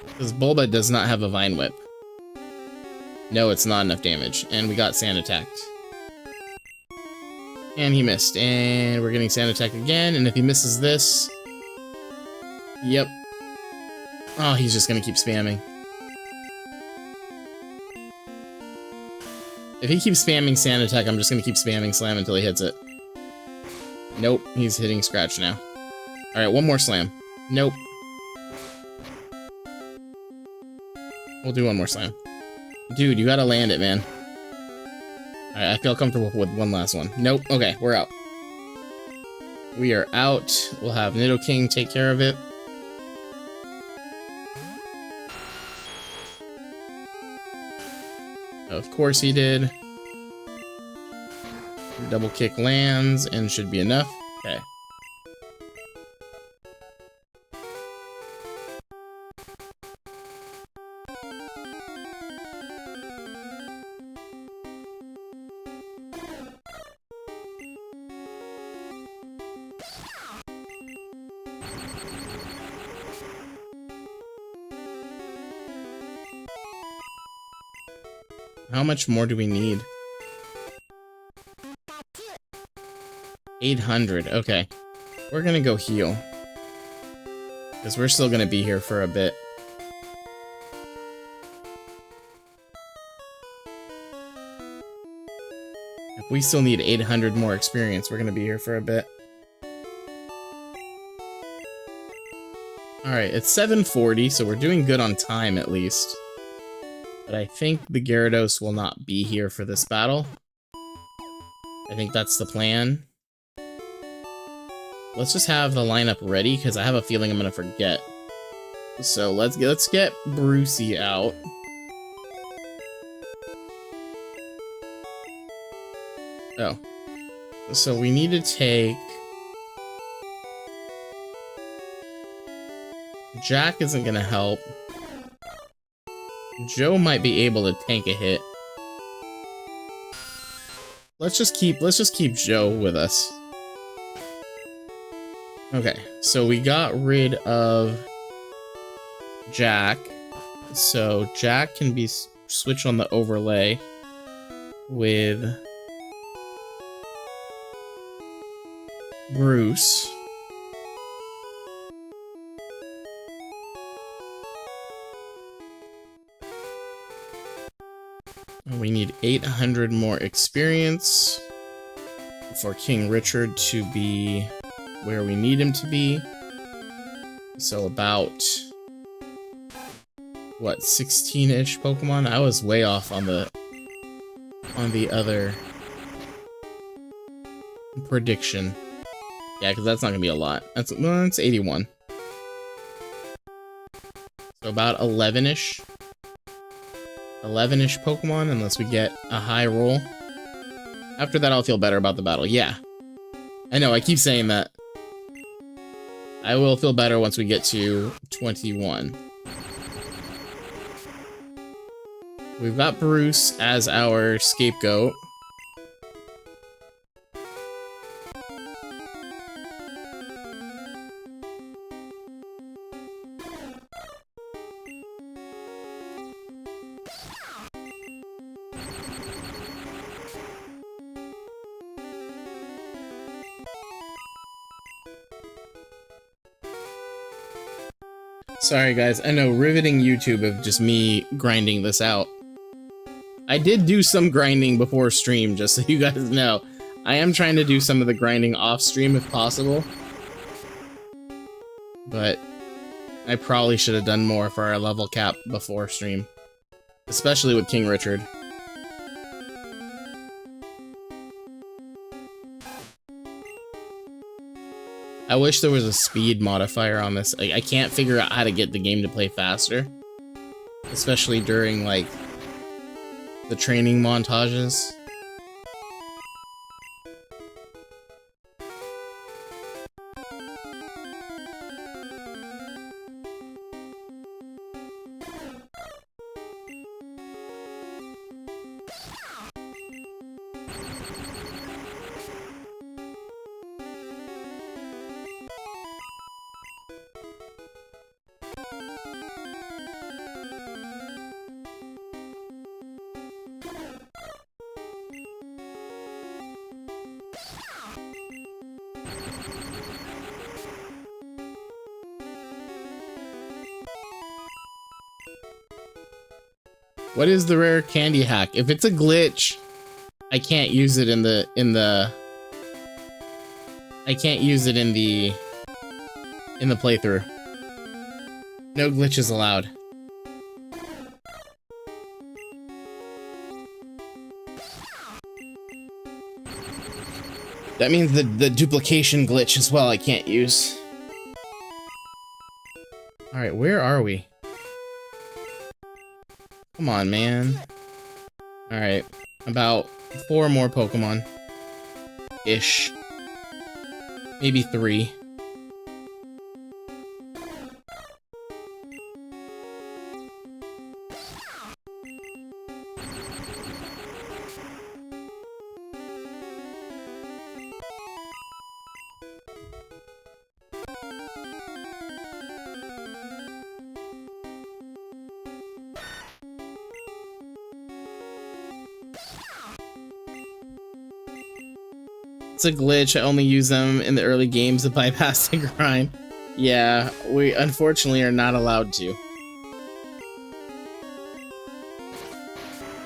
Because Bulba does not have a Vine Whip. No, it's not enough damage. And we got Sand attacked. And he missed. And we're getting Sand attack again. And if he misses this... Yep. Oh, he's just going to keep spamming. If he keeps spamming Sand attack, I'm just going to keep spamming Slam until he hits it. Nope, he's hitting Scratch now. Alright, one more Slam. Nope. We'll do one more Slam. Dude, you gotta land it, man. Alright, I feel comfortable with one last one. Nope, okay, we're out. We are out. We'll have Nidoking take care of it. Of course he did. Double kick lands and should be enough. Okay. How much more do we need? 800, okay. We're gonna go heal. Because we're still gonna be here for a bit. If we still need 800 more experience, we're gonna be here for a bit. Alright, it's 7:40, so we're doing good on time at least. But I think the Gyarados will not be here for this battle. I think that's the plan. Let's just have the lineup ready, because I have a feeling I'm gonna forget. So let's get Brucey out. Oh. So we need to take... Jack isn't gonna help. Joe might be able to tank a hit. Let's just keep Joe with us. Okay, so we got rid of Jack. So Jack can be switched on the overlay with Bruce. We need 800 more experience for King Richard to be where we need him to be. So about, what, 16-ish Pokemon? I was way off on the other prediction. Yeah, because that's not gonna be a lot. That's 81. So about 11-ish. 11-ish Pokemon unless we get a high roll. After that, I'll feel better about the battle. Yeah. I know, I keep saying that. I will feel better once we get to 21. We've got Bruce as our scapegoat. Sorry guys, I know, riveting YouTube of just me grinding this out. I did do some grinding before stream, just so you guys know. I am trying to do some of the grinding off stream if possible. But I probably should have done more for our level cap before stream. Especially with King Richard. I wish there was a speed modifier on this. Like, I can't figure out how to get the game to play faster. Especially during, like, the training montages. What is the rare candy hack? If it's a glitch, I can't use it in the playthrough. No glitches allowed. That means the duplication glitch as well I can't use. Alright, where are we? Come on, man. Alright, about 4 more Pokemon. Ish. Maybe 3. It's a glitch. I only use them in the early games to bypass the grind. Yeah, we unfortunately are not allowed to.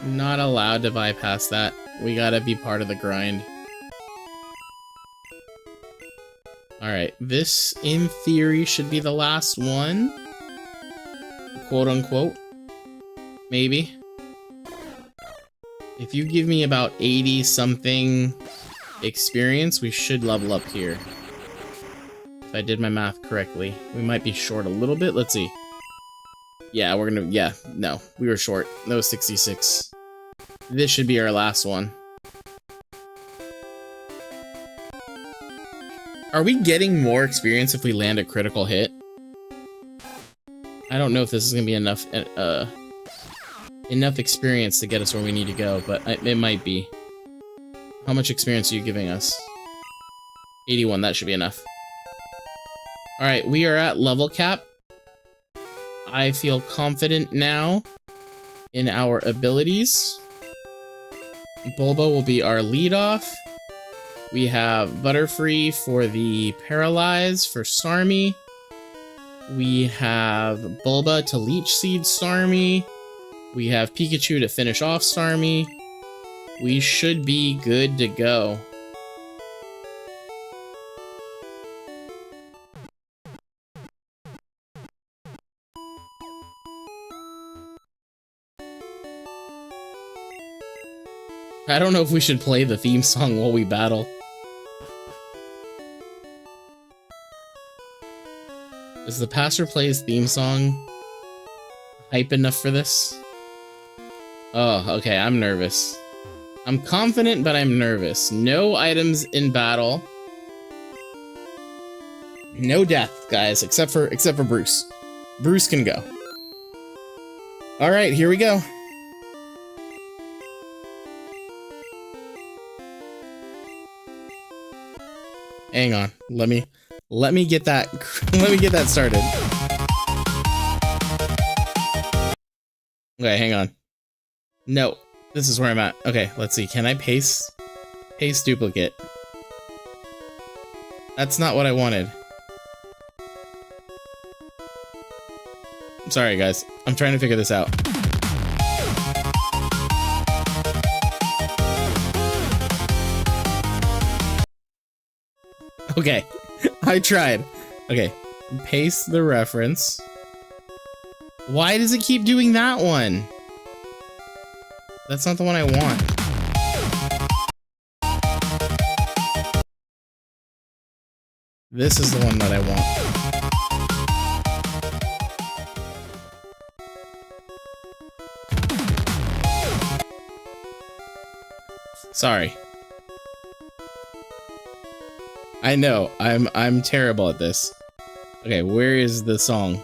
Not allowed to bypass that. We gotta be part of the grind. Alright, this in theory should be the last one. Quote unquote. Maybe. If you give me about 80 something experience, we should level up here. If I did my math correctly. We might be short a little bit. Let's see. Yeah, we're gonna... Yeah, no. We were short. That was 66. This should be our last one. Are we getting more experience if we land a critical hit? I don't know if this is gonna be enough enough experience to get us where we need to go, but it might be. How much experience are you giving us? 81, that should be enough. Alright, we are at level cap. I feel confident now in our abilities. Bulba will be our lead off. We have Butterfree for the Paralyze for Starmie. We have Bulba to Leech Seed Starmie. We have Pikachu to finish off Starmie. We should be good to go. I don't know if we should play the theme song while we battle. Is the Pastor Plays theme song hype enough for this? Oh, okay, I'm nervous. I'm confident, but I'm nervous. No items in battle. No death, guys, except for Bruce. Bruce can go. All right, here we go. Hang on. Let me get that let me get that started. Okay, hang on. No, this is where I'm at. Okay, let's see. Can I paste duplicate? That's not what I wanted. I'm sorry, guys. I'm trying to figure this out. Okay, I tried. Okay, paste the reference. Why does it keep doing that one? That's not the one I want. This is the one that I want. Sorry. I know, I'm terrible at this. Okay, where is the song?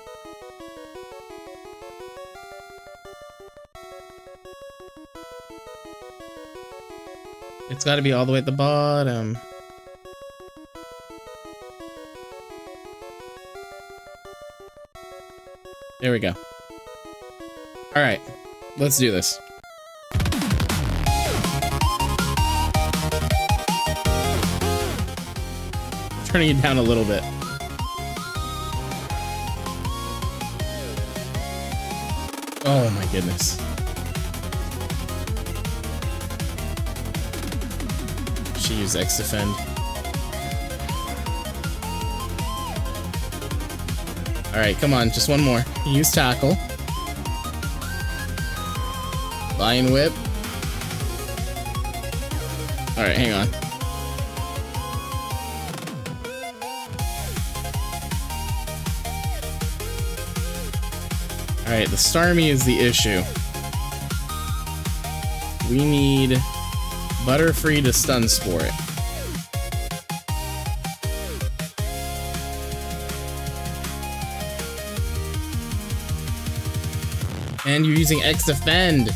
It's gotta be all the way at the bottom. There we go. Alright, let's do this. Turning it down a little bit. Oh my goodness. She used X defend. Alright, come on, just one more. Use tackle. Lion whip. Alright, hang on. Alright, the Starmie is the issue. We need Butterfree to stun spore it. And you're using X defend.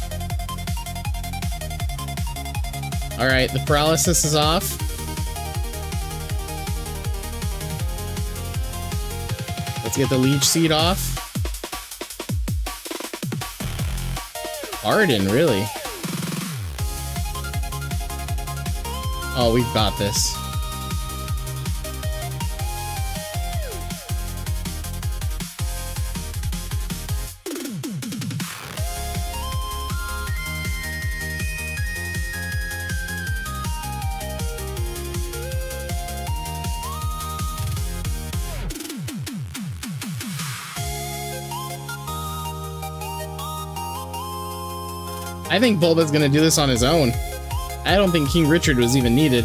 Alright, the paralysis is off. Let's get the leech seed off. Arden, really? Oh, we've got this. I think Bulba's gonna do this on his own. I don't think King Richard was even needed.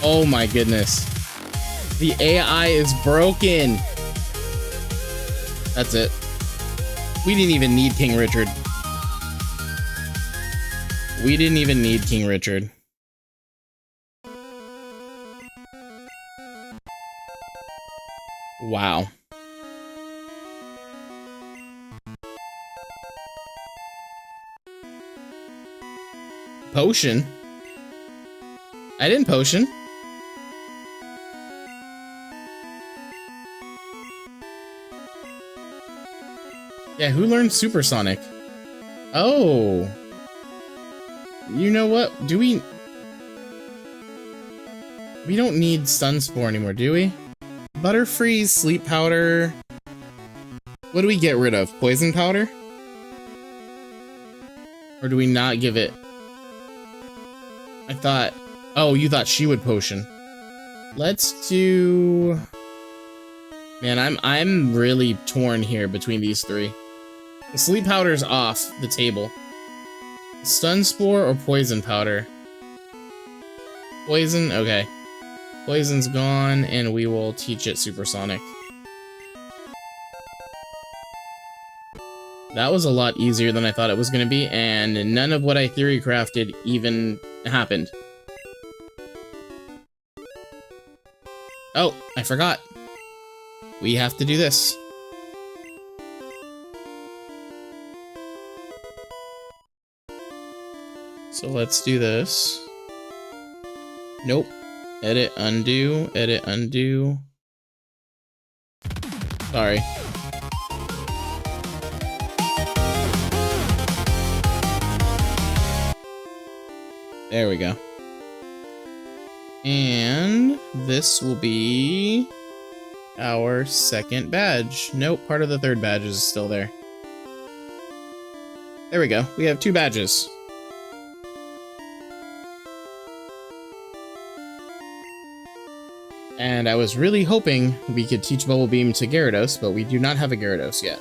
Oh my goodness. The AI is broken. That's it. We didn't even need King Richard. We didn't even need King Richard. Wow. Potion? I didn't potion. Yeah, who learned Supersonic? Oh. You know what? Do we... We don't need Stun Spore anymore, do we? Butterfree, Sleep Powder... What do we get rid of? Poison Powder? Or do we not give it... I thought... Oh, you thought she would potion. Let's do... Man, I'm really torn here between these three. The Sleep Powder's off the table. Stun Spore or Poison Powder? Poison? Okay. Poison's gone, and we will teach it Supersonic. That was a lot easier than I thought it was going to be, and none of what I theory crafted even happened. Oh, I forgot. We have to do this. So let's do this. Nope. Edit, undo, edit, undo. Sorry. There we go. And this will be our second badge. Nope, part of the third badge is still there. There we go. We have 2 badges. And I was really hoping we could teach Bubble Beam to Gyarados, but we do not have a Gyarados yet.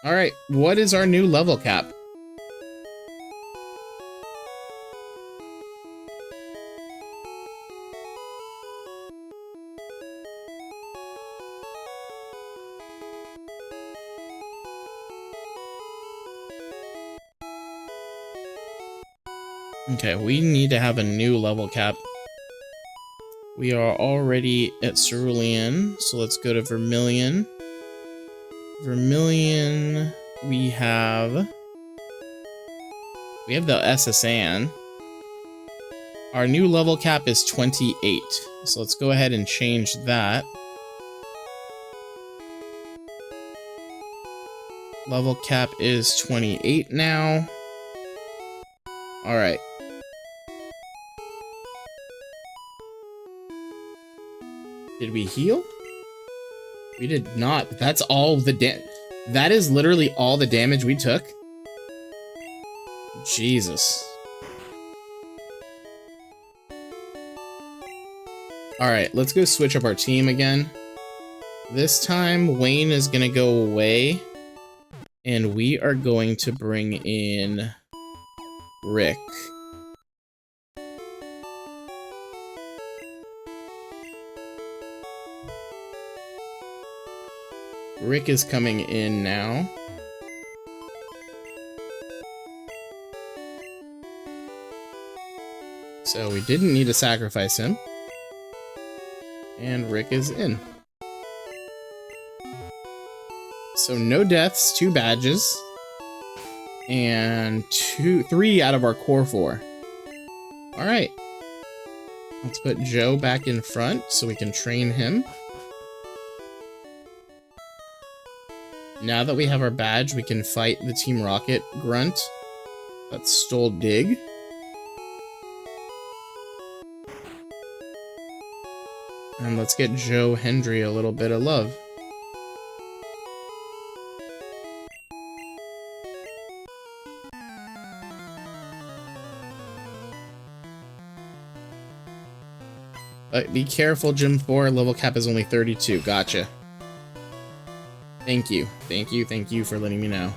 Alright, what is our new level cap? Okay, we need to have a new level cap. We are already at Cerulean, so let's go to Vermilion. Vermilion, we have the SSN. Our new level cap is 28, so let's go ahead and change that. Level cap is 28 now. Alright. Did we heal? We did not. That's all the that is literally all the damage we took. Jesus. Alright, let's go switch up our team again. This time, Wayne is gonna go away. And we are going to bring in Rick. Rick is coming in now. So we didn't need to sacrifice him. And Rick is in. So no deaths, 2 badges. And 3 out of our core 4. Alright. Let's put Joe back in front so we can train him. Now that we have our badge, we can fight the Team Rocket grunt that stole Dig. And let's get Joe Hendry a little bit of love. But be careful, Gym 4. Level cap is only 32. Gotcha. Thank you. Thank you for letting me know.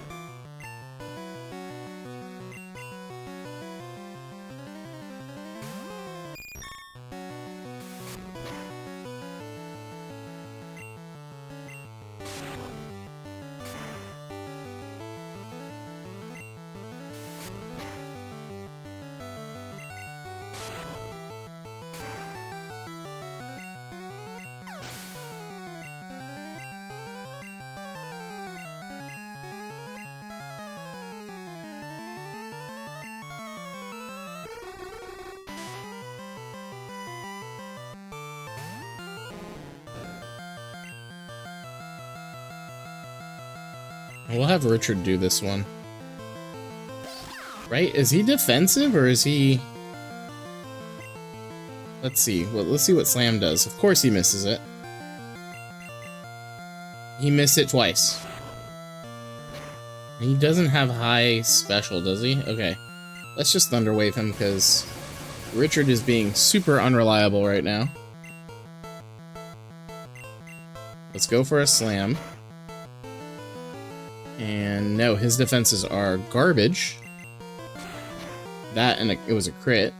We'll have Richard do this one. Right? Is he defensive or is he... Let's see. Well, let's see what Slam does. Of course he misses it. He missed it twice. He doesn't have high special, does he? Okay. Let's just Thunder Wave him because Richard is being super unreliable right now. Let's go for a Slam. And no, his defenses are garbage. That and it was a crit.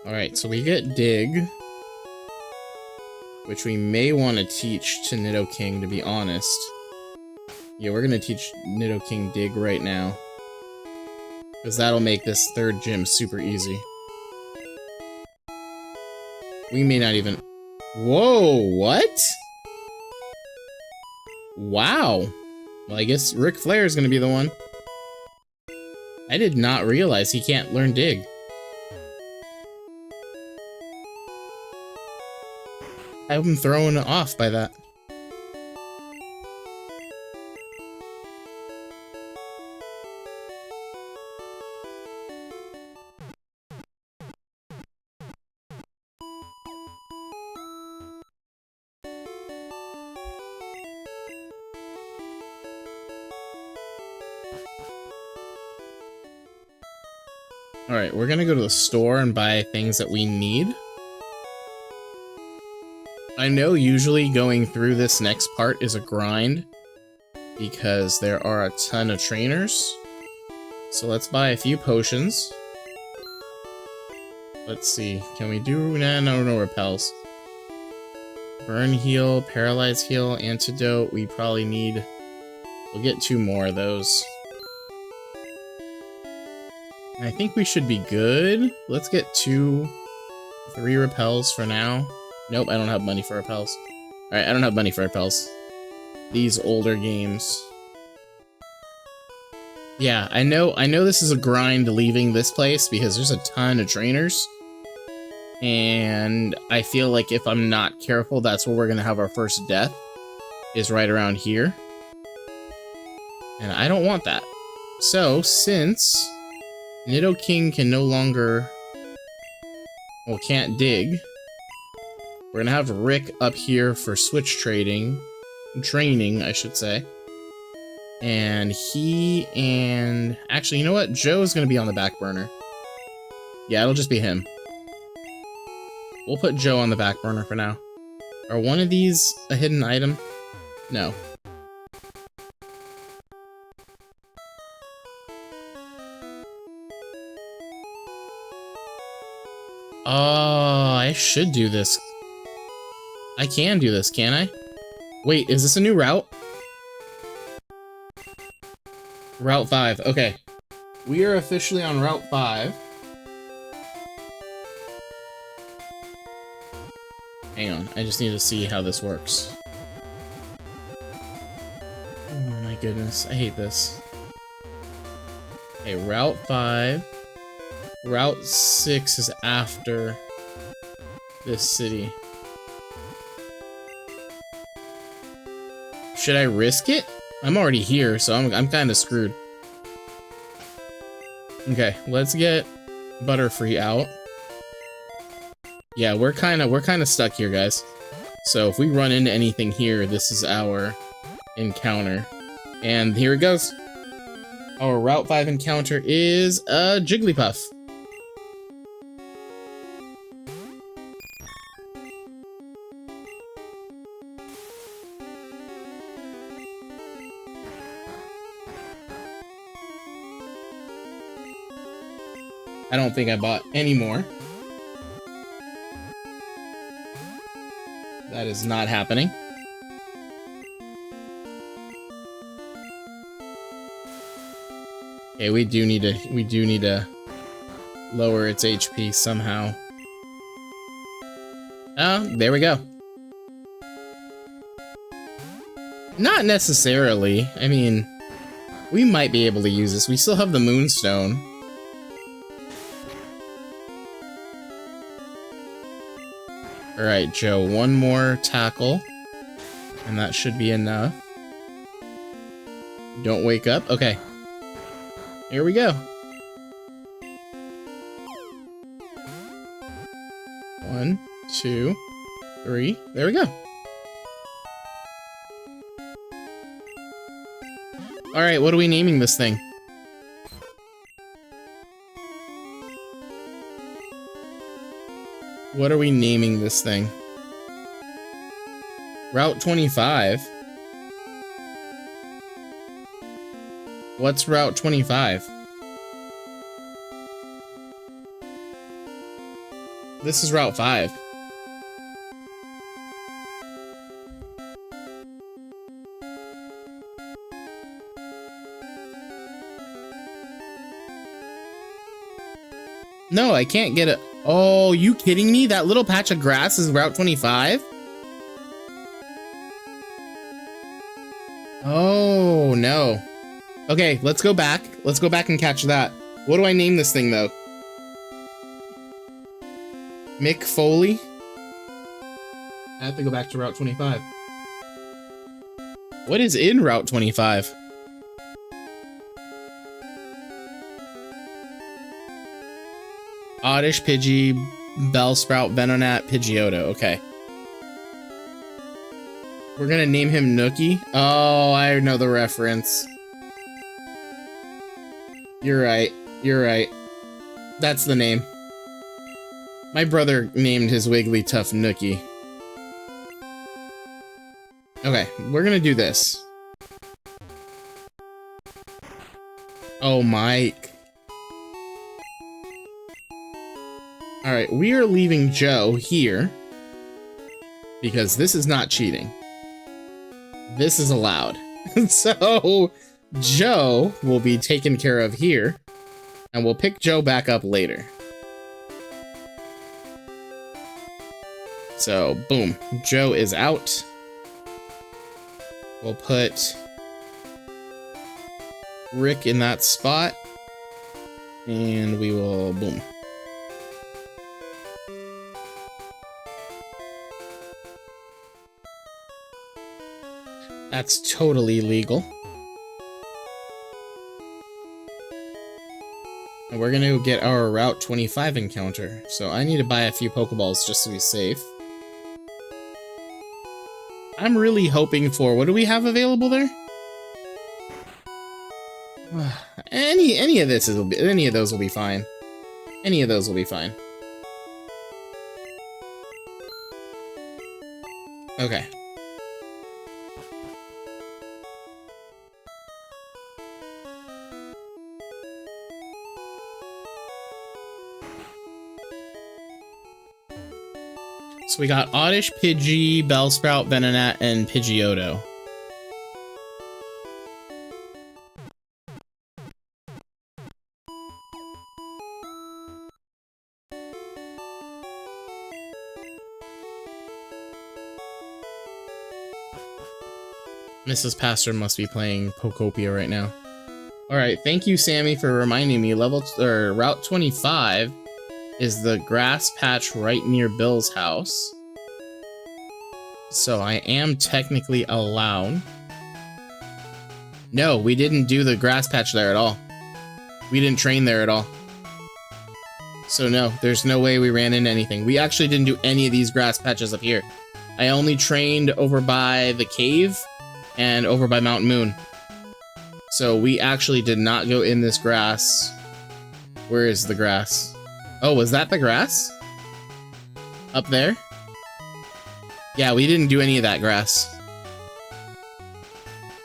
Alright, so we get dig, which we may want to teach to Nidoking, to be honest. Yeah, we're gonna teach Nidoking dig right now, because that'll make this third gym super easy. We may not even... Whoa, what? Wow. Well, I guess Ric Flair is gonna be the one. I did not realize he can't learn dig. I'm thrown off by that. Alright, we're gonna go to the store and buy things that we need. I know usually going through this next part is a grind, because there are a ton of trainers. So let's buy a few potions. Let's see, can we do... Nah, no repels. Burn heal, paralyze heal, antidote, we probably need... We'll get 2 more of those. I think we should be good. Let's get 3 repels for now. Nope, I don't have money for repels. Alright, I don't have money for repels. These older games. Yeah, I know this is a grind leaving this place because there's a ton of trainers. And I feel like if I'm not careful, that's where we're gonna have our first death. Is right around here. And I don't want that. So, since Nidoking can no longer... Well, can't dig. We're gonna have Rick up here for switch training, I should say. And actually, you know what? Joe's gonna be on the back burner. Yeah, it'll just be him. We'll put Joe on the back burner for now. Are one of these a hidden item? No. Oh, I should do this. I can do this, can I? Wait, is this a new route? Route 5, okay. We are officially on Route 5. Hang on, I just need to see how this works. Oh my goodness, I hate this. Okay, Route 5. Route 6 is after this city. Should I risk it? I'm already here, so I'm kind of screwed. Okay, let's get Butterfree out. Yeah, we're kind of stuck here, guys. So if we run into anything here, this is our encounter. And here it goes. Our Route 5 encounter is a Jigglypuff. I don't think I bought any more. That is not happening. Okay, we do need to lower its HP somehow. Oh, there we go. Not necessarily. I mean, we might be able to use this. We still have the Moonstone. Alright, Joe, one more tackle. And that should be enough. Don't wake up? Okay. Here we go. 1, 2, 3. There we go. Alright, what are we naming this thing? What are we naming this thing? Route 25? What's Route 25? This is Route 5. No, I can't get it. Oh, you kidding me? That little patch of grass is Route 25? Oh, no. Okay, let's go back. Let's go back and catch that. What do I name this thing, though? Mick Foley? I have to go back to Route 25. What is in Route 25? Oddish, Pidgey, Bellsprout, Venonat, Pidgeotto. Okay. We're gonna name him Nookie. Oh, I know the reference. You're right. You're right. That's the name. My brother named his Wigglytuff Nookie. Okay, we're gonna do this. Oh, Mike. Alright, we are leaving Joe here because this is not cheating. This is allowed. So, Joe will be taken care of here, and we'll pick Joe back up later. So, boom. Joe is out. We'll put Rick in that spot, and we will, boom. That's totally legal. And we're gonna get our Route 25 encounter. So I need to buy a few Pokeballs just to be safe. I'm really hoping for, what do we have available there? Any of this will be, any of those will be fine. Any of those will be fine. Okay. So we got Oddish, Pidgey, Bellsprout, Venonat, and Pidgeotto. Mrs. Pastor must be playing Pokopia right now. Alright, thank you, Sammy, for reminding me. Route 25 is the grass patch right near Bill's house. So I am technically allowed. No, we didn't do the grass patch there at all. We didn't train there at all. So no, there's no way we ran into anything. We actually didn't do any of these grass patches up here. I only trained over by the cave and over by Mount Moon. So we actually did not go in this grass. Where is the grass? Oh, was that the grass? Up there? Yeah, we didn't do any of that grass.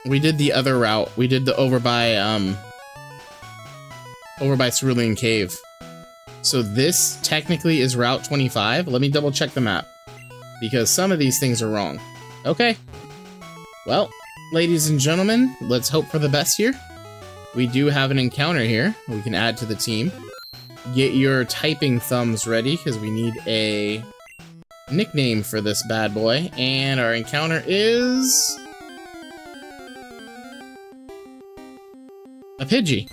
We did the other route. We did the over by Cerulean Cave. So this technically is Route 25. Let me double check the map, because some of these things are wrong. Okay. Well, ladies and gentlemen, let's hope for the best here. We do have an encounter here we can add to the team. Get your typing thumbs ready, because we need a nickname for this bad boy. And our encounter is a Pidgey.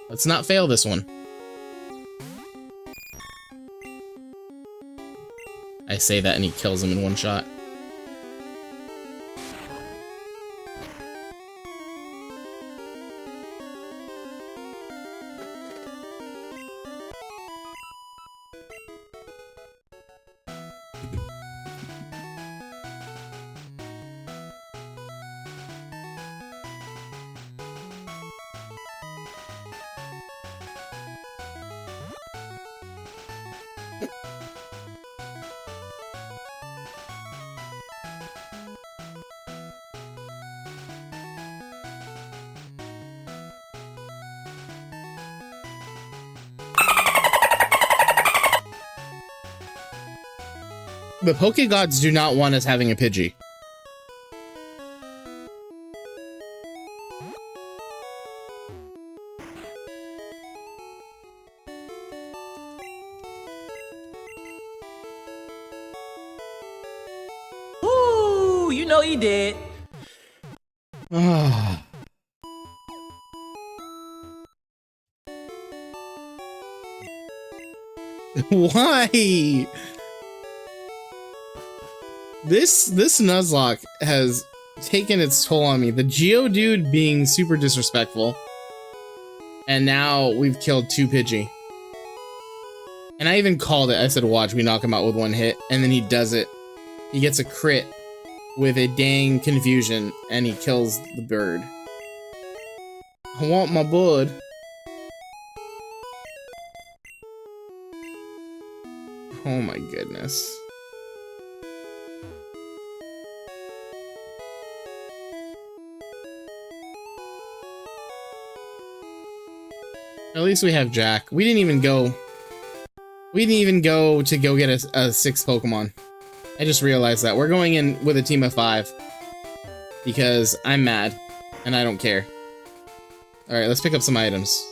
Let's not fail this one. I say that and he kills him in one shot. The Poke Gods do not want us having a Pidgey. Ooh, you know you did. Ah. Why? This Nuzlocke has taken its toll on me. The Geodude being super disrespectful. And now we've killed 2 Pidgey. And I even called it. I said, watch, we knock him out with 1 hit. And then he does it. He gets a crit with a dang confusion. And he kills the bird. I want my bud. Oh my goodness. At least we have Jack. We didn't even go to go get a 6th Pokemon. I just realized that. We're going in with a team of 5. Because I'm mad. And I don't care. Alright, let's pick up some items.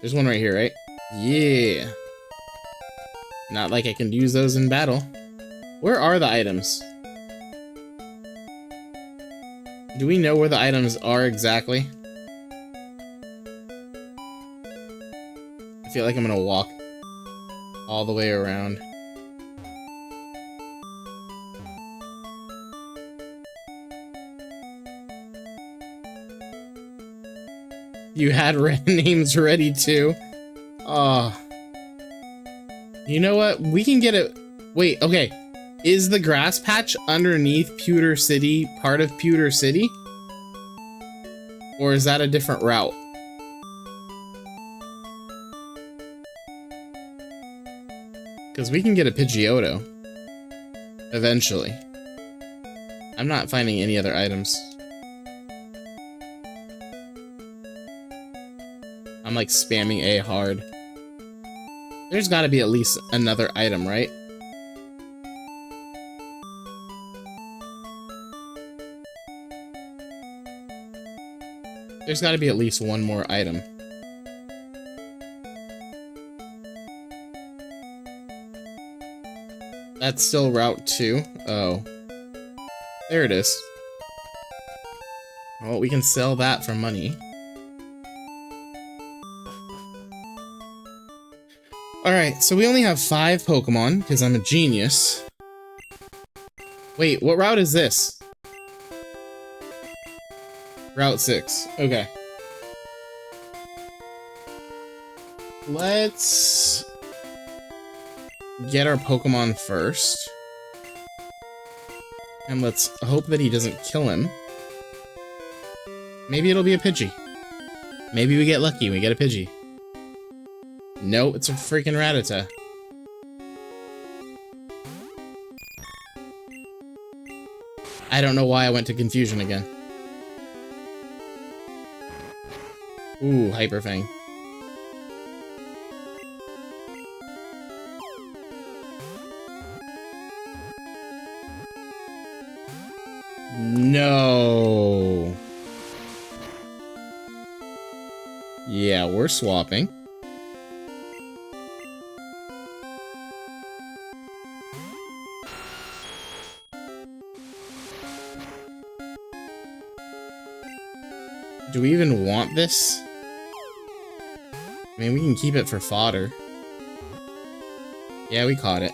There's one right here, right? Yeah. Not like I can use those in battle. Where are the items? Do we know where the items are exactly? I feel like I'm gonna walk all the way around. You had names ready too? Oh. You know what? We can get it. Wait, okay. Is the grass patch underneath Pewter City part of Pewter City? Or is that a different route? Because we can get a Pidgeotto. Eventually. I'm not finding any other items. I'm like spamming A hard. There's gotta be at least another item, right? There's gotta be at least one more item. That's still Route 2. Oh. There it is. Well, we can sell that for money. Alright, so we only have 5 Pokemon, because I'm a genius. Wait, what route is this? Route 6. Okay. Let's get our Pokemon first. And let's hope that he doesn't kill him. Maybe it'll be a Pidgey. Maybe we get lucky and we get a Pidgey. No, it's a freaking Rattata. I don't know why I went to confusion again. Ooh, Hyper Fang. No. Yeah, we're swapping. Do we even want this? I mean, we can keep it for fodder. Yeah, we caught it.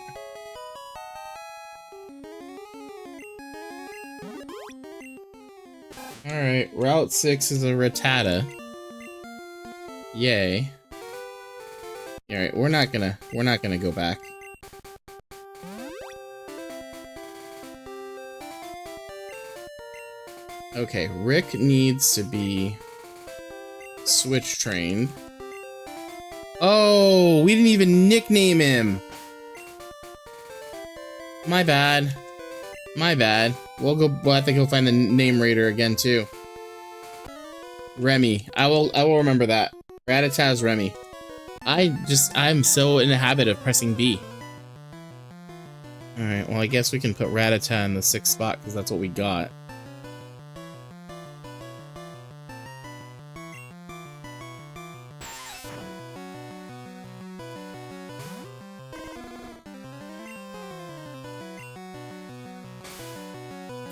Alright, Route 6 is a Rattata. Yay. Alright, we're not gonna go back. Okay, Rick needs to be switch trained. Oh, we didn't even nickname him. My bad. My bad. We'll have to go find the name raider again too. Remy. I will remember that. Rattata's Remy. I'm so in the habit of pressing B. Alright, well I guess we can put Rattata in the 6th spot, because that's what we got.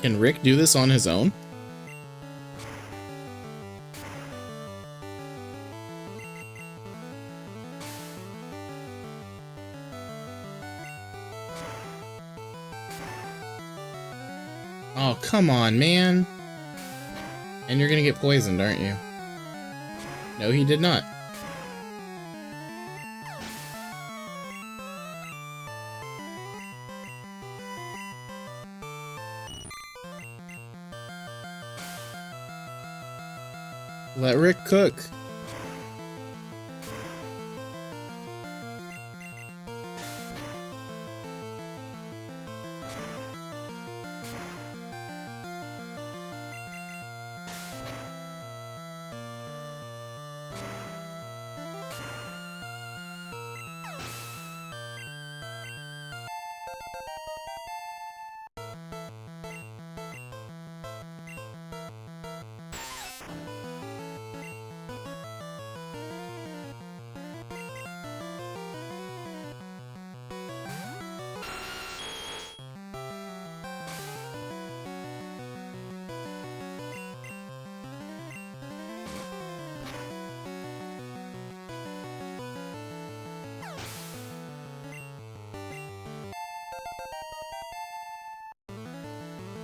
Can Rick do this on his own? Oh, come on, man. And you're gonna get poisoned, aren't you? No, he did not. Let Rick cook.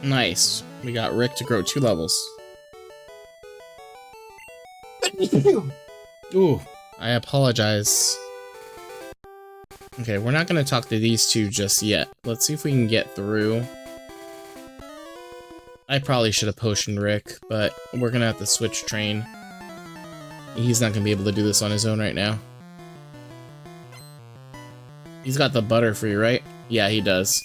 Nice. We got Rick to grow 2 levels. Ooh, I apologize. Okay, we're not gonna talk to these two just yet. Let's see if we can get through. I probably should have potioned Rick, but we're gonna have to switch train. He's not gonna be able to do this on his own right now. He's got the butter free, right? Yeah, he does.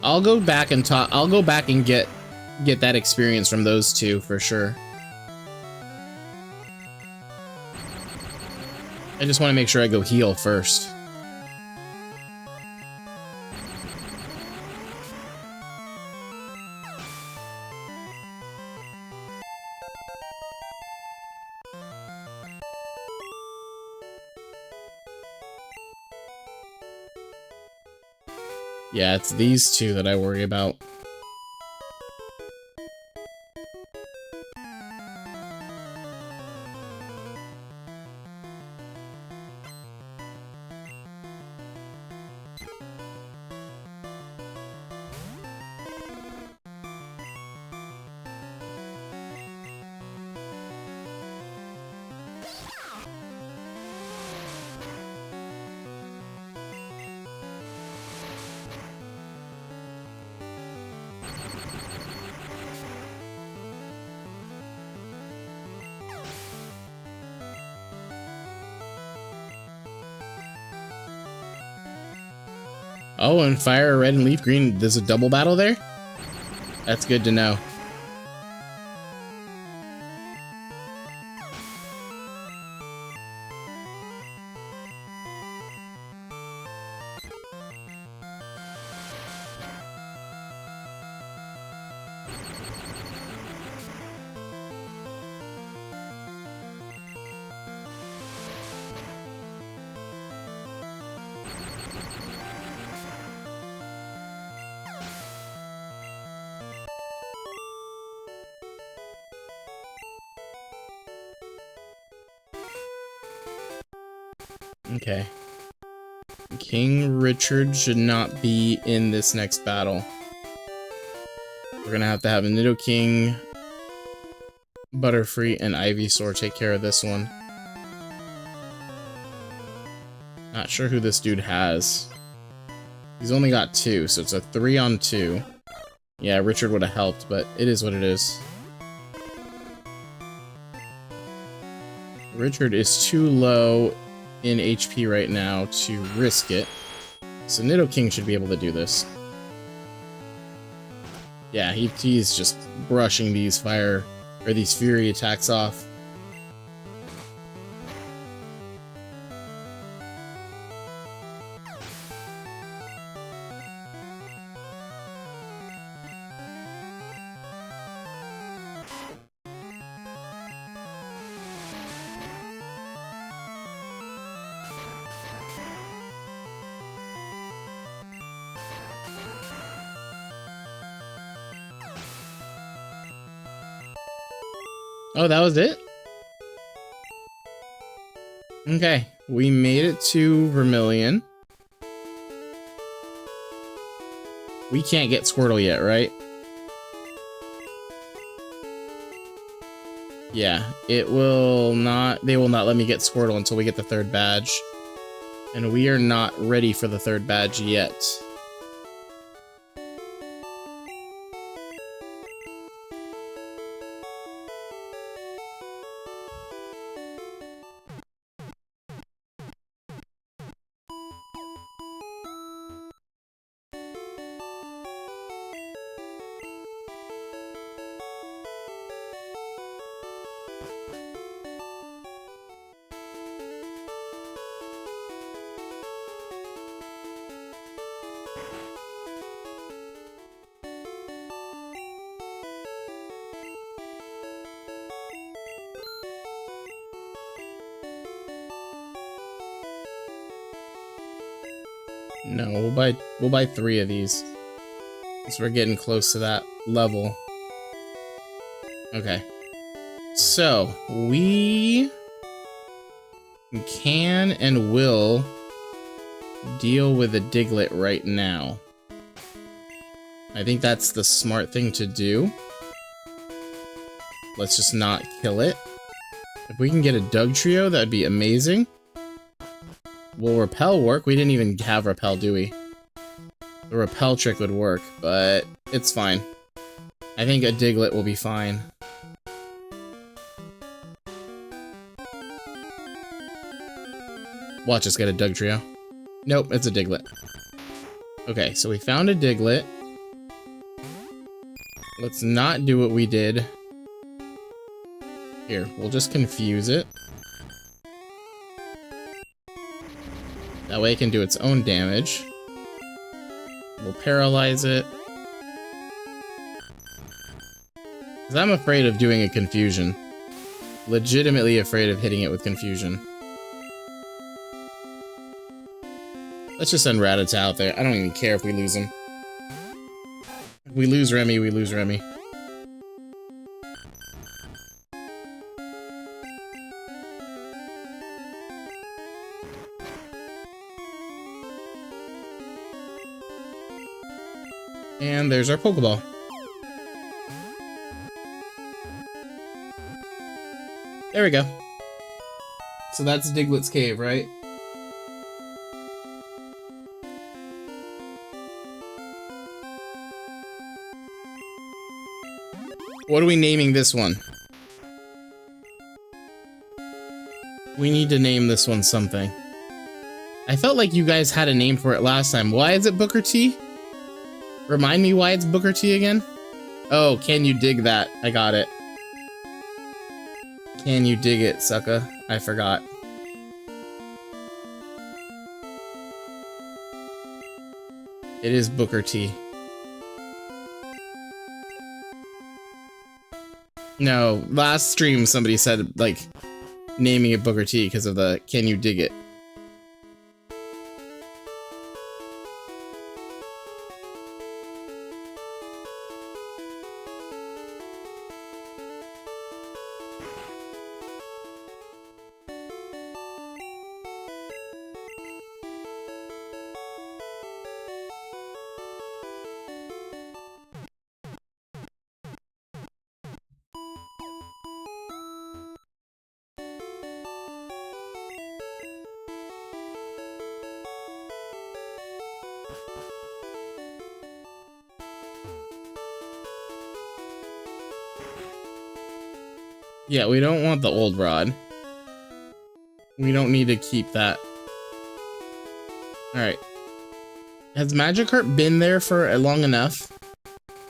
I'll go back and talk. I'll go back and get that experience from those two for sure. I just want to make sure I go heal first. Yeah, it's these two that I worry about. Oh, and fire, red, and leaf green. There's a double battle there? That's good to know. Okay. King Richard should not be in this next battle. We're gonna have to have a Nidoking, Butterfree, and Ivysaur take care of this one. Not sure who this dude has. He's only got 2, so it's a 3-on-2. Yeah, Richard would have helped, but it is what it is. Richard is too low in HP right now to risk it. So Nidoking should be able to do this. Yeah, he's just brushing these fire or these fury attacks off. Oh, that was it? Okay, we made it to Vermilion. We can't get Squirtle yet, right? Yeah, it will not, they will not let me get Squirtle until we get the 3rd badge. And we are not ready for the 3rd badge yet. No, we'll buy 3 of these. Because we're getting close to that level. Okay. So, we can and will deal with a Diglett right now. I think that's the smart thing to do. Let's just not kill it. If we can get a Dugtrio, that'd be amazing. Will Repel work? We didn't even have Repel, do we? The Repel trick would work, but it's fine. I think a Diglett will be fine. Watch us get a Dugtrio. Nope, it's a Diglett. Okay, so we found a Diglett. Let's not do what we did. Here, we'll just confuse it. That way it can do its own damage. We'll paralyze it. Because I'm afraid of doing a confusion. Legitimately afraid of hitting it with confusion. Let's just send Rattata out there. I don't even care if we lose him. If we lose Remy, we lose Remy. And there's our Pokeball. There we go. So that's Diglett's cave, right? What are we naming this one? We need to name this one something. I felt like you guys had a name for it last time. Why is it Booker T? Remind me why it's Booker T again? Oh, can you dig that? I got it. Can you dig it, sucker? I forgot. It is Booker T. No, last stream somebody said, like, naming it Booker T because of the can you dig it? Yeah, we don't want the old rod. We don't need to keep that. Alright. Has Magikarp been there for long enough?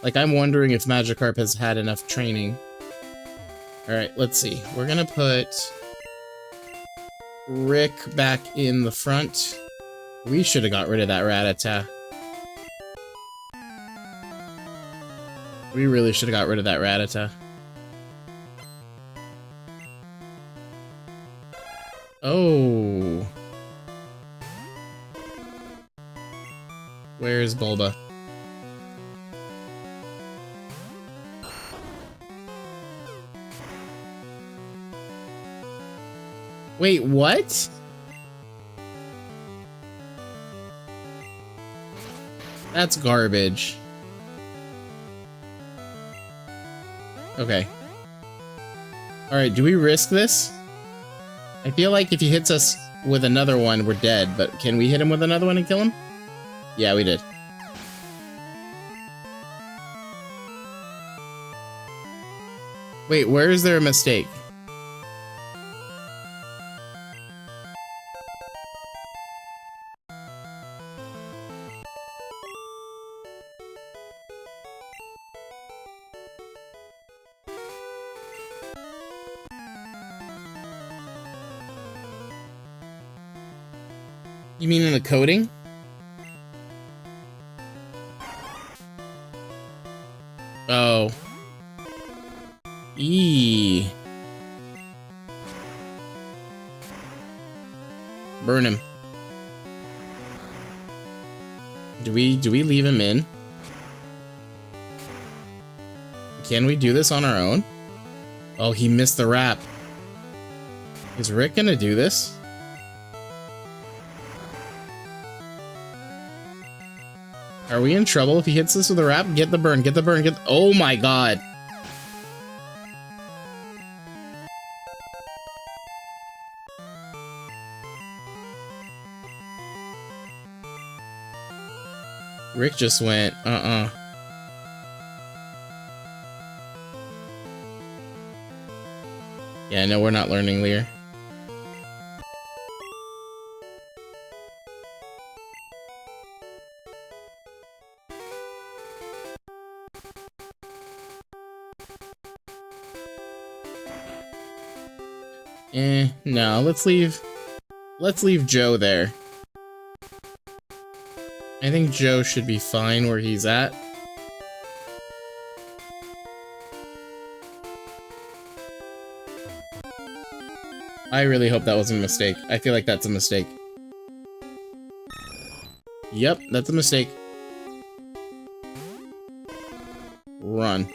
Like, I'm wondering if Magikarp has had enough training. Alright, let's see. We're gonna put Rick back in the front. We should have got rid of that Rattata. We really should have got rid of that Rattata. Oh. Where's Bulba? Wait, what? That's garbage. Okay. Alright, do we risk this? I feel like if he hits us with another one, we're dead, but can we hit him with another one and kill him? Yeah, we did. Wait, where is there a mistake? You mean in the coding? Oh. Eee. Burn him. Do we leave him in? Can we do this on our own? Oh, he missed the wrap. Is Rick gonna do this? Are we in trouble if he hits this with a wrap? Get the burn, get the burn, get... Oh my god. Rick just went, Yeah, no, we're not learning Lear. No, let's leave Joe there. I think Joe should be fine where he's at. I really hope that wasn't a mistake. I feel like that's a mistake. Yep, that's a mistake. Run.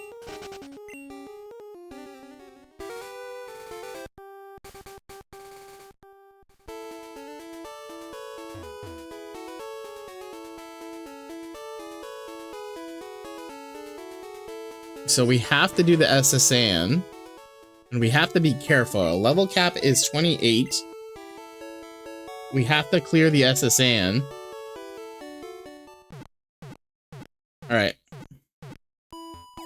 So we have to do the SSN, and we have to be careful. Our level cap is 28. We have to clear the SSN. Alright.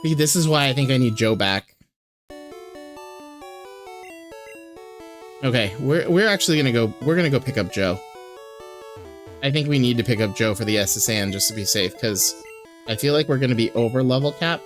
See, this is why I think I need Joe back. Okay, we're actually gonna go pick up Joe. I think we need to pick up Joe for the SSN just to be safe, because I feel like we're gonna be over level cap.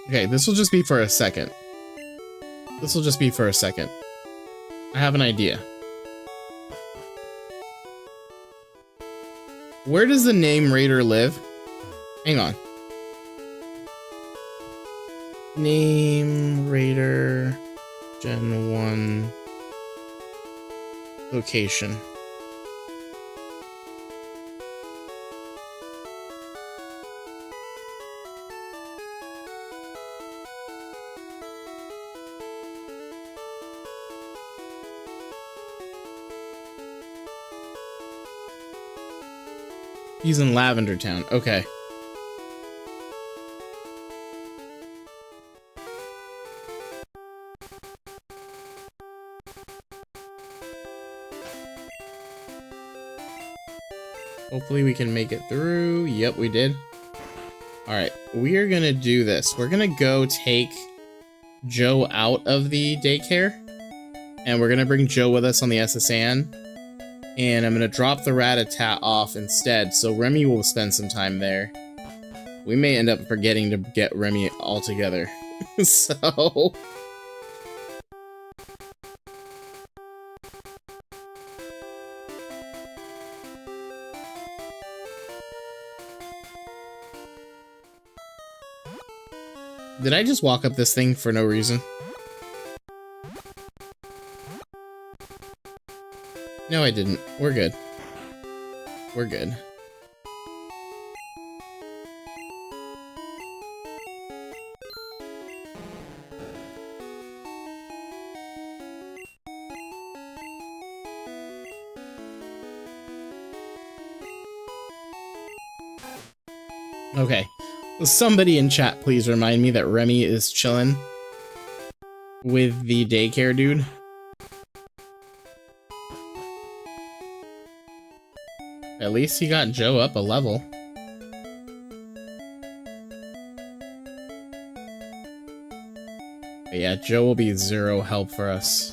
Okay, this will just be for a second. This will just be for a second. I have an idea. Where does the name Raider live? Hang on. Name Raider Gen 1 location. He's in Lavender Town. Okay. Hopefully we can make it through. Yep, we did. Alright, we are gonna do this. We're gonna go take Joe out of the daycare. And we're gonna bring Joe with us on the SSN. And I'm gonna drop the Rat-a-tat off instead, so Remy will spend some time there. We may end up forgetting to get Remy altogether. So... Did I just walk up this thing for no reason? No, I didn't. We're good. We're good. Okay. Somebody in chat, please remind me that Remy is chilling with the daycare dude. At least he got Joe up a level. But yeah, Joe will be 0 help for us.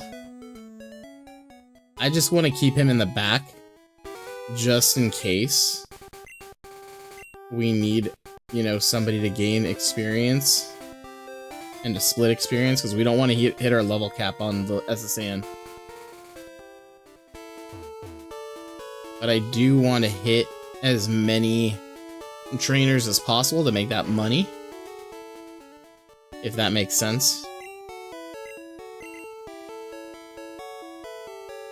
I just want to keep him in the back, just in case we need, you know, somebody to gain experience and to split experience, because we don't want to hit our level cap on the SSN. But I do want to hit as many trainers as possible to make that money, if that makes sense.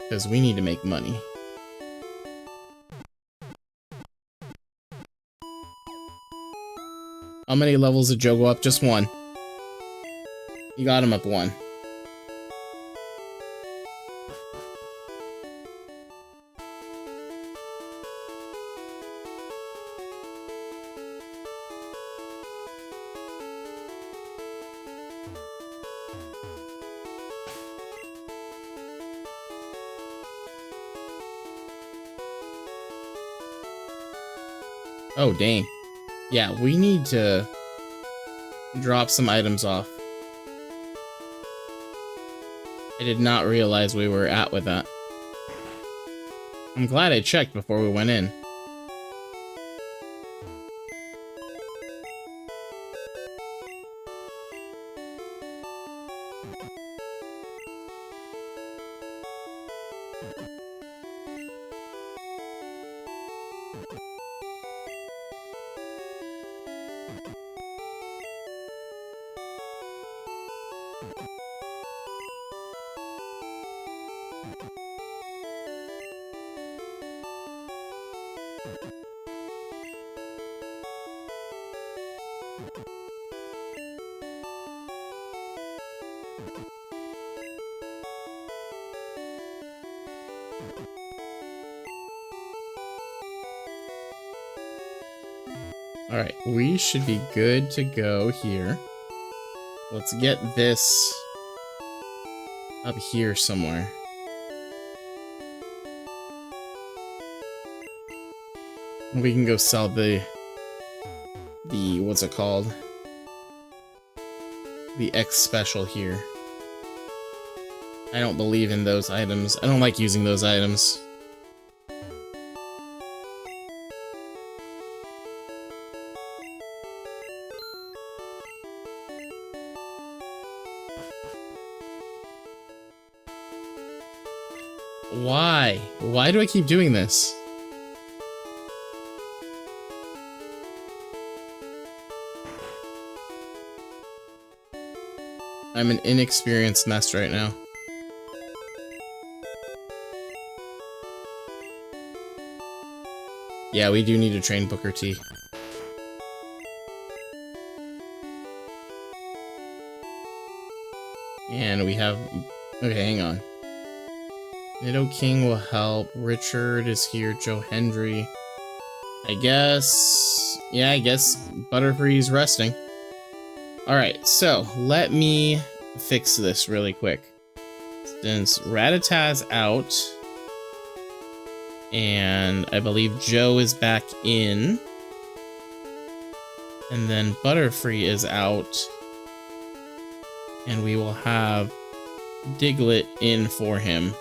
Because we need to make money. How many levels did Joe go up? Just 1. You got him up 1. Oh, dang. Yeah, we need to drop some items off. I did not realize we were at with that. I'm glad I checked before we went in. Alright, we should be good to go here. Let's get this up here somewhere. We can go sell the what's it called? The X special here. I don't believe in those items. I don't like using those items. Why? Why do I keep doing this? I'm an inexperienced mess right now. Yeah, we do need to train Booker T. And we have... Okay, hang on. Nido King will help. Richard is here. Joe Hendry. I guess... Yeah, I guess Butterfree's resting. Alright, so let me fix this really quick. Since Rat-a-tat's out, And I believe Joe is back in. And then Butterfree is out. And we will have Diglett in for him.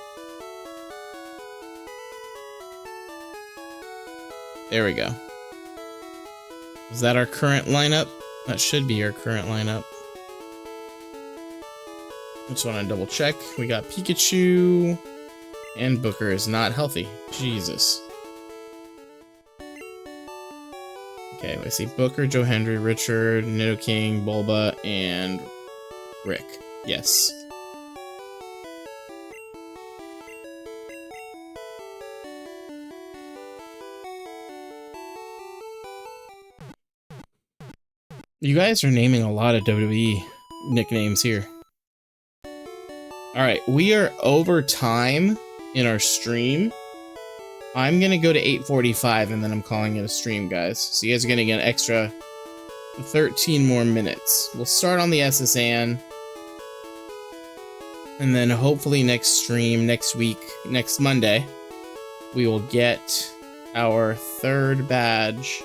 There we go. Is that our current lineup? That should be our current lineup. Just want to double check. We got Pikachu, and Booker is not healthy. Jesus. Okay, I see Booker, Joe Hendry, Richard, Nidoking, Bulba, and Rick. Yes. You guys are naming a lot of WWE nicknames here. Alright, we are over time in our stream. I'm gonna go to 8:45 and then I'm calling it a stream, guys. So you guys are gonna get an extra 13 more minutes. We'll start on the SSN. And then hopefully next stream, next week, next Monday, we will get our third badge.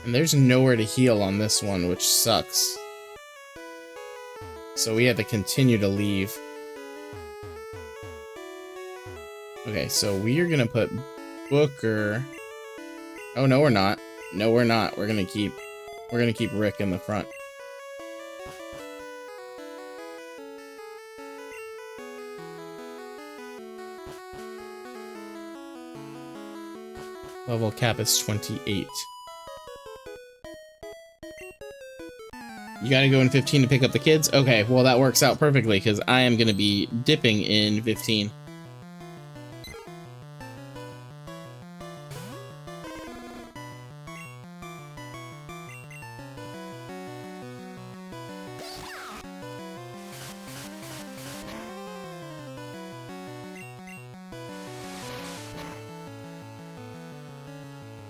And there's nowhere to heal on this one, which sucks. So we have to continue to leave. Okay, so we are gonna put Booker. Oh no, we're not. No, we're not. We're gonna keep Rick in the front. Level cap is 28. You gotta go in 15 to pick up the kids? Okay, well that works out perfectly, because I am gonna be dipping in 15.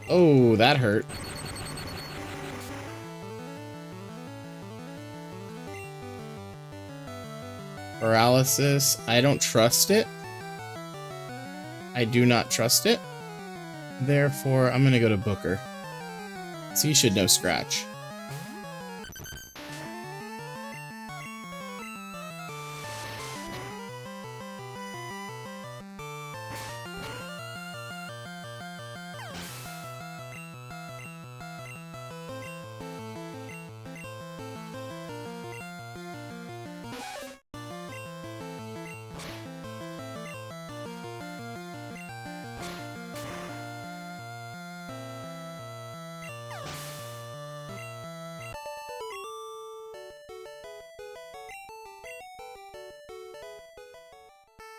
Oh, that hurt. Paralysis. I don't trust it. I do not trust it. Therefore, I'm gonna go to Booker. So you should know Scratch.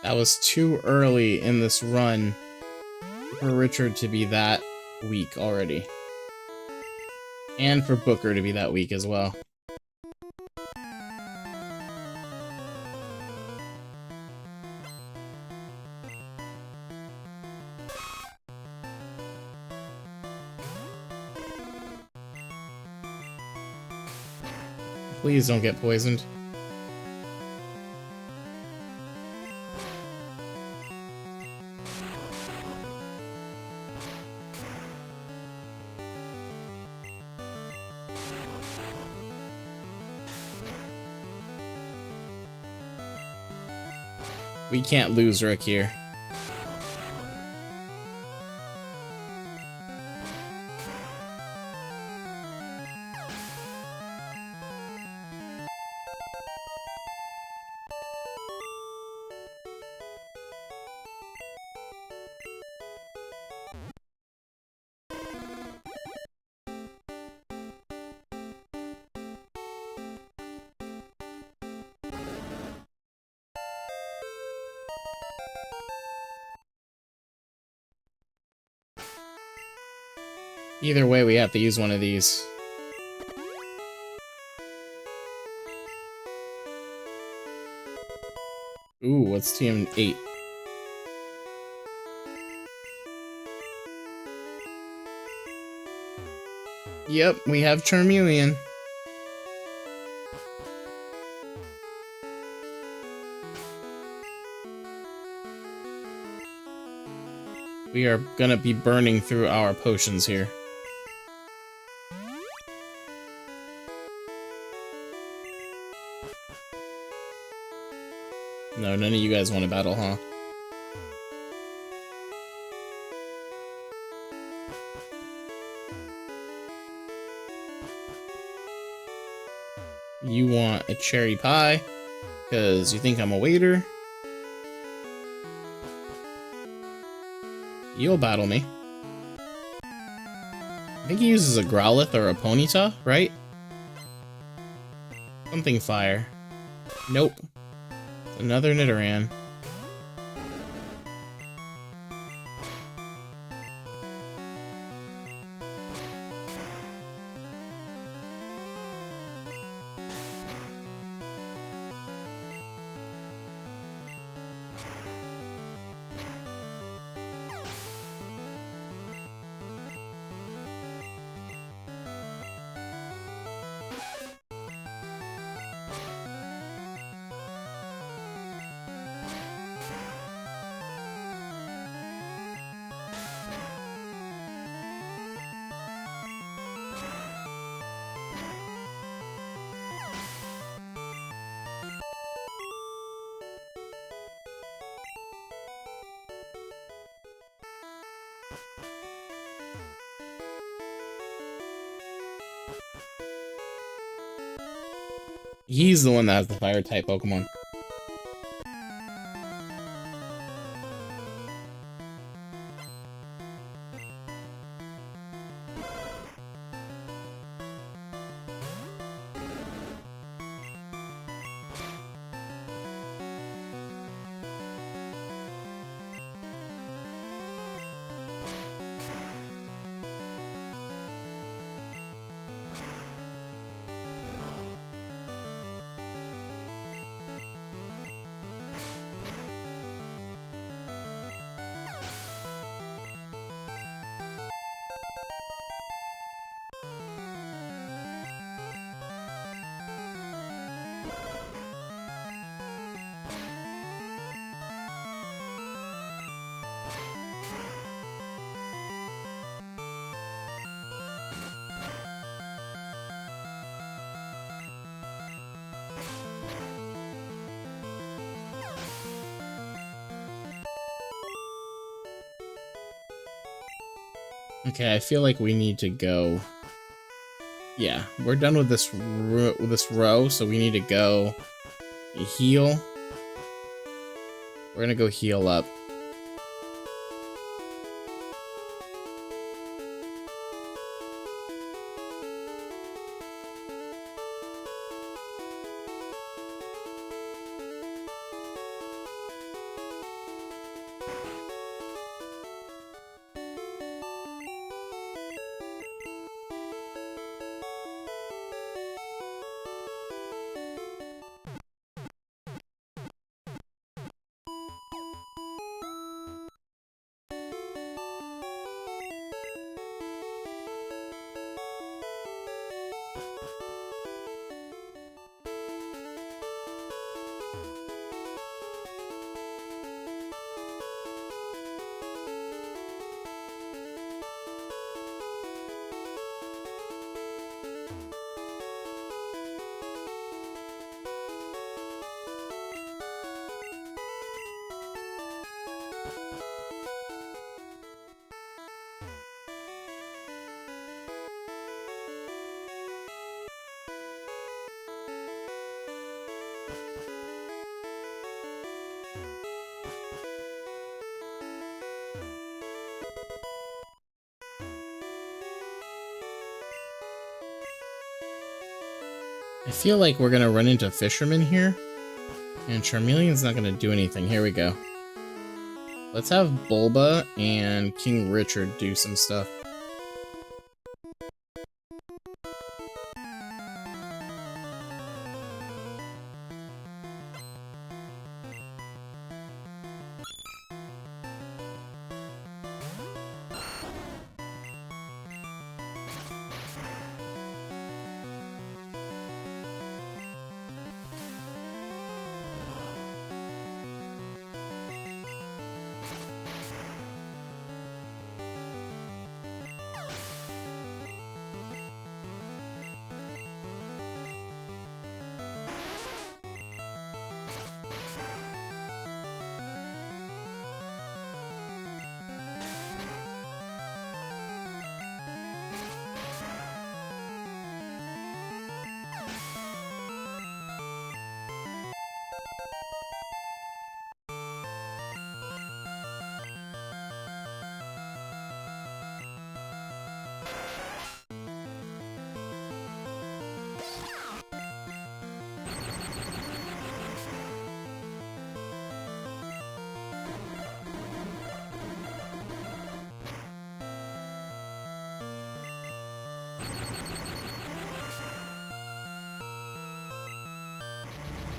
That was too early in this run for Richard to be that weak already. And for Booker to be that weak as well. Please don't get poisoned. We can't lose Rick here. Either way, we have to use one of these. Ooh, what's TM8? Yep, we have Charmeleon. We are gonna be burning through our potions here. No, none of you guys want to battle, huh? You want a cherry pie, because you think I'm a waiter? You'll battle me. I think he uses a Growlithe or a Ponyta, right? Something fire. Nope. Another Nidoran. He's the one that has the fire type Pokemon. Okay, I feel like we need to go. Yeah, we're done with this row, so we need to go heal. We're gonna go heal up. I feel like we're gonna run into Fisherman here, and Charmeleon's not gonna do anything. Here we go. Let's have Bulba and King Richard do some stuff.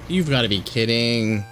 You've got to be kidding.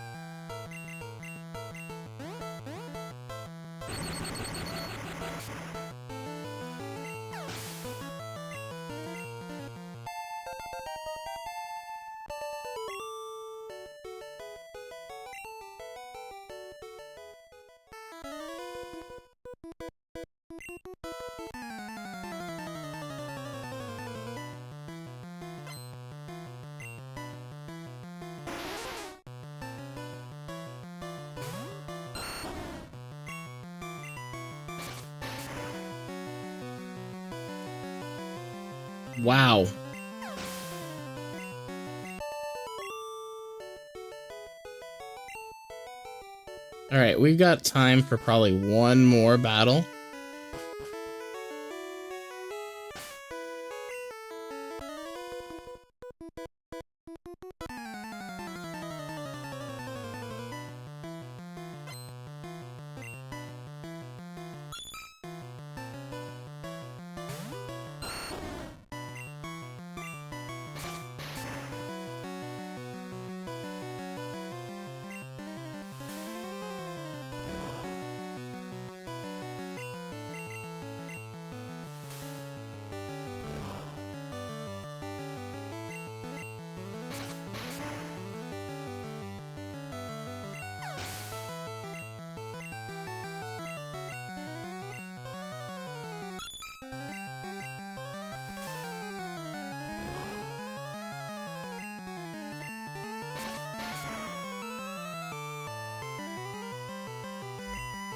Wow. All right, we've got time for probably one more battle.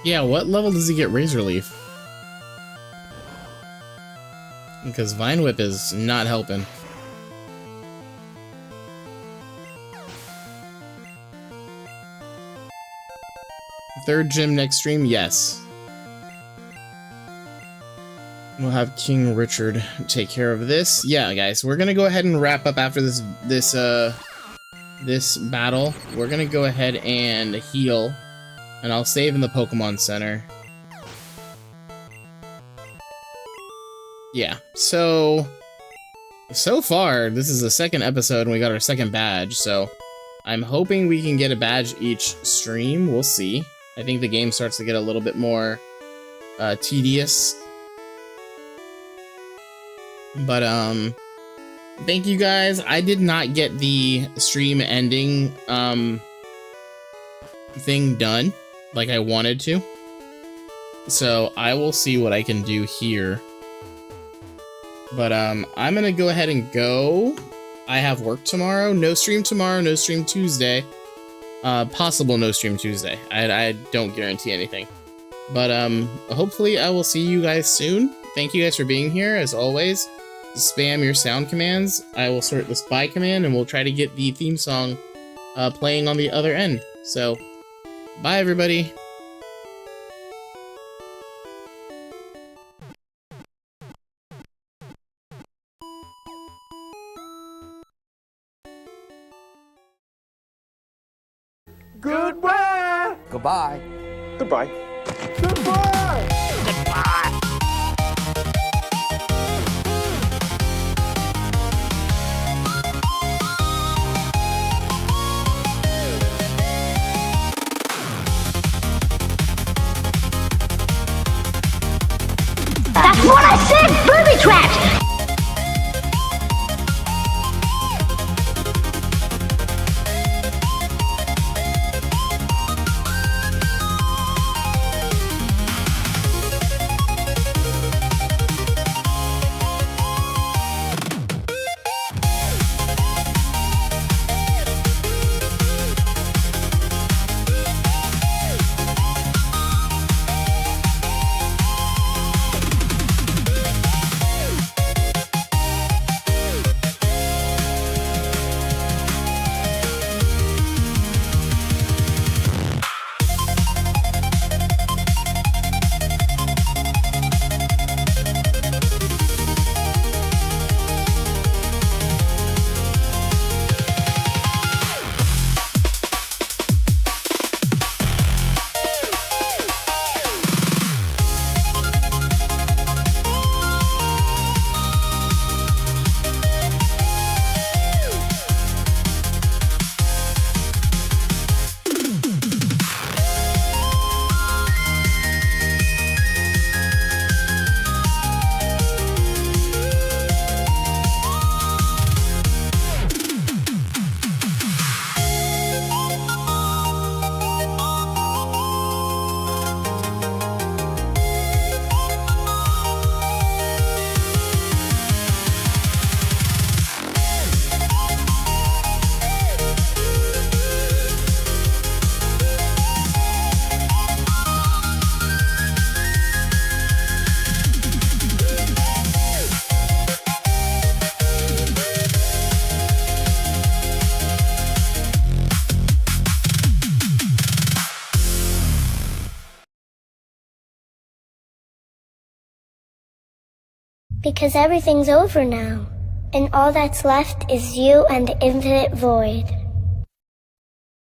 Yeah, what level does he get Razor Leaf? Because Vine Whip is not helping. Third gym next stream? Yes. We'll have King Richard take care of this. Yeah, guys, we're gonna go ahead and wrap up after this battle. We're gonna go ahead and heal. And I'll save in the Pokemon Center. Yeah, so far, this is the second episode and we got our second badge, so I'm hoping we can get a badge each stream. We'll see. I think the game starts to get a little bit more tedious. But, thank you guys. I did not get the stream ending, thing done like I wanted to. So I will see what I can do here. But I'm gonna go ahead and go. I have work tomorrow. No stream tomorrow, no stream Tuesday. Possible no stream Tuesday. I don't guarantee anything. But hopefully I will see you guys soon. Thank you guys for being here. As always, spam your sound commands. I will sort this by command and we'll try to get the theme song playing on the other end. So bye, everybody. Goodbye. Goodbye. Goodbye. Goodbye. That's what I said! Booby traps! Because everything's over now. And all that's left is you and the infinite void.